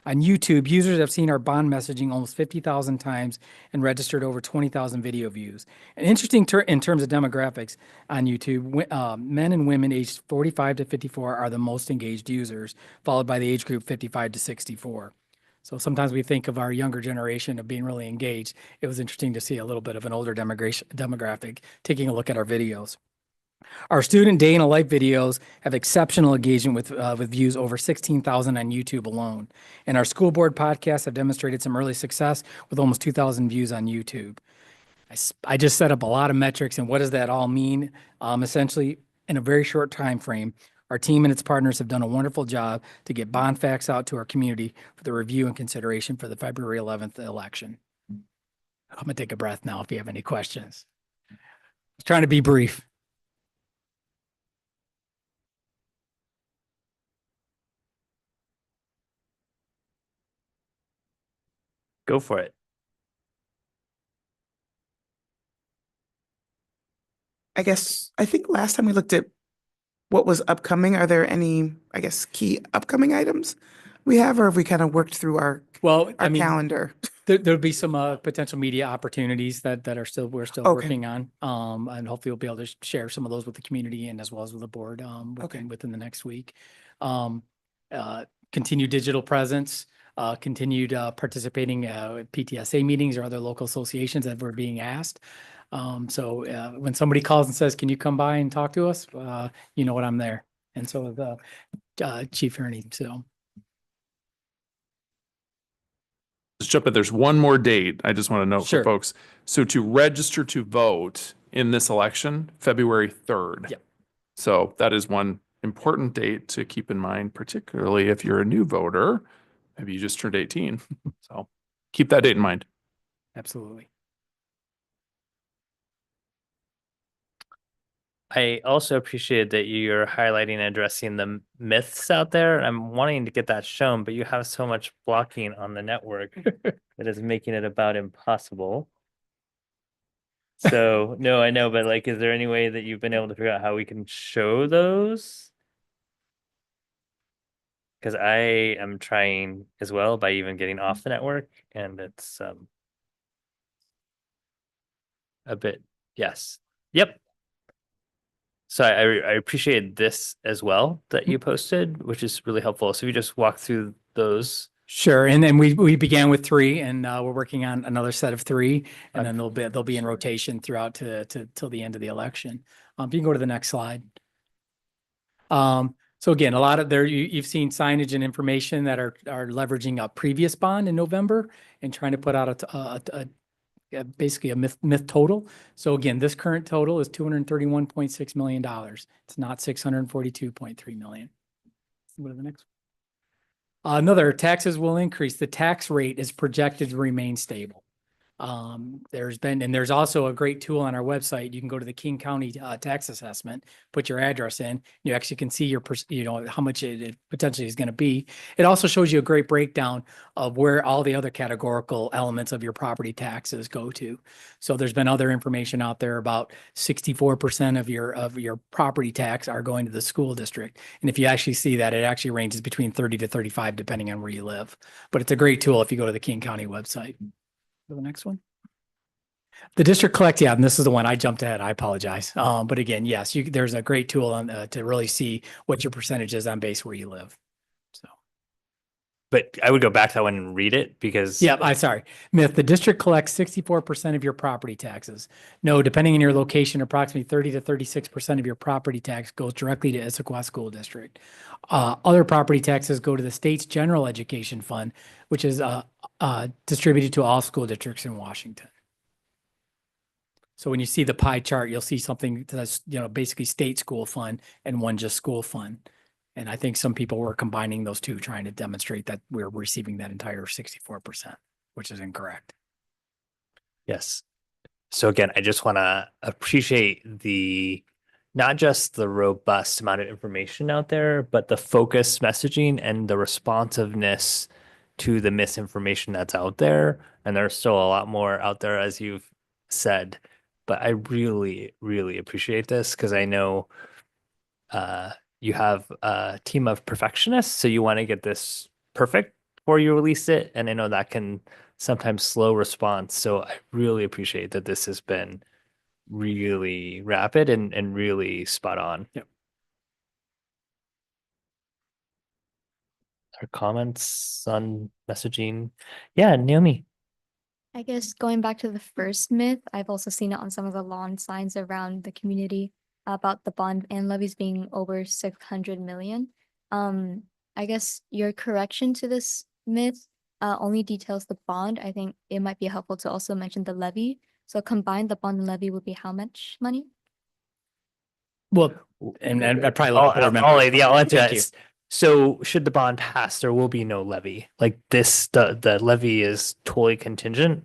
On YouTube, users have seen our bond messaging almost 50,000 times and registered over 20,000 video views. And interesting in terms of demographics on YouTube, men and women aged 45 to 54 are the most engaged users, followed by the age group 55 to 64. So sometimes we think of our younger generation of being really engaged. It was interesting to see a little bit of an older demographic taking a look at our videos. Our student day in a life videos have exceptional engagement with views over 16,000 on YouTube alone. And our school board podcasts have demonstrated some early success with almost 2,000 views on YouTube. I just set up a lot of metrics, and what does that all mean? Essentially, in a very short time frame, our team and its partners have done a wonderful job to get bond facts out to our community for the review and consideration for the February 11th election. I'm going to take a breath now if you have any questions. I was trying to be brief. Go for it. I guess, I think last time we looked at what was upcoming, are there any, I guess, key upcoming items we have, or have we kind of worked through our calendar? There'll be some potential media opportunities that are still, we're still Okay. working on. And hopefully we'll be able to share some of those with the community and as well as with the board within the next week. Continued digital presence, continued participating PTSA meetings or other local associations that were being asked. So when somebody calls and says, can you come by and talk to us? You know what, I'm there. And so the Chief Ernie, so. Just jump in. There's one more date I just want to note Sure. for folks. So to register to vote in this election, February 3rd. Yep. So that is one important date to keep in mind, particularly if you're a new voter. Maybe you just turned 18. So keep that date in mind. Absolutely. I also appreciate that you're highlighting and addressing the myths out there. I'm wanting to get that shown, but you have so much blocking on the network that is making it about impossible. So, no, I know, but like, is there any way that you've been able to figure out how we can show those? Because I am trying as well by even getting off the network, and it's a bit, yes. Yep. So I appreciate this as well that you posted, which is really helpful. So we just walk through those. Sure, and then we began with 3, and we're working on another set of 3, and then they'll be in rotation throughout to till the end of the election. You can go to the next slide. So again, a lot of you've seen signage and information that are leveraging a previous bond in November and trying to put out basically a myth total. So again, this current total is $231.6 million. It's not $642.3 million. Go to the next one. Another, taxes will increase. The tax rate is projected to remain stable. There's also a great tool on our website. You can go to the King County tax assessment, put your address in. You actually can see how much it potentially is going to be. It also shows you a great breakdown of where all the other categorical elements of your property taxes go to. So there's been other information out there about 64% of your property tax are going to the school district. And if you actually see that, it actually ranges between 30 to 35 depending on where you live. But it's a great tool if you go to the King County website. For the next one. The district collect, yeah, and this is the one I jumped ahead. I apologize. But again, yes, there's a great tool on to really see what your percentage is on base where you live. So, but I would go back to that one and read it because I'm sorry. Myth: the district collects 64% of your property taxes. No, depending on your location, approximately 30 to 36% of your property tax goes directly to Issaquah School District. Other property taxes go to the state's general education fund, which is distributed to all school districts in Washington. So when you see the pie chart, you'll see something that's, basically state school fund and one just school fund. And I think some people were combining those two, trying to demonstrate that we're receiving that entire 64%, which is incorrect. Yes. So again, I just want to appreciate not just the robust amount of information out there, but the focused messaging and the responsiveness to the misinformation that's out there. And there's still a lot more out there, as you've said, but I really, really appreciate this because I know you have a team of perfectionists, so you want to get this perfect before you release it. And I know that can sometimes slow response. So I really appreciate that this has been really rapid and really spot on. Yep. Our comments on messaging. Yeah, Naomi. I guess going back to the first myth, I've also seen it on some of the lawn signs around the community about the bond and levies being over 600 million. I guess your correction to this myth only details the bond. I think it might be helpful to also mention the levy. So combined, the bond and levy would be how much money? Well, and I probably let board members. I'll answer Thank that. you. So should the bond pass, there will be no levy. Like this, the levy is totally contingent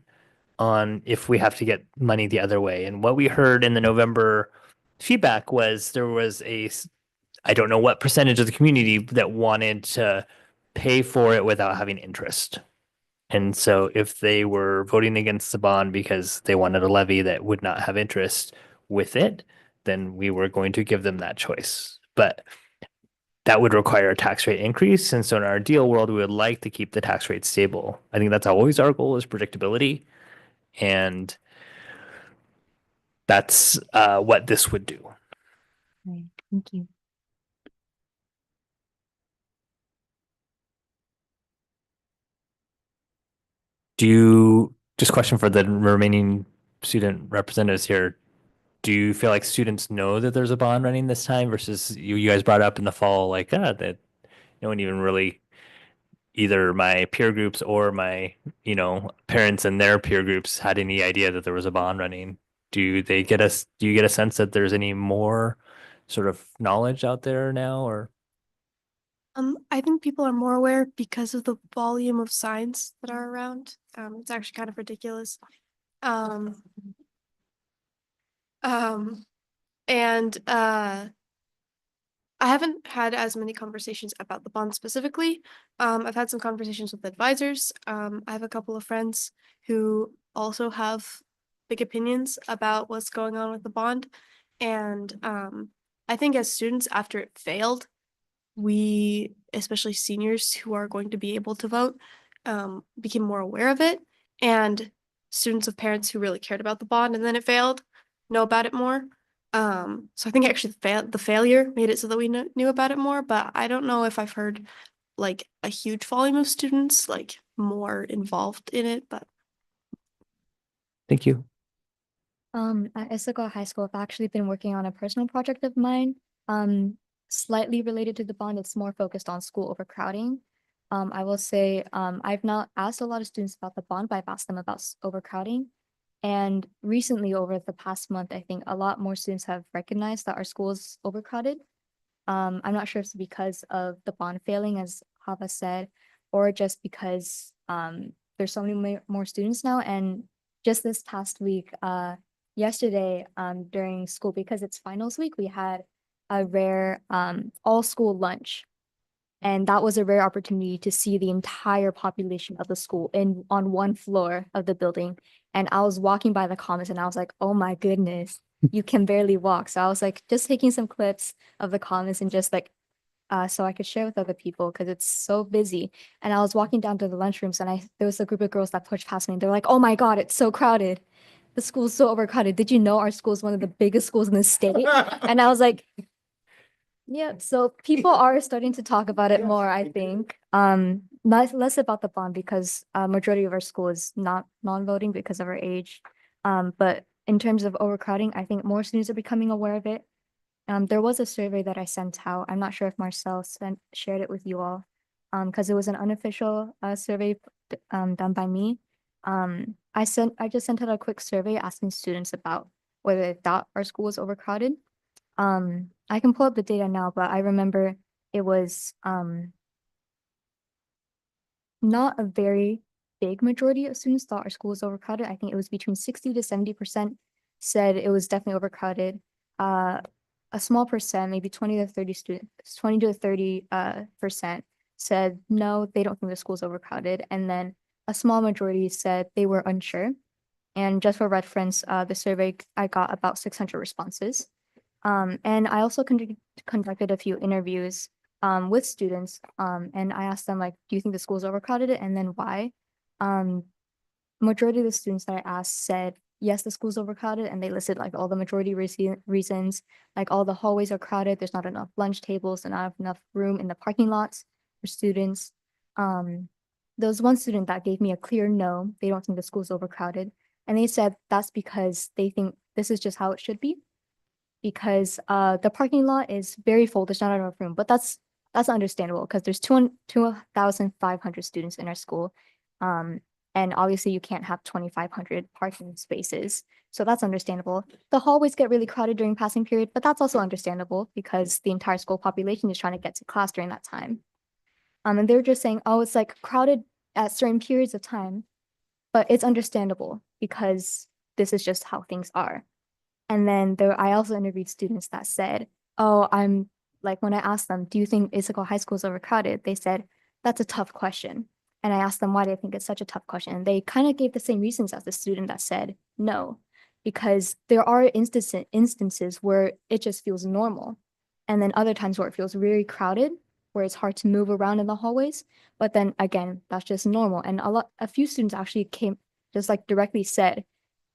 on if we have to get money the other way. And what we heard in the November feedback was there was I don't know what percentage of the community that wanted to pay for it without having interest. And so if they were voting against the bond because they wanted a levy that would not have interest with it, then we were going to give them that choice. But that would require a tax rate increase. And so in our ideal world, we would like to keep the tax rate stable. I think that's always our goal, is predictability. And that's what this would do. Right. Thank you. Just question for the remaining student representatives here. Do you feel like students know that there's a bond running this time versus you guys brought up in the fall, like, that no one even really, either my peer groups or my, parents and their peer groups had any idea that there was a bond running? Do you get a sense that there's any more sort of knowledge out there now, or? I think people are more aware because of the volume of signs that are around. It's actually kind of ridiculous. And I haven't had as many conversations about the bond specifically. I've had some conversations with advisors. I have a couple of friends who also have big opinions about what's going on with the bond. And I think as students, after it failed, we, especially seniors who are going to be able to vote, became more aware of it. And students of parents who really cared about the bond and then it failed know about it more. So I think actually the failure made it so that we knew about it more, but I don't know if I've heard like a huge volume of students like more involved in it, but. Thank you. At Issaquah High School, I've actually been working on a personal project of mine, slightly related to the bond. It's more focused on school overcrowding. I will say, I've not asked a lot of students about the bond, but I've asked them about overcrowding. And recently, over the past month, I think a lot more students have recognized that our school is overcrowded. I'm not sure if it's because of the bond failing, as Hava said, or just because there's so many more students now. And just this past week, yesterday, during school, because it's finals week, we had a rare all school lunch. And that was a rare opportunity to see the entire population of the school on one floor of the building. And I was walking by the commons and I was like, oh my goodness, you can barely walk. So I was like, just taking some clips of the commons and just like, so I could share with other people because it's so busy. And I was walking down to the lunchrooms and there was a group of girls that pushed past me and they're like, oh my God, it's so crowded. The school's so overcrowded. Did you know our school is one of the biggest schools in the state? And I was like, yeah, so people are starting to talk about it more, I think. Less about the bond because majority of our school is not non-voting because of our age. But in terms of overcrowding, I think more students are becoming aware of it. There was a survey that I sent out. I'm not sure if Marcel shared it with you all, because it was an unofficial survey done by me. I just sent out a quick survey asking students about whether they thought our school was overcrowded. I can pull up the data now, but I remember it was not a very big majority of students thought our school was overcrowded. I think it was between 60 to 70% said it was definitely overcrowded. A small percent, maybe 20 to 30% said no, they don't think the school's overcrowded. And then a small majority said they were unsure. And just for reference, the survey, I got about 600 responses. And I also conducted a few interviews with students, and I asked them, like, do you think the school is overcrowded, and then why? Majority of the students that I asked said, yes, the school's overcrowded, and they listed like all the majority reasons, like all the hallways are crowded, there's not enough lunch tables, and not enough room in the parking lots for students. There was one student that gave me a clear no, they don't think the school's overcrowded, and they said that's because they think this is just how it should be. Because the parking lot is very full, there's not enough room, but that's understandable because there's 2,500 students in our school. And obviously you can't have 2,500 parking spaces. So that's understandable. The hallways get really crowded during passing period, but that's also understandable because the entire school population is trying to get to class during that time. And they're just saying, oh, it's like crowded at certain periods of time, but it's understandable because this is just how things are. And then I also interviewed students that said, oh, I'm like, when I asked them, do you think Issaquah High School is overcrowded? They said, that's a tough question. And I asked them why they think it's such a tough question. And they kind of gave the same reasons as the student that said no. because there are instances where it just feels normal. And then other times where it feels very crowded, where it's hard to move around in the hallways. But then again, that's just normal. And a few students actually came just like directly said,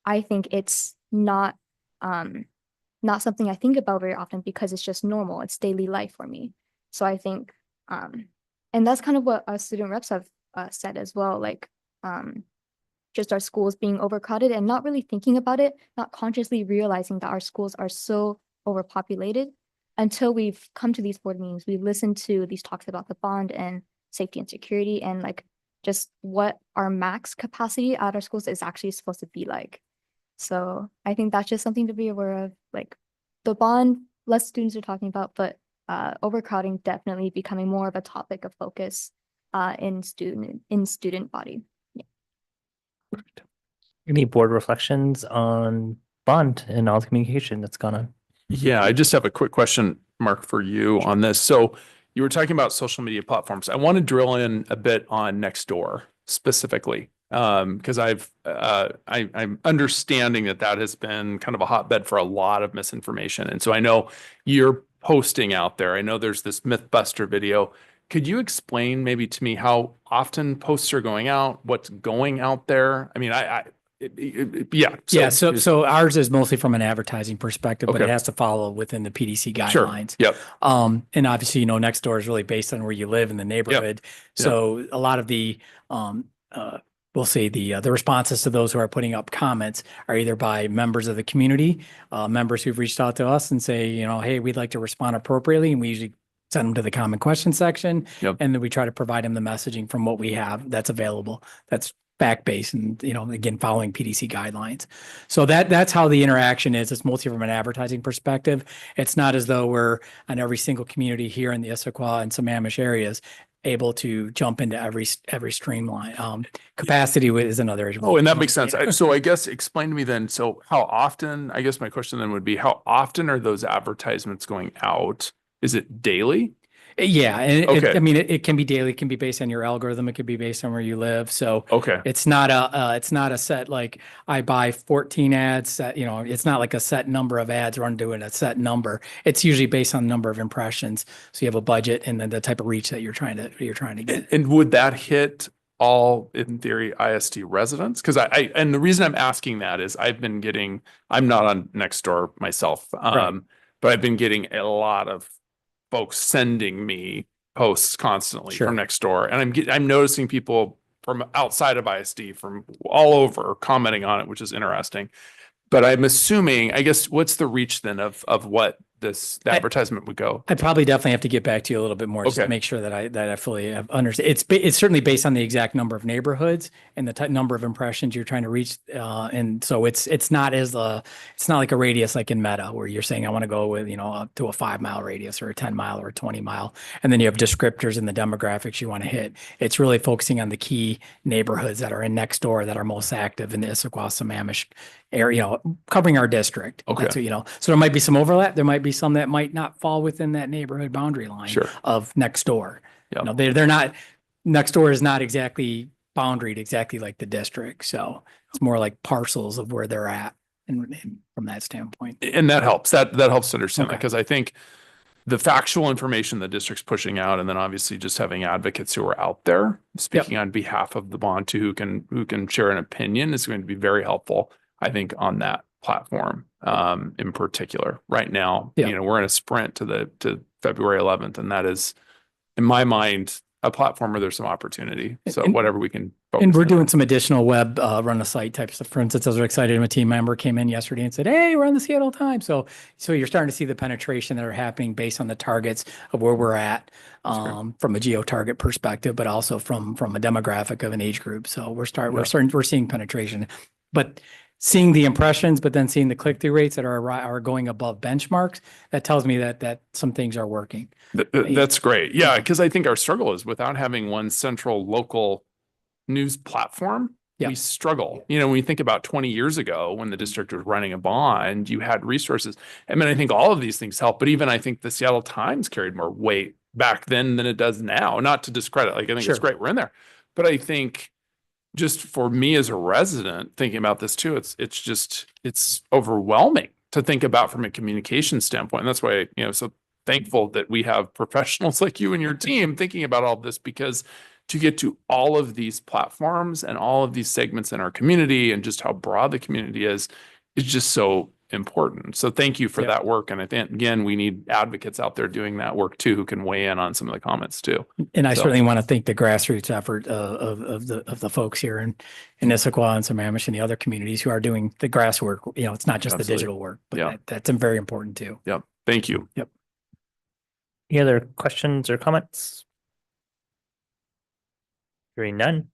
I think it's not something I think about very often because it's just normal. It's daily life for me. So I think, and that's kind of what our student reps have said as well, like just our schools being overcrowded and not really thinking about it, not consciously realizing that our schools are so overpopulated until we've come to these board meetings. We've listened to these talks about the bond and safety and security and like just what our max capacity at our schools is actually supposed to be like. So I think that's just something to be aware of. Like the bond, less students are talking about, but overcrowding definitely becoming more of a topic of focus in student body. Yeah. Any board reflections on bond and all the communication that's gone on? Yeah, I just have a quick question, Mark, for you on this. So you were talking about social media platforms. I want to drill in a bit on Nextdoor specifically, because I'm understanding that has been kind of a hotbed for a lot of misinformation. And so I know you're posting out there. I know there's this Mythbuster video. Could you explain maybe to me how often posts are going out, what's going out there? I mean, yeah. So ours is mostly from an advertising perspective, but Okay. it has to follow within the PDC Sure. guidelines. Yep. And obviously, Nextdoor is really based on where you live in the neighborhood. So a lot of the, we'll say the responses to those who are putting up comments are either by members of the community, members who've reached out to us and say, hey, we'd like to respond appropriately. And we usually send them to the common question section. Yep. And then we try to provide them the messaging from what we have that's available. That's fact-based and, again, following PDC guidelines. So that's how the interaction is. It's mostly from an advertising perspective. It's not as though we're on every single community here in the Issaquah and Sammamish areas able to jump into every streamline. Capacity is another area. Oh, and that makes sense. So I guess explain to me then, so how often, I guess my question then would be, how often are those advertisements going out? Is it daily? Yeah, and Okay. it can be daily, it can be based on your algorithm, it could be based on where you live. So Okay. it's not a set like I buy 14 ads. It's not like a set number of ads run to a set number. It's usually based on the number of impressions. So you have a budget and then the type of reach that you're trying to get. And would that hit all, in theory, ISD residents? Because and the reason I'm asking that is I'm not on Nextdoor myself, Right. but I've been getting a lot of folks sending me posts constantly Sure. from Nextdoor, and I'm noticing people from outside of ISD from all over commenting on it, which is interesting. But I'm assuming, I guess, what's the reach then of what the advertisement would go? I probably definitely have to get back to you a little bit more just to Okay. make sure that I fully understand. It's certainly based on the exact number of neighborhoods and the number of impressions you're trying to reach. And so it's not like a radius like in Meta where you're saying I want to go with up to a 5-mile radius or a 10-mile or a 20-mile, and then you have descriptors and the demographics you want to hit. It's really focusing on the key neighborhoods that are in Nextdoor that are most active in the Issaquah Sammamish area, covering our district. Okay. That's what, so there might be some overlap. There might be some that might not fall within that neighborhood boundary line Sure. of Nextdoor. Yep. They're not, Nextdoor is not exactly boundaried exactly like the district. So it's more like parcels of where they're at and from that standpoint. And that helps. That helps to understand that, Okay. because I think the factual information the district's pushing out, and then obviously just having advocates who are out there speaking on behalf of the bond who can share an opinion is going to be very helpful, I think, on that platform in particular. Right now, Yeah. we're in a sprint to February 11th, and that is, in my mind, a platform where there's some opportunity. So whatever we can focus And we're on. doing some additional web run the site type stuff. For instance, I was excited. A team member came in yesterday and said, "Hey, we're on the Seattle Times." So you're starting to see the penetration that are happening based on the targets of where we're at from a geo target perspective, but also from a demographic of an age group. So we're seeing penetration, but seeing the impressions, but then seeing the click-through rates that are going above benchmarks, that tells me that some things are working. That's great. Yeah, because I think our struggle is without having one central local news platform, Yeah. we struggle. When you think about 20 years ago when the district was running a bond, you had resources. I mean, I think all of these things help, but even I think the Seattle Times carried more weight back then than it does now. Not to discredit, I think Sure. it's great we're in there. But I think just for me as a resident thinking about this too, it's overwhelming to think about from a communication standpoint. And that's why, so thankful that we have professionals like you and your team thinking about all of this, because to get to all of these platforms and all of these segments in our community and just how broad the community is just so important. So thank you for that work. And I think, again, we need advocates out there doing that work too, who can weigh in on some of the comments too. And I certainly want to thank the grassroots effort of the folks here in Issaquah and Sammamish and the other communities who are doing the grass work. It's not just the digital work, but that's very important too. Yep. Thank you. Yep. Any other questions or comments? Hearing none.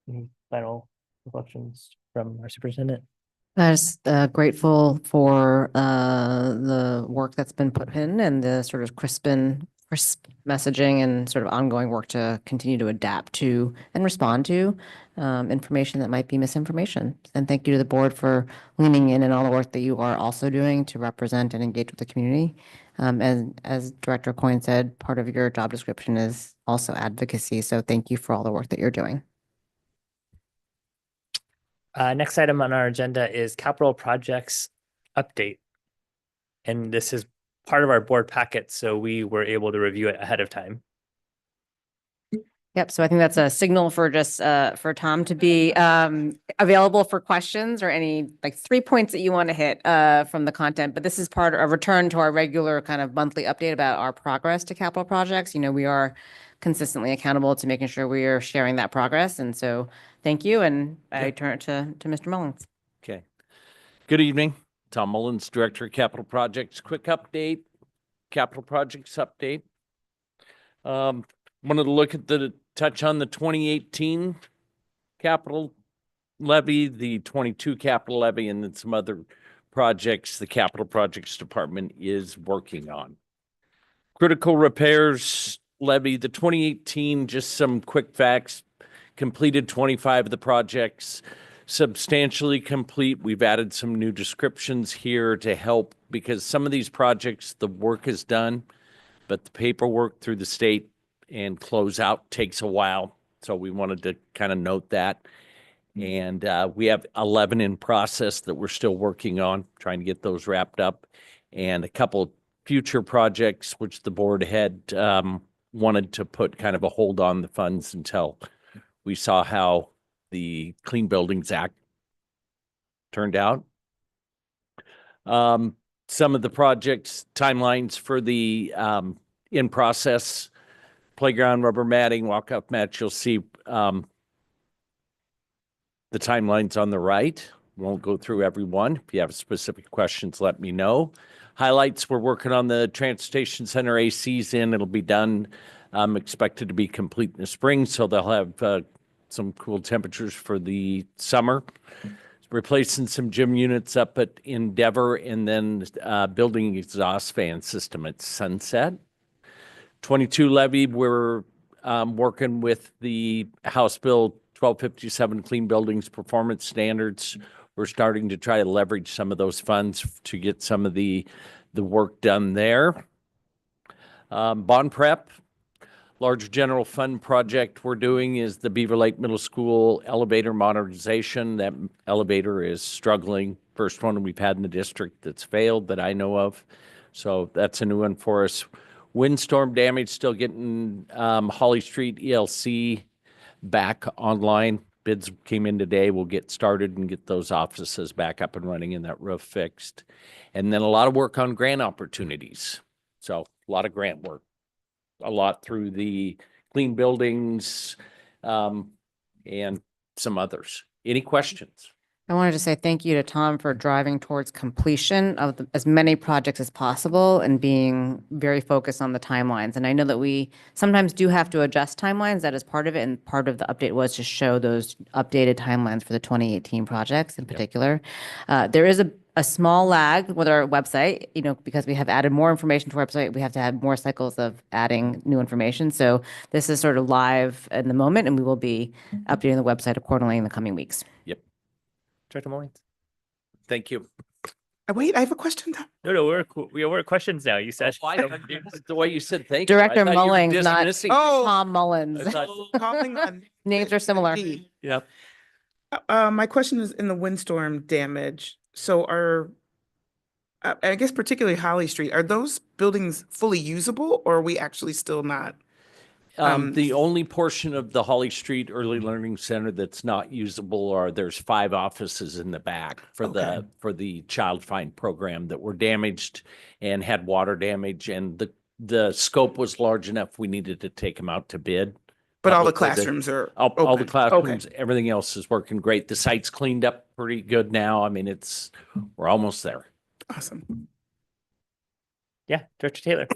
Any final reflections from our superintendent? I'm just grateful for the work that's been put in and the sort of crisp messaging and sort of ongoing work to continue to adapt to and respond to information that might be misinformation. And thank you to the board for leaning in and all the work that you are also doing to represent and engage with the community. And as Director Coyne said, part of your job description is also advocacy. So thank you for all the work that you're doing. Next item on our agenda is capital projects update. And this is part of our board packet, so we were able to review it ahead of time. Yep. So I think that's a signal for just for Tom to be available for questions or any 3 points that you want to hit from the content. But this is part of a return to our regular kind of monthly update about our progress to capital projects. We are consistently accountable to making sure we are sharing that progress. And so thank you. And I turn it to Mr. Mullins. Okay. Good evening. Tom Mullins, Director of Capital Projects. Quick update, capital projects update. Wanted to look at touch on the 2018 capital levy, the 22 capital levy, and then some other projects the capital projects department is working on. Critical repairs levy, the 2018, just some quick facts, completed 25 of the projects, substantially complete. We've added some new descriptions here to help, because some of these projects, the work is done, but the paperwork through the state and closeout takes a while. So we wanted to kind of note that. And we have 11 in process that we're still working on, trying to get those wrapped up. And a couple future projects, which the board had wanted to put kind of a hold on the funds until we saw how the Clean Buildings Act turned out. Some of the projects timelines for the in process playground, rubber matting, walk-up mats, you'll see the timelines on the right. Won't go through every one. If you have specific questions, let me know. Highlights, we're working on the transportation center ACs in. It'll be done, expected to be complete in the spring, so they'll have some cool temperatures for the summer. Replacing some gym units up at Endeavor, and then building exhaust fan system at Sunset. 22 levy, we're working with the House Bill 1257 Clean Buildings Performance Standards. We're starting to try to leverage some of those funds to get some of the work done there. Bond prep, large general fund project we're doing is the Beaver Lake Middle School elevator modernization. That elevator is struggling. First one we've had in the district that's failed that I know of. So that's a new one for us. Windstorm damage, still getting Holly Street ELC back online. Bids came in today. We'll get started and get those offices back up and running and that roof fixed. And then a lot of work on grant opportunities. So a lot of grant work. A lot through the Clean Buildings and some others. Any questions? I wanted to say thank you to Tom for driving towards completion of as many projects as possible and being very focused on the timelines. And I know that we sometimes do have to adjust timelines. That is part of it. And part of the update was to show those updated timelines for the 2018 projects in particular. There is a small lag with our website, because we have added more information to our website. We have to have more cycles of adding new information. So this is sort of live in the moment, and we will be updating the website accordingly in the coming weeks. Yep. Director Mullins. Thank you. Wait, I have a question. No, we're at questions now. You said. The way you said thank you. I Director thought you were Mullins, not dismissing- Tom Mullins. Calling on Names are similar. Yep. My question is in the windstorm damage. So I guess particularly Holly Street, are those buildings fully usable or are we actually still not? The only portion of the Holly Street Early Learning Center that's not usable are there's 5 offices in the back for the Child Find program that were damaged and had water damage, and the scope was large enough we needed to take them out to bid. But all the Publicly, classrooms are all the open. classrooms, everything else is working great. The site's cleaned up pretty good now. I mean, we're almost there. Awesome. Yeah, Director Taylor.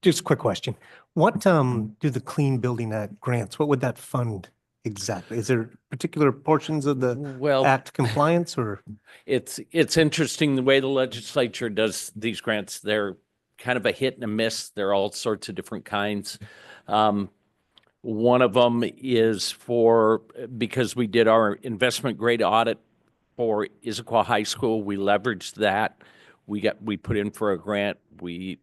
Just a quick question. What do the Clean Building Act grants? What would that fund exactly? Is there particular portions of the act compliance or? It's interesting the way the legislature does these grants. They're kind of a hit and a miss. They're all sorts of different kinds. One of them is because we did our investment grade audit for Issaquah High School, we leveraged that. We put in for a grant. We've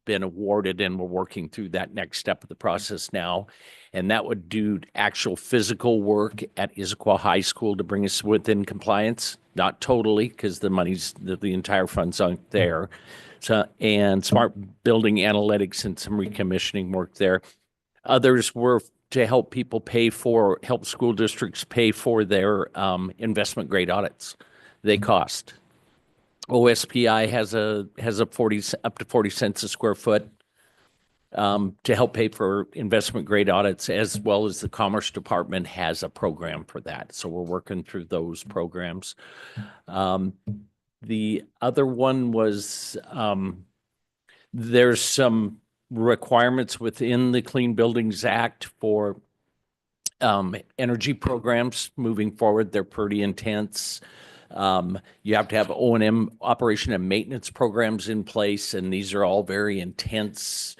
been awarded and we're working through that next step of the process now. And that would do actual physical work at Issaquah High School to bring us within compliance. Not totally, because the entire funds aren't there. So, and smart building analytics and some recommissioning work there. Others were to help help school districts pay for their investment grade audits. They cost. OSPI has up to 40 cents a square foot to help pay for investment grade audits, as well as the Commerce Department has a program for that. So we're working through those programs. The other one was there's some requirements within the Clean Buildings Act for energy programs moving forward. They're pretty intense. You have to have O&M, operation and maintenance programs in place, and these are all very intense,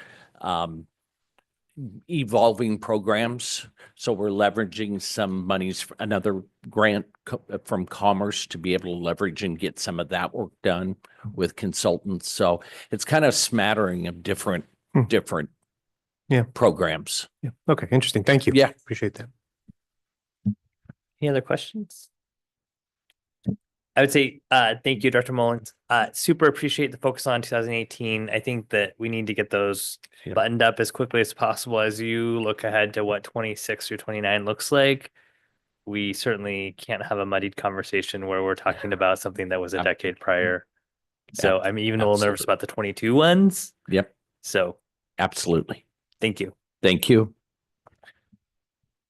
evolving programs. So we're leveraging some monies, another grant from Commerce to be able to leverage and get some of that work done with consultants. So it's kind of smattering of different programs. Yeah. Okay. Interesting. Thank you. Yeah. Appreciate that. Any other questions? I would say thank you, Dr. Mullins. Super appreciate the focus on 2018. I think that we need to get those buttoned up as quickly as possible as you look ahead to what 26 through 29 looks like. We certainly can't have a muddied conversation where we're talking about something that was a decade prior. So I'm even a little nervous about the 22 ones. Yep. So absolutely. Thank you. Thank you.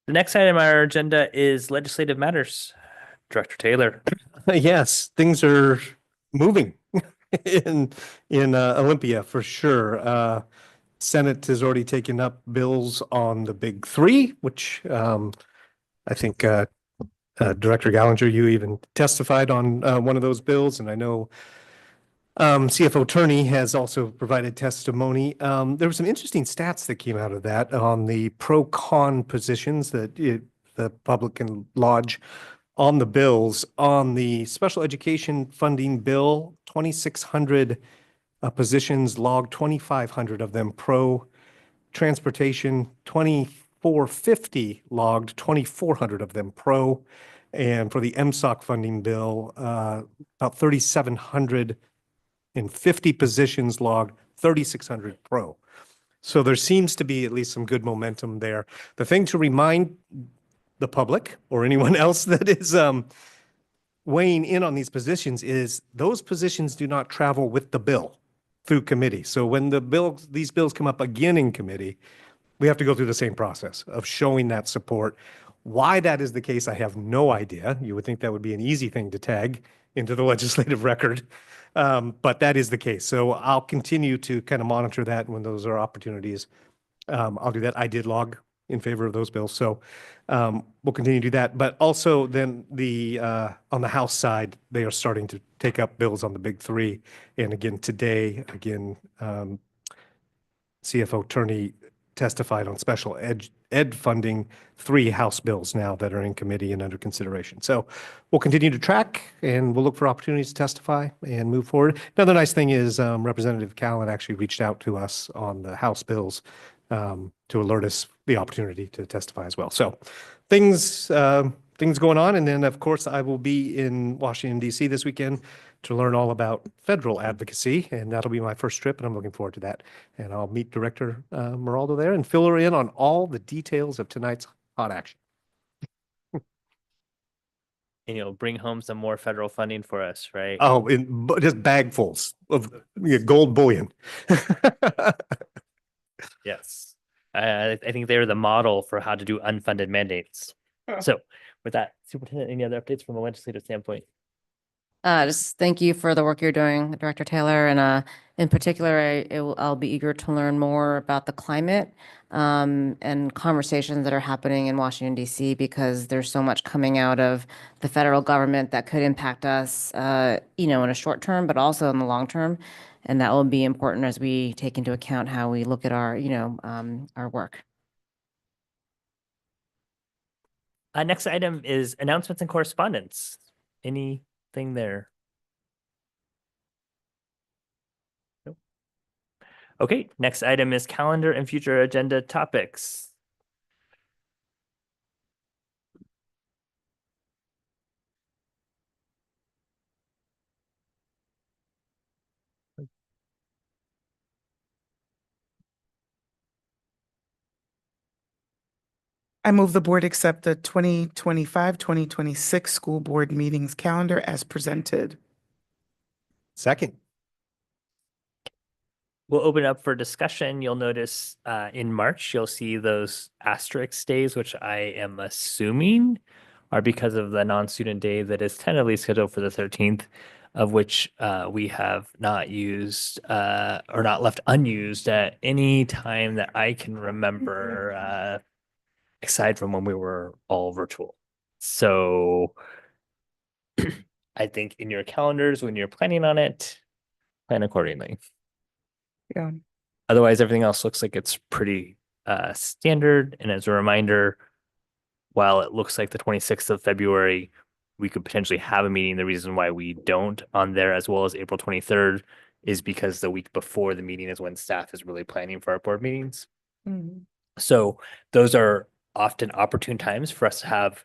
The next item on our agenda is legislative matters. Director Taylor. Yes, things are moving in Olympia for sure. Senate has already taken up bills on the big 3, which I think Director Gallinger, you even testified on one of those bills, and I know CFO Turney has also provided testimony. There were some interesting stats that came out of that on the pro-con positions that the public can lodge on the bills. On the special education funding bill, 2,600 positions logged, 2,500 of them pro. Transportation, 2,450 logged, 2,400 of them pro. And for the MSOC funding bill, about 3,750 positions logged, 3,600 pro. So there seems to be at least some good momentum there. The thing to remind the public or anyone else that is weighing in on these positions is those positions do not travel with the bill through committee. So when these bills come up again in committee, we have to go through the same process of showing that support. Why that is the case, I have no idea. You would think that would be an easy thing to tag into the legislative record, but that is the case. So I'll continue to kind of monitor that when those are opportunities. I'll do that. I did log in favor of those bills. So we'll continue to do that. But also then on the House side, they are starting to take up bills on the big 3. And again, today, CFO Turney testified on special ed funding, 3 House bills now that are in committee and under consideration. So we'll continue to track and we'll look for opportunities to testify and move forward. Another nice thing is Representative Callan actually reached out to us on the House bills to alert us the opportunity to testify as well. So things going on. And then, of course, I will be in Washington, D.C. this weekend to learn all about federal advocacy. And that'll be my first trip, and I'm looking forward to that. And I'll meet Director Meraldo there and fill her in on all the details of tonight's hot action. And you'll bring home some more federal funding for us, right? Oh, just bagfuls of gold bullion. Yes. I think they're the model for how to do unfunded mandates. So with that, Superintendent, any other updates from a legislative standpoint? Just thank you for the work you're doing, Director Taylor, and in particular, I'll be eager to learn more about the climate and conversations that are happening in Washington, D.C., because there's so much coming out of the federal government that could impact us, in a short term, but also in the long term. And that will be important as we take into account how we look at our work. Next item is announcements and correspondence. Anything there? Nope. Okay, next item is calendar and future agenda topics. I move the board accept the 2025-2026 school board meetings calendar as presented. Second. We'll open up for discussion. You'll notice in March, you'll see those asterisk days, which I am assuming are because of the non-student day that is tentatively scheduled for the 13th, of which we have not used or not left unused at any time that I can remember, aside from when we were all virtual. So I think in your calendars, when you're planning on it, plan accordingly. Yeah. Otherwise, everything else looks like it's pretty standard. And as a reminder, while it looks like the 26th of February, we could potentially have a meeting. The reason why we don't on there, as well as April 23rd, is because the week before the meeting is when staff is really planning for our board meetings. Mhm. So those are often opportune times for us to have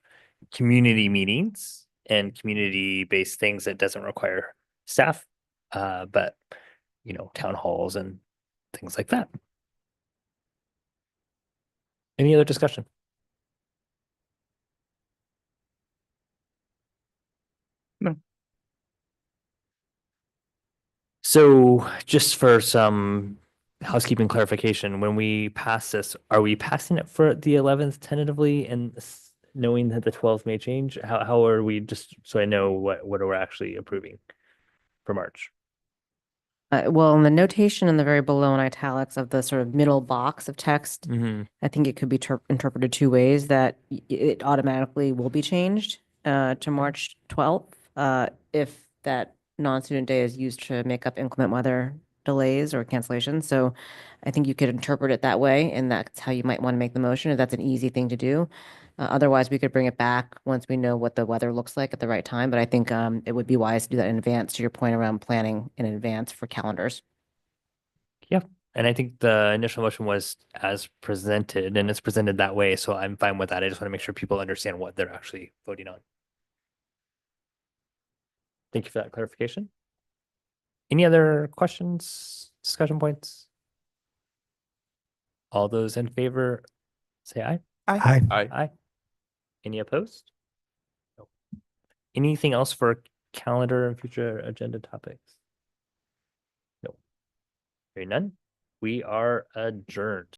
community meetings and community-based things that doesn't require staff, but town halls and things like that. Any other discussion? No. So just for some housekeeping clarification, when we pass this, are we passing it for the 11th tentatively and knowing that the 12th may change? How are we, just so I know what we're actually approving for March? Well, in the notation in the very below in italics of the sort of middle box of text, I think it could be interpreted 2 ways, that it automatically will be changed to March 12th if that non-student day is used to make up inclement weather delays or cancellations. So I think you could interpret it that way, and that's how you might want to make the motion, if that's an easy thing to do. Otherwise, we could bring it back once we know what the weather looks like at the right time. But I think it would be wise to do that in advance, to your point around planning in advance for calendars. Yeah. And I think the initial motion was as presented, and it's presented that way. So I'm fine with that. I just want to make sure people understand what they're actually voting on. Thank you for that clarification. Any other questions, discussion points? All those in favor, say aye. Aye. Aye. Aye. Any opposed? No. Anything else for calendar and future agenda topics? No. Hearing none, we are adjourned.